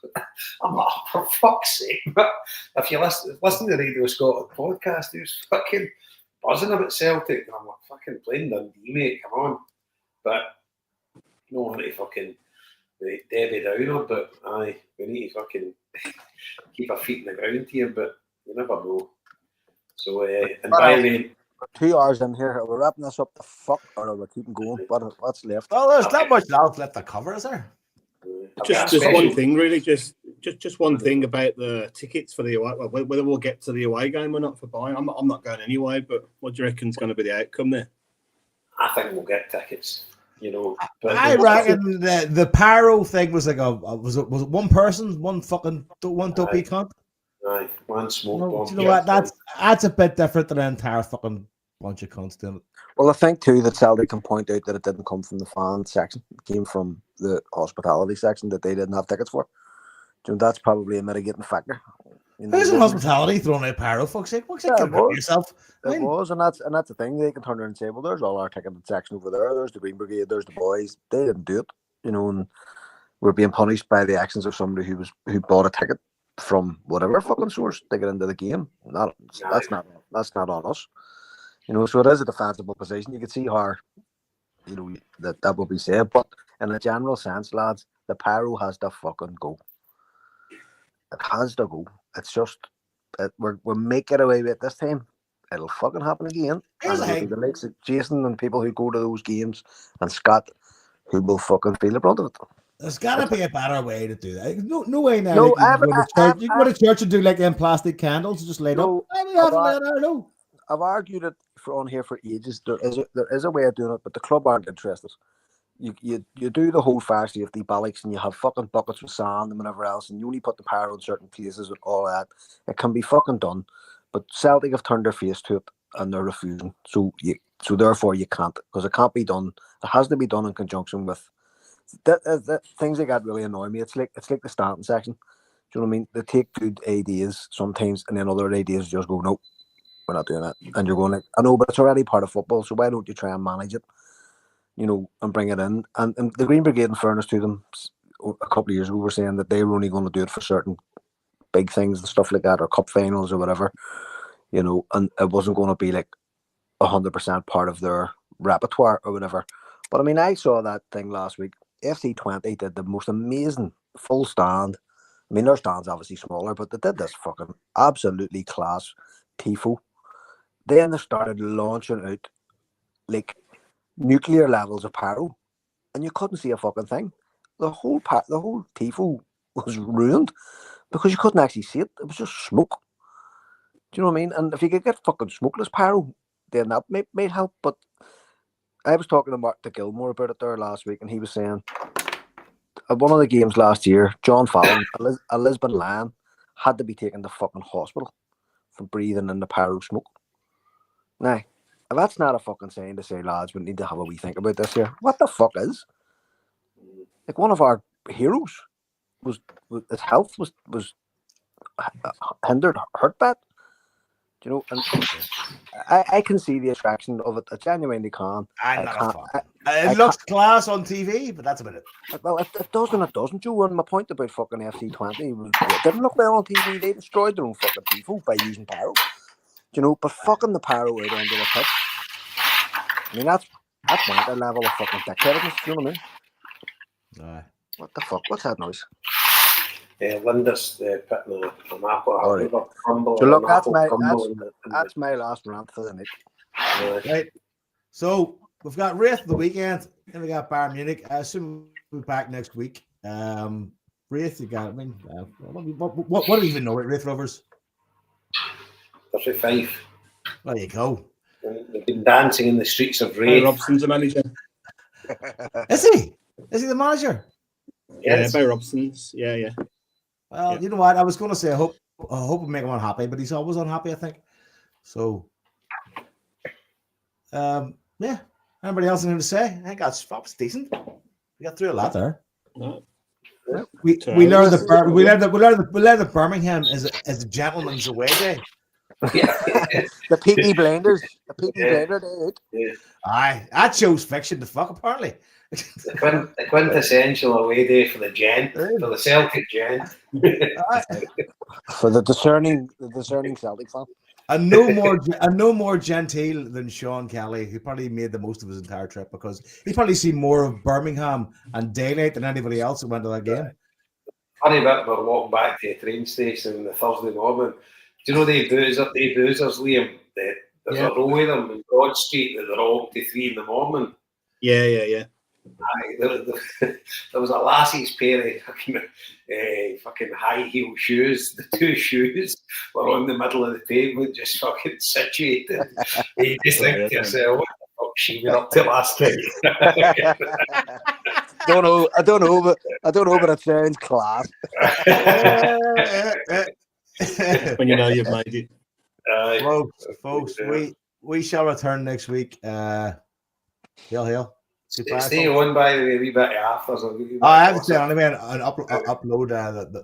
I'm like, for fuck's sake. But if you listen to the Radio Scotland podcast, he was fucking buzzing about Celtic. And I'm like, fucking playing Dundee, mate, come on. But no one to fucking Debbie Downer, but we need to fucking keep our feet in the ground here, but you never know. So, and by the way, 2 hours in here, are we wrapping this up the fuck, or are we keeping going? What's left? Well, there's not much else left to cover, is there? Just one thing, really. Just one thing about the tickets for the away. Whether we'll get to the away game or not for buying. I'm not going anyway. But what do you reckon is going to be the outcome there? I think we'll get tickets. But I reckon the pyro thing was like was it one person, one dopey cunt? Aye, one smoke bomb. Do you know what? That's a bit different than an entire fucking bunch of cunts doing it. Well, I think too that Celtic can point out that it didn't come from the fan section; it came from the hospitality section that they didn't have tickets for. That's probably a mitigating factor. You know, Who's in hospitality throwing out pyro? Fuck's sake, fuck's sake, Yeah, get rid of yourself. I It mean, was, and that's the thing. They can turn around and say, "Well, there's all our ticketed section over there. There's the Green Brigade. There's the boys. They didn't do it, you know." And we're being punished by the actions of somebody who bought a ticket from whatever fucking source to get into the game. That's not on us, you know. So it is a defensible position. You can see how, you know, that will be said, but in a general sense, lads, the pyro has to fucking go. It has to go. It's just we're making away with it this time. It'll fucking happen again. Here's And the it'll be thing. the likes of Jason and people who go to those games and Scott who will fucking feel the brunt of it. There's got to be a better way to do that. No way now. No, Like you can go to church and do like them plastic candles and just light up. No, I mean, have it there, no. I've argued it on here for ages. There is a way of doing it, but the club aren't interested. You do the whole fire safety bollocks and you have fucking buckets with sand and whatever else, and you only put the pyro in certain places and all that. It can be fucking done, but Celtic have turned their face to it and they're refusing. So therefore you can't, because it can't be done. It has to be done in conjunction with the things that really annoy me. It's like the starting section. Do you know what I mean? They take good ideas sometimes, and then other ideas just go, no, we're not doing that. And you're going like, I know, but it's already part of football, so why don't you try and manage it, you know, and bring it in? And the Green Brigade, in fairness to them, a couple of years ago, were saying that they were only going to do it for certain big things and stuff like that, or cup finals or whatever, you know, and it wasn't going to be like 100% part of their repertoire or whatever. But I mean, I saw that thing last week. FC20 did the most amazing full stand. I mean, their stand's obviously smaller, but they did this fucking absolutely class tifo. Then they started launching out like nuclear levels of pyro, and you couldn't see a fucking thing. The whole tifo was ruined because you couldn't actually see it. It was just smoke. Do you know what I mean? And if you could get fucking smokeless pyro, then that might help. But I was talking to Mark Gilmore about it there last week, and he was saying at one of the games last year, John Fallon, a Lisbon Lion, had to be taken to fucking hospital for breathing in the pyro smoke. Now, if that's not a fucking sign to say, lads, we need to have a wee think about this here. What the fuck is? Like, one of our heroes his health was hindered, hurt bad. You know, and I can see the attraction of it. I genuinely can. I'm not a fan. It looks class on TV, but that's about it. Well, it does and it doesn't, Joe. And my point about fucking FC20 was it didn't look well on TV. They destroyed their own fucking tifo by using pyro. You know, but fucking the pyro out onto the pitch. I mean, that's my level of fucking dickheadedness. You know what I mean? What the fuck? What's that noise? Linda's putting an apple. All right. Crumble, So look, that's my last rant for the night. Right. So we've got Wraith the weekend, then we got Bayern Munich. I assume we'll be back next week. Wraith, you got. I mean, what do you even know? Wraith Rovers. 35. There you go. They've been dancing in the streets of Ray Wraith. Robson's the manager. Is he? Is he the manager? Yes. Yeah, Bay Robson's. Yeah. Well, you know what? I was going to say I hope we make him unhappy, but he's always unhappy, I think. So, yeah. Anybody else anything to say? I think that was decent. We got through a lot there. No. We learned that Birmingham is a gentleman's away day. The Peaky Blinders. The Peaky Blinder day. Aye, that shows fiction to fuck apparently. The quintessential away day for the gent, for the Celtic gent. For the discerning Celtic fan. And no more genteel than Sean Kelly, who probably made the most of his entire trip because he probably seen more of Birmingham and daylight than anybody else who went to that game. Funny bit, we're walking back to a train station on the Thursday morning. Do you know they boozers, Liam? There's a row of them in Broad Street that they're all up to 3 in the morning. Yeah. There was a lassie's pair of fucking high heel shoes. The two shoes were on the middle of the pavement, just fucking situated. You just think to yourself, what the fuck she went up to last night? I don't know, but it sounds class. When you know you've made it. Folks, we shall return next week. Hail. Goodbye. Stay on by the way, a wee bit after. So I have to say, anyway, and upload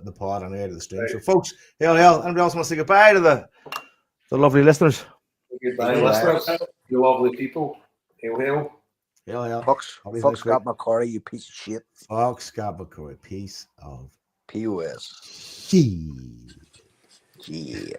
the pod anyway to the stream. So, folks, hail. Anybody else want to say goodbye to the lovely listeners? Goodbye, listeners. You lovely people. Hail. Hail. Fuck Scott McCurry, you piece of shit. Fuck Scott McCurry, piece of POS. shit. Yeah.